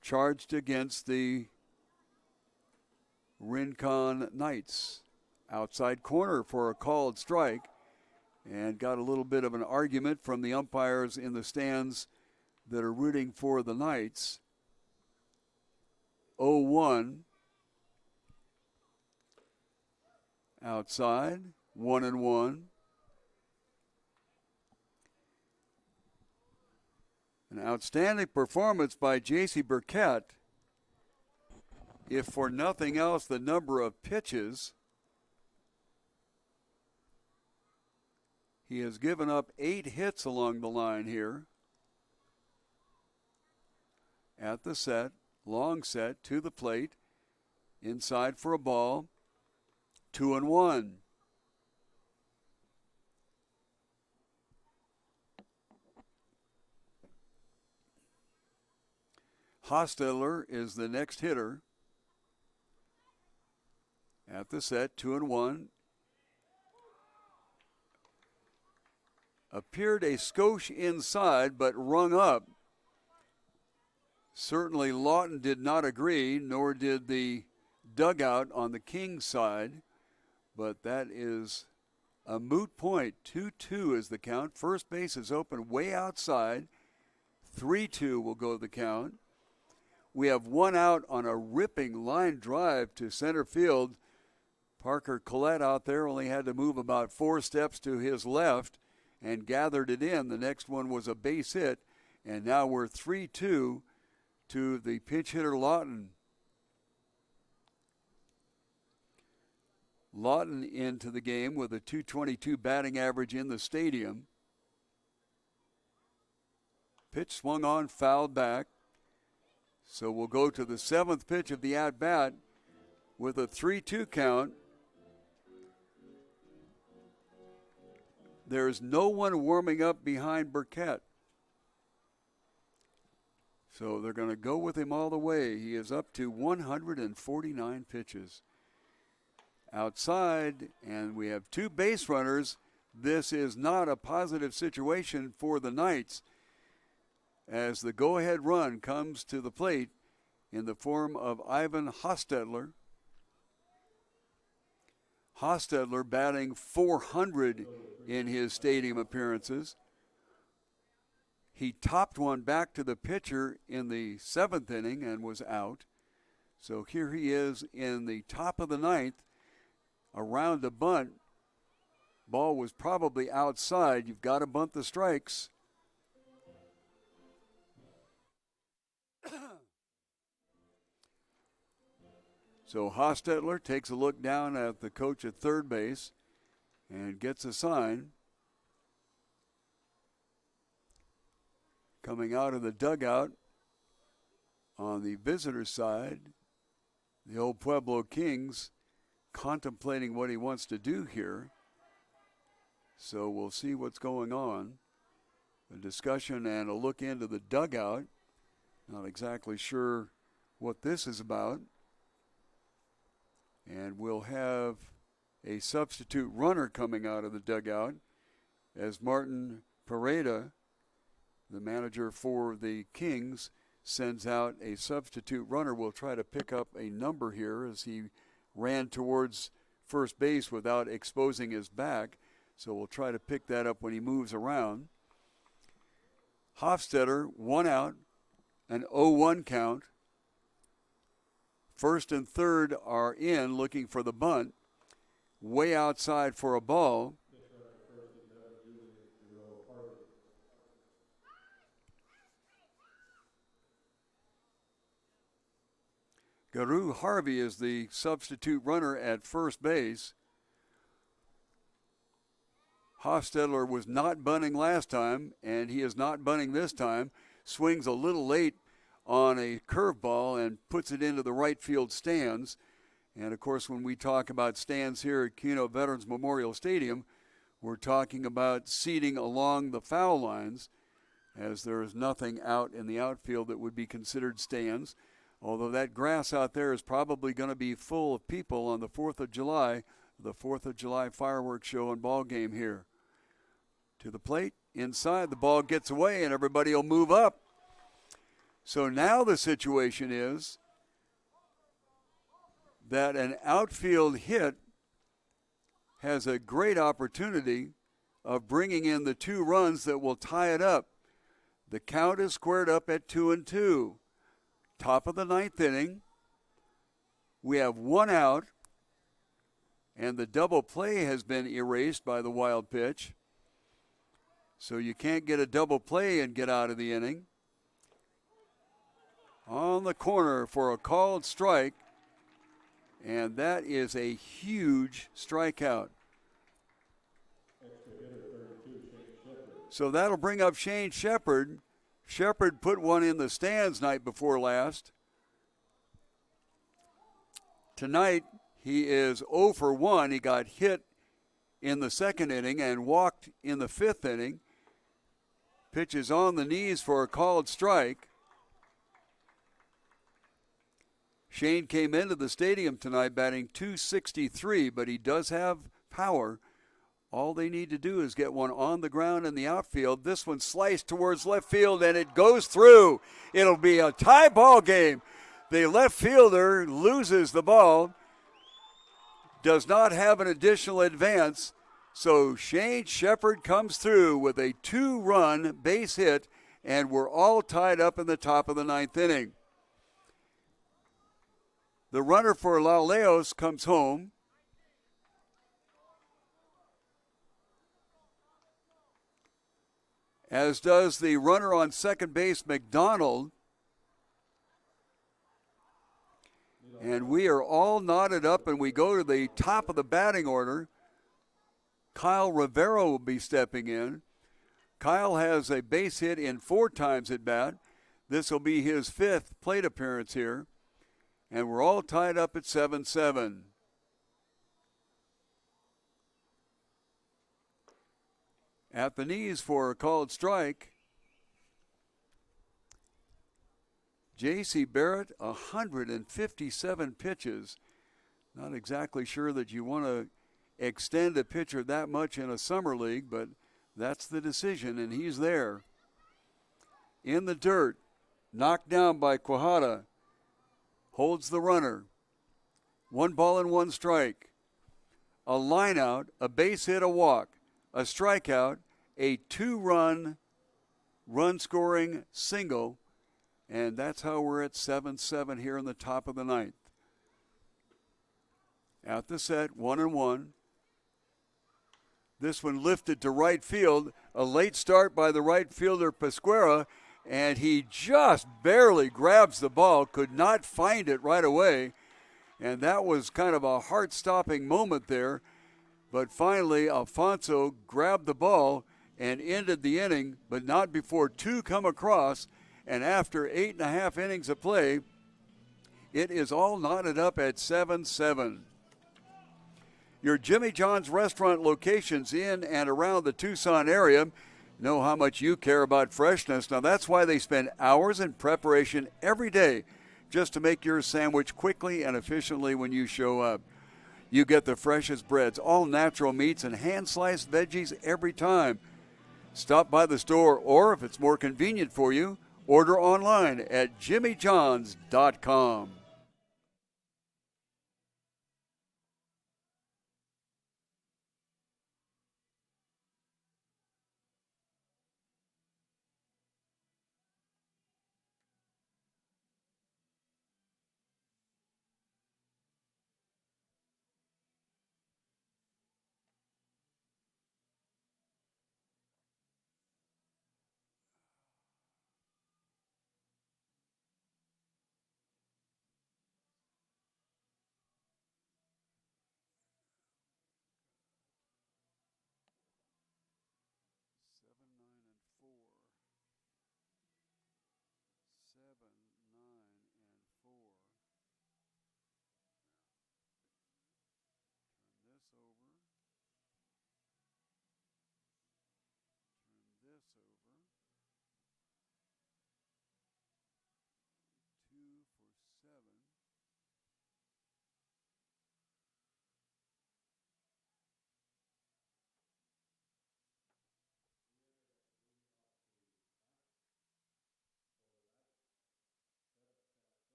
charged against the Rincon Knights. Outside corner for a called strike, and got a little bit of an argument from the umpires in the stands that are rooting for the Knights. 0-1. Outside, 1-1. An outstanding performance by J.C. Burkett. If for nothing else, the number of pitches. He has given up 8 hits along the line here. At the set, long set to the plate, inside for a ball, 2-1. Hostetler is the next hitter. At the set, 2-1. Appeared a skosh inside, but rung up. Certainly Lawton did not agree, nor did the dugout on the Kings side. But that is a moot point. 2-2 is the count. First base is open way outside. 3-2 will go the count. We have 1 out on a ripping line drive to center field. Parker Collette out there only had to move about 4 steps to his left and gathered it in. The next one was a base hit, and now we're 3-2 to the pinch hitter Lawton. Lawton into the game with a .222 batting average in the stadium. Pitch swung on, fouled back. So we'll go to the 7th pitch of the at-bat with a 3-2 count. There's no one warming up behind Burkett. So they're going to go with him all the way. He is up to 149 pitches. Outside, and we have 2 base runners. This is not a positive situation for the Knights, as the go-ahead run comes to the plate in the form of Ivan Hostetler. Hostetler batting .400 in his stadium appearances. He topped one back to the pitcher in the 7th inning and was out. So here he is in the top of the 9th, around a bunt. Ball was probably outside. You've got to bunt the strikes. So Hostetler takes a look down at the coach at third base and gets a sign. Coming out of the dugout on the visitor side, the old Pueblo Kings contemplating what he wants to do here. So we'll see what's going on. A discussion and a look into the dugout. Not exactly sure what this is about. And we'll have a substitute runner coming out of the dugout as Martin Pareda, the manager for the Kings, sends out a substitute runner. We'll try to pick up a number here as he ran towards first base without exposing his back. So we'll try to pick that up when he moves around. Hofstetter, 1 out, an 0-1 count. First and third are in, looking for the bunt. Way outside for a ball. Guru Harvey is the substitute runner at first base. Hofstedler was not bunting last time, and he is not bunting this time. Swings a little late on a curveball and puts it into the right field stands. And, of course, when we talk about stands here at Kino Veterans Memorial Stadium, we're talking about seating along the foul lines, as there is nothing out in the outfield that would be considered stands. Although that grass out there is probably going to be full of people on the 4th of July, the 4th of July fireworks show and ball game here. To the plate, inside, the ball gets away and everybody will move up. So now the situation is that an outfield hit has a great opportunity of bringing in the 2 runs that will tie it up. The count is squared up at 2-2. Top of the 9th inning. We have 1 out, and the double play has been erased by the wild pitch. So you can't get a double play and get out of the inning. On the corner for a called strike, and that is a huge strikeout. So that'll bring up Shane Shepard. Shepard put one in the stands night before last. Tonight, he is 0 for 1. He got hit in the 2nd inning and walked in the 5th inning. Pitches on the knees for a called strike. Shane came into the stadium tonight batting .263, but he does have power. All they need to do is get one on the ground in the outfield. This one sliced towards left field, and it goes through. It'll be a tie ball game. The left fielder loses the ball, does not have an additional advance, so Shane Shepard comes through with a 2-run base hit, and we're all tied up in the top of the 9th inning. The runner for Lauleos comes home. As does the runner on second base, McDonald. And we are all knotted up, and we go to the top of the batting order. Kyle Rivera will be stepping in. Kyle has a base hit in 4 times at bat. This will be his 5th plate appearance here. and we're all tied up at 7-7. At the knees for a called strike, J.C. Barrett, 157 pitches. Not exactly sure that you want to extend a pitcher that much in a summer league, but that's the decision, and he's there. In the dirt, knocked down by Quijada. Holds the runner. 1 ball and 1 strike. A line out, a base hit, a walk, a strikeout, a 2-run run-scoring single, and that's how we're at 7-7 here in the top of the ninth. At the set, 1-1. This one lifted to right field. A late start by the right fielder, Pesquera, and he just barely grabs the ball, could not find it right away. And that was kind of a heart-stopping moment there. But finally, Alfonso grabbed the ball and ended the inning, but not before 2 come across. And after 8.5 innings of play, it is all knotted up at 7-7. Your Jimmy John's restaurant locations in and around the Tucson area know how much you care about freshness. Now, that's why they spend hours in preparation every day just to make your sandwich quickly and efficiently when you show up. You get the freshest breads, all natural meats, and hand-sliced veggies every time. Stop by the store, or if it's more convenient for you, order online at jimmyjohns.com.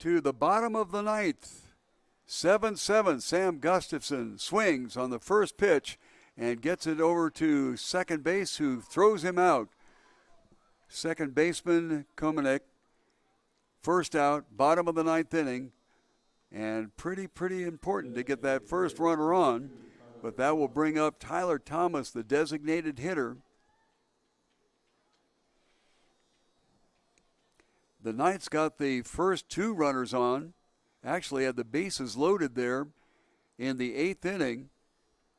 To the bottom of the ninth, 7-7. Sam Gustafson swings on the first pitch and gets it over to second base, who throws him out. Second baseman Komanek, first out, bottom of the ninth inning, and pretty important to get that first runner on, but that will bring up Tyler Thomas, the designated hitter. The Knights got the first 2 runners on, actually had the bases loaded there in the 8th inning,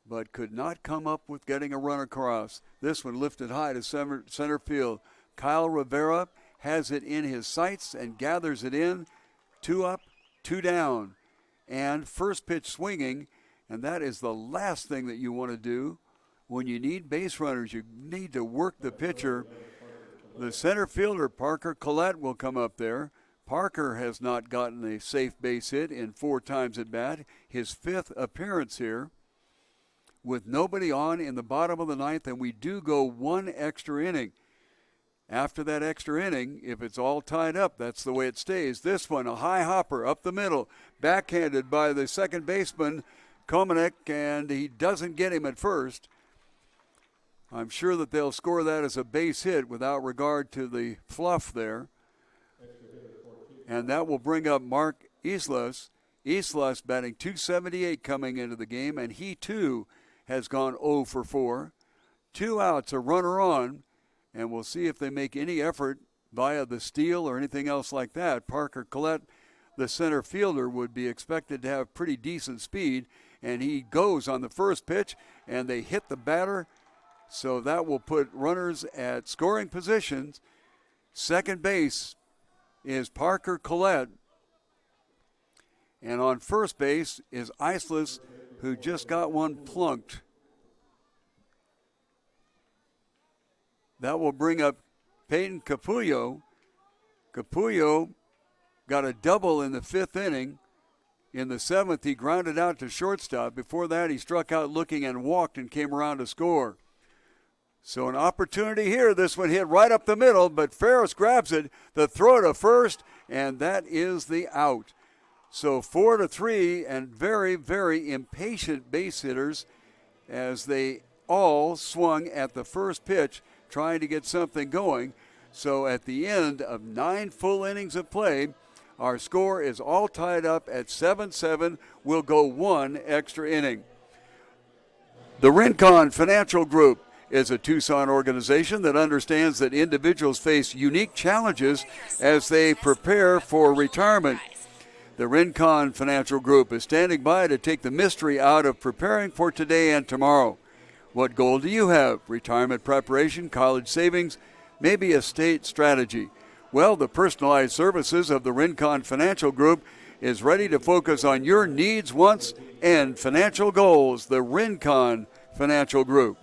but could not come up with getting a run across. This one lifted high to center field. Kyle Rivera has it in his sights and gathers it in. 2 up, 2 down. And first pitch swinging, and that is the last thing that you want to do when you need base runners. You need to work the pitcher. The center fielder, Parker Collette, will come up there. Parker has not gotten a safe base hit in 4 times at bat. His 5th appearance here. With nobody on in the bottom of the ninth, and we do go 1 extra inning. After that extra inning, if it's all tied up, that's the way it stays. This one, a high hopper up the middle, backhanded by the second baseman, Komanek, and he doesn't get him at first. I'm sure that they'll score that as a base hit without regard to the fluff there. And that will bring up Mark Islas. Islas batting .278 coming into the game, and he too has gone 0 for 4. 2 outs, a runner on, and we'll see if they make any effort via the steal or anything else like that. Parker Collette, the center fielder, would be expected to have pretty decent speed, and he goes on the first pitch, and they hit the batter So that will put runners at scoring positions. Second base is Parker Collette. And on first base is Iceless, who just got one plunked. That will bring up Peyton Capullo. Capullo got a double in the fifth inning. In the seventh, he grounded out to shortstop. Before that, he struck out looking and walked and came around to score. So an opportunity here. This one hit right up the middle, but Ferris grabs it. The throw to first, and that is the out. So 4-3, and very, very impatient base hitters as they all swung at the first pitch trying to get something going. So at the end of 9 full innings of play, our score is all tied up at 7-7. We'll go 1 extra inning. The Rincon Financial Group is a Tucson organization that understands that individuals face unique challenges as they prepare for retirement. The Rincon Financial Group is standing by to take the mystery out of preparing for today and tomorrow. What goal do you have? Retirement preparation, college savings, maybe estate strategy? Well, the personalized services of the Rincon Financial Group is ready to focus on your needs, wants, and financial goals. The Rincon Financial Group.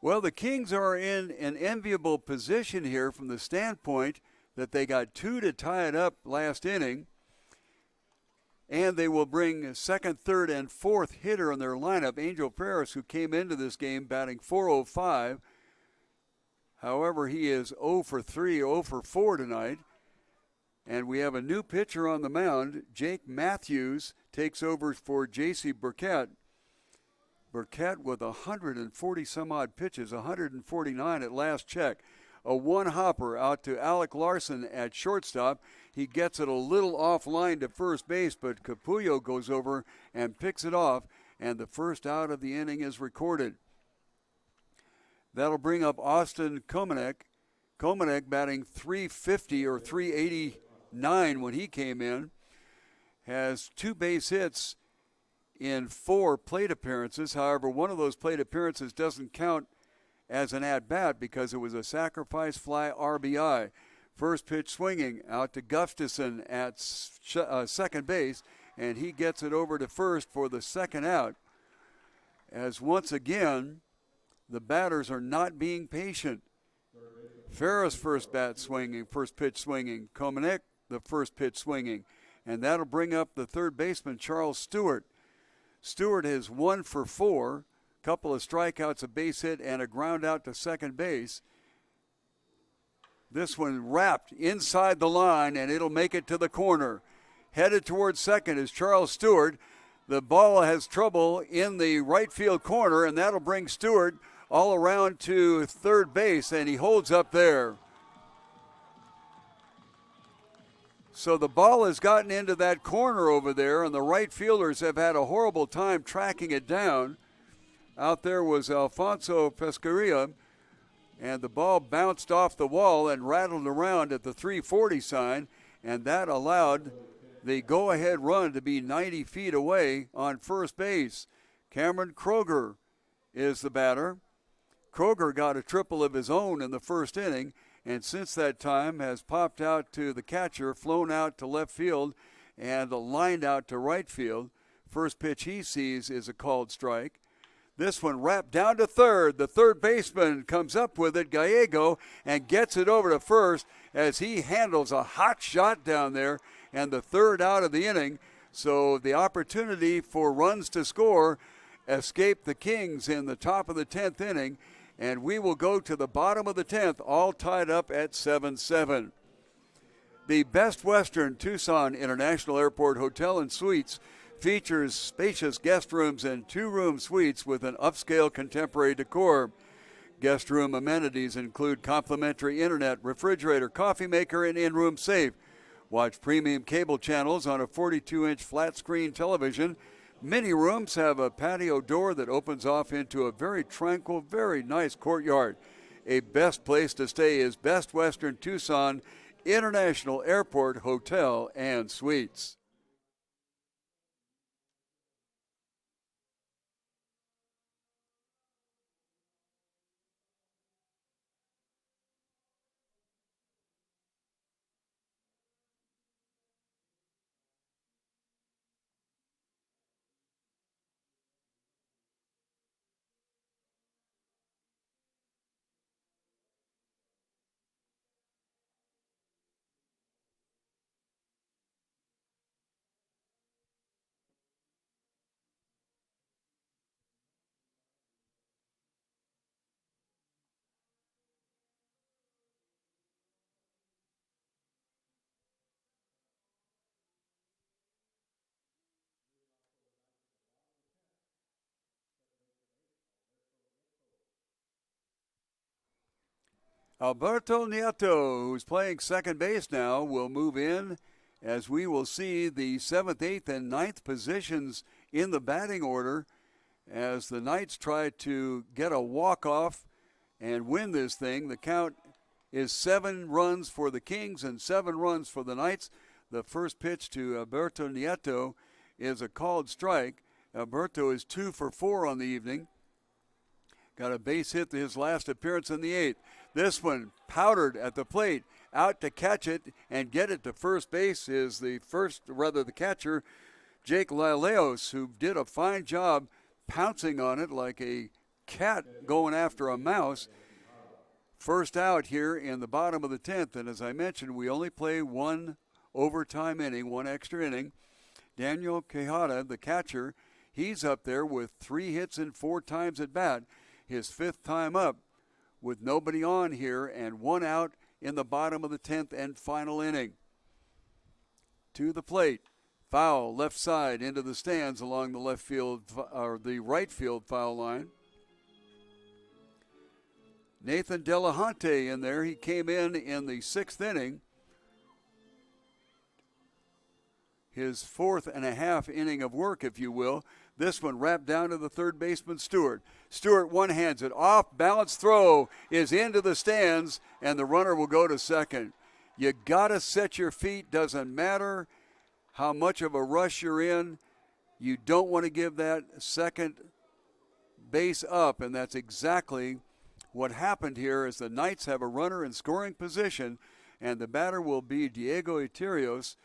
Well, the Kings are in an enviable position here from the standpoint that they got 2 to tie it up last inning, and they will bring second, third, and fourth hitter in their lineup, Angel Ferris, who came into this game batting .405. However, he is 0 for 3, 0 for 4 tonight. And we have a new pitcher on the mound. Jake Matthews takes over for J.C. Burkett. Burkett with 140-some-odd pitches, 149 at last check. A one-hopper out to Alec Larson at shortstop. He gets it a little offline to first base, but Capullo goes over and picks it off, and the first out of the inning is recorded. That'll bring up Austin Komanek. Komanek batting .350 or .389 when he came in. Has 2 base hits in 4 plate appearances. However, one of those plate appearances doesn't count as an at-bat because it was a sacrifice fly RBI. First pitch swinging out to Gustafson at second base, and he gets it over to first for the second out. As once again, the batters are not being patient. Ferris first pitch swinging. Komanek the first pitch swinging. And that'll bring up the third baseman, Charles Stewart. Stewart is 1 for 4, couple of strikeouts, a base hit, and a ground out to second base. This one wrapped inside the line, and it'll make it to the corner. Headed towards second is Charles Stewart. The ball has trouble in the right field corner, and that'll bring Stewart all around to third base, and he holds up there. So the ball has gotten into that corner over there, and the right fielders have had a horrible time tracking it down. Out there was Alfonso Pescaria, and the ball bounced off the wall and rattled around at the 340 sign, and that allowed the go-ahead run to be 90 feet away on first base. Cameron Kroger is the batter. Kroger got a triple of his own in the first inning, and since that time has popped out to the catcher, flown out to left field, and lined out to right field. First pitch he sees is a called strike. This one wrapped down to third. The third baseman comes up with it, Gallego, and gets it over to first as he handles a hot shot down there, and the third out of the inning. So the opportunity for runs to score escaped the Kings in the top of the 10th inning, and we will go to the bottom of the 10th, all tied up at 7-7. The Best Western Tucson International Airport Hotel and Suites features spacious guest rooms and two-room suites with an upscale contemporary decor. Guest room amenities include complimentary internet, refrigerator, coffee maker, and in-room safe. Watch premium cable channels on a 42-inch flat-screen television. Many rooms have a patio door that opens off into a very tranquil, very nice courtyard. A best place to stay is Best Western Tucson International Airport Hotel and Suites. Alberto Nieto, who's playing second base now, will move in as we will see the 7th, 8th, and 9th positions in the batting order as the Knights try to get a walk-off and win this thing. The count is 7 runs for the Kings and 7 runs for the Knights. The first pitch to Alberto Nieto is a called strike. Alberto is 2 for 4 on the evening. Got a base hit to his last appearance in the 8th. This one powdered at the plate. Out to catch it and get it to first base is the catcher, Jake Laleos, who did a fine job pouncing on it like a cat going after a mouse. First out here in the bottom of the 10th, and as I mentioned, we only play one overtime inning, one extra inning. Daniel Quijada, the catcher, he's up there with 3 hits and 4 times at bat. His 5th time up with nobody on here and 1 out in the bottom of the 10th and final inning. To the plate, foul left side into the stands along the left field or the right field foul line. Nathan Delahunty in there. He came in the 6th inning. His 4th and a half inning of work, if you will. This one wrapped down to the third baseman, Stewart. Stewart one-hands it. Off-balance throw is into the stands, and the runner will go to second. You got to set your feet. Doesn't matter how much of a rush you're in. You don't want to give that second base up, and that's exactly what happened here as the Knights have a runner in scoring position, and the batter will be Diego Eterios.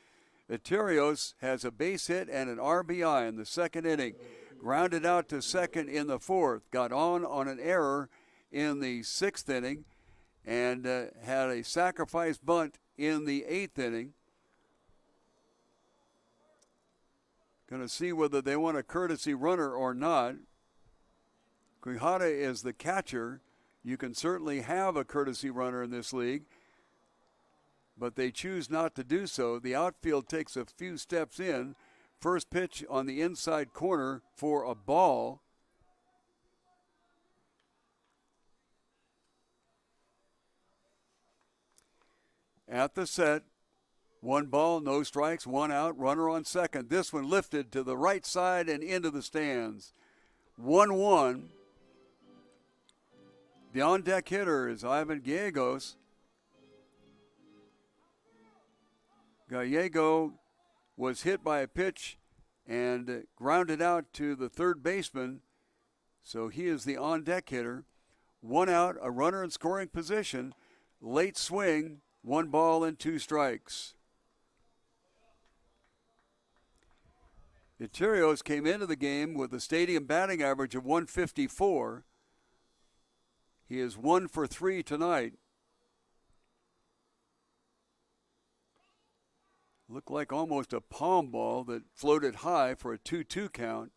Eterios has a base hit and an RBI in the 2nd inning. Grounded out to second in the 4th. Got on an error in the 6th inning and had a sacrifice bunt in the 8th inning. Going to see whether they want a courtesy runner or not. Quijada is the catcher. You can certainly have a courtesy runner in this league, but they choose not to do so. The outfield takes a few steps in. First pitch on the inside corner for a ball. At the set, 1 ball, no strikes, 1 out, runner on second. This one lifted to the right side and into the stands. 1-1. The on-deck hitter is Ivan Gallegos. Gallego was hit by a pitch and grounded out to the third baseman. So he is the on-deck hitter. 1 out, a runner in scoring position. Late swing, 1 ball and 2 strikes. Interios came into the game with a stadium batting average of 154. He is 1 for 3 tonight. Looked like almost a palm ball that floated high for a 2-2 count.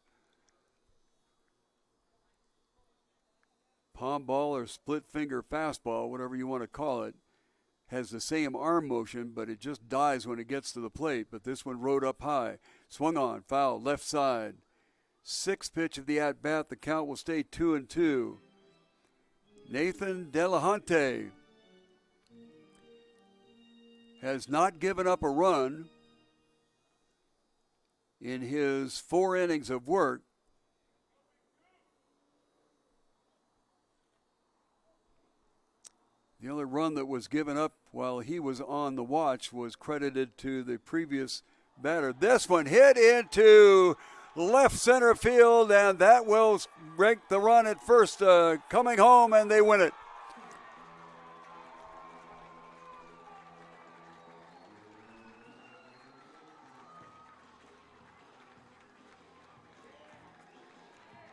Palm ball or split finger fastball, whatever you want to call it, has the same arm motion, but it just dies when it gets to the plate. But this one rode up high. Swung on, foul, left side. 6th pitch of the at-bat. The count will stay 2-2. Nathan Delahunty has not given up a run in his 4 innings of work. The only run that was given up while he was on the watch was credited to the previous batter. This one hit into left center field, and that will break the run at first, coming home, and they win it.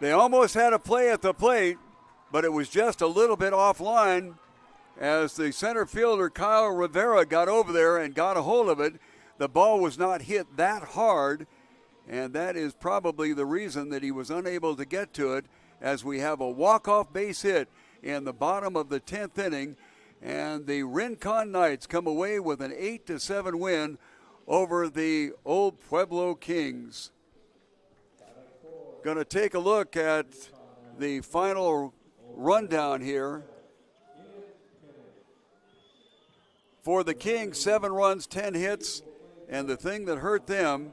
They almost had a play at the plate, but it was just a little bit offline as the center fielder Kyle Rivera got over there and got a hold of it. The ball was not hit that hard, and that is probably the reason that he was unable to get to it, as we have a walk-off base hit in the bottom of the 10th inning, and the Rincon Knights come away with an 8-7 win over the Old Pueblo Kings. Going to take a look at the final rundown here. For the Kings, 7 runs, 10 hits, and the thing that hurt them,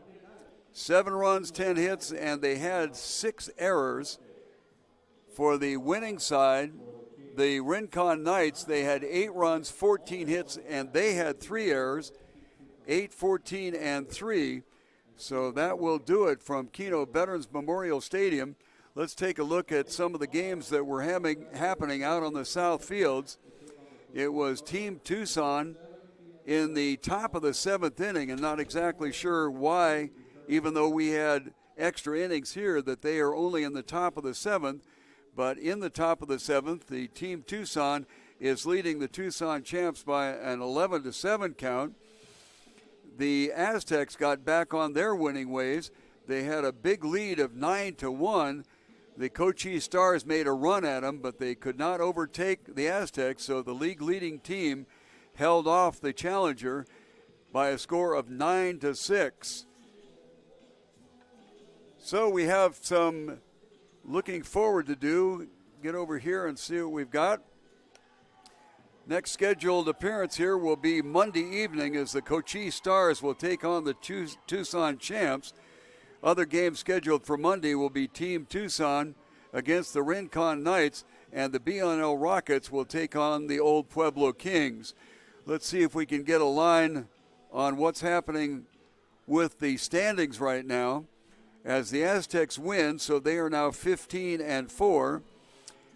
7 runs, 10 hits, and they had 6 errors. For the winning side, the Rincon Knights, they had 8 runs, 14 hits, and they had 3 errors, 8, 14, and 3. So that will do it from Kino Veterans Memorial Stadium. Let's take a look at some of the games that were happening out on the south fields. It was Team Tucson in the top of the 7th inning, and not exactly sure why, even though we had extra innings here, that they are only in the top of the 7th. But in the top of the 7th, the Team Tucson is leading the Tucson Champs by an 11-7 count. The Aztecs got back on their winning ways. They had a big lead of 9-1. The Cochise Stars made a run at them, but they could not overtake the Aztecs, so the league-leading team held off the challenger by a score of 9-6. So we have some looking forward to do. Get over here and see what we've got. Next scheduled appearance here will be Monday evening, as the Cochise Stars will take on the Tucson Champs. Other games scheduled for Monday will be Team Tucson against the Rincon Knights, and the BNL Rockets will take on the Old Pueblo Kings. Let's see if we can get a line on what's happening with the standings right now, as the Aztecs win, so they are now 15-4.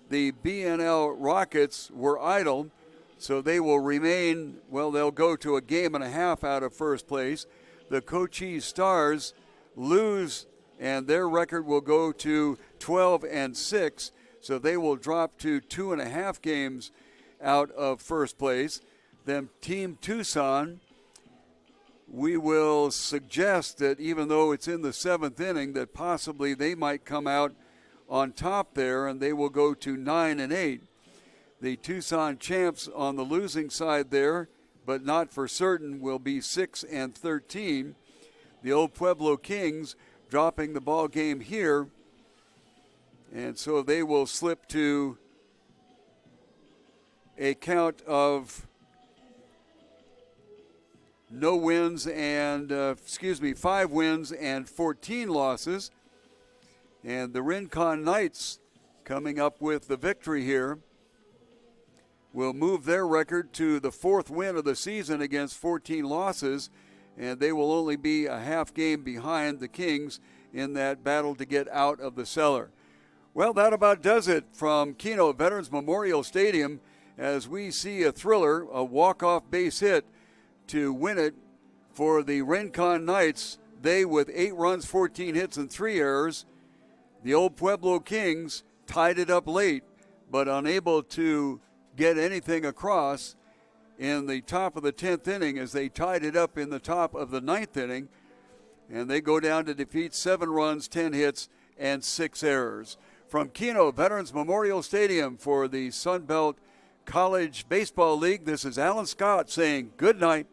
The BNL Rockets were idle, so they will remain, well, they'll go to a game and a half out of first place. The Cochise Stars lose, and their record will go to 12-6, so they will drop to 2.5 games out of first place. Then Team Tucson, we will suggest that even though it's in the 7th inning, that possibly they might come out on top there, and they will go to 9-8. The Tucson Champs on the losing side there, but not for certain, will be 6-13. The Old Pueblo Kings dropping the ball game here, and so they will slip to a count of no wins and 5 wins and 14 losses. And the Rincon Knights, coming up with the victory here, will move their record to the 4th win of the season against 14 losses, and they will only be a half game behind the Kings in that battle to get out of the cellar. Well, that about does it from Kino Veterans Memorial Stadium as we see a thriller, a walk-off base hit to win it for the Rincon Knights. They with 8 runs, 14 hits, and 3 errors. The old Pueblo Kings tied it up late, but unable to get anything across in the top of the 10th inning as they tied it up in the top of the 9th inning. And they go down to defeat 7 runs, 10 hits, and 6 errors. From Kino Veterans Memorial Stadium for the Sun Belt College Baseball League, this is Alan Scott saying good night.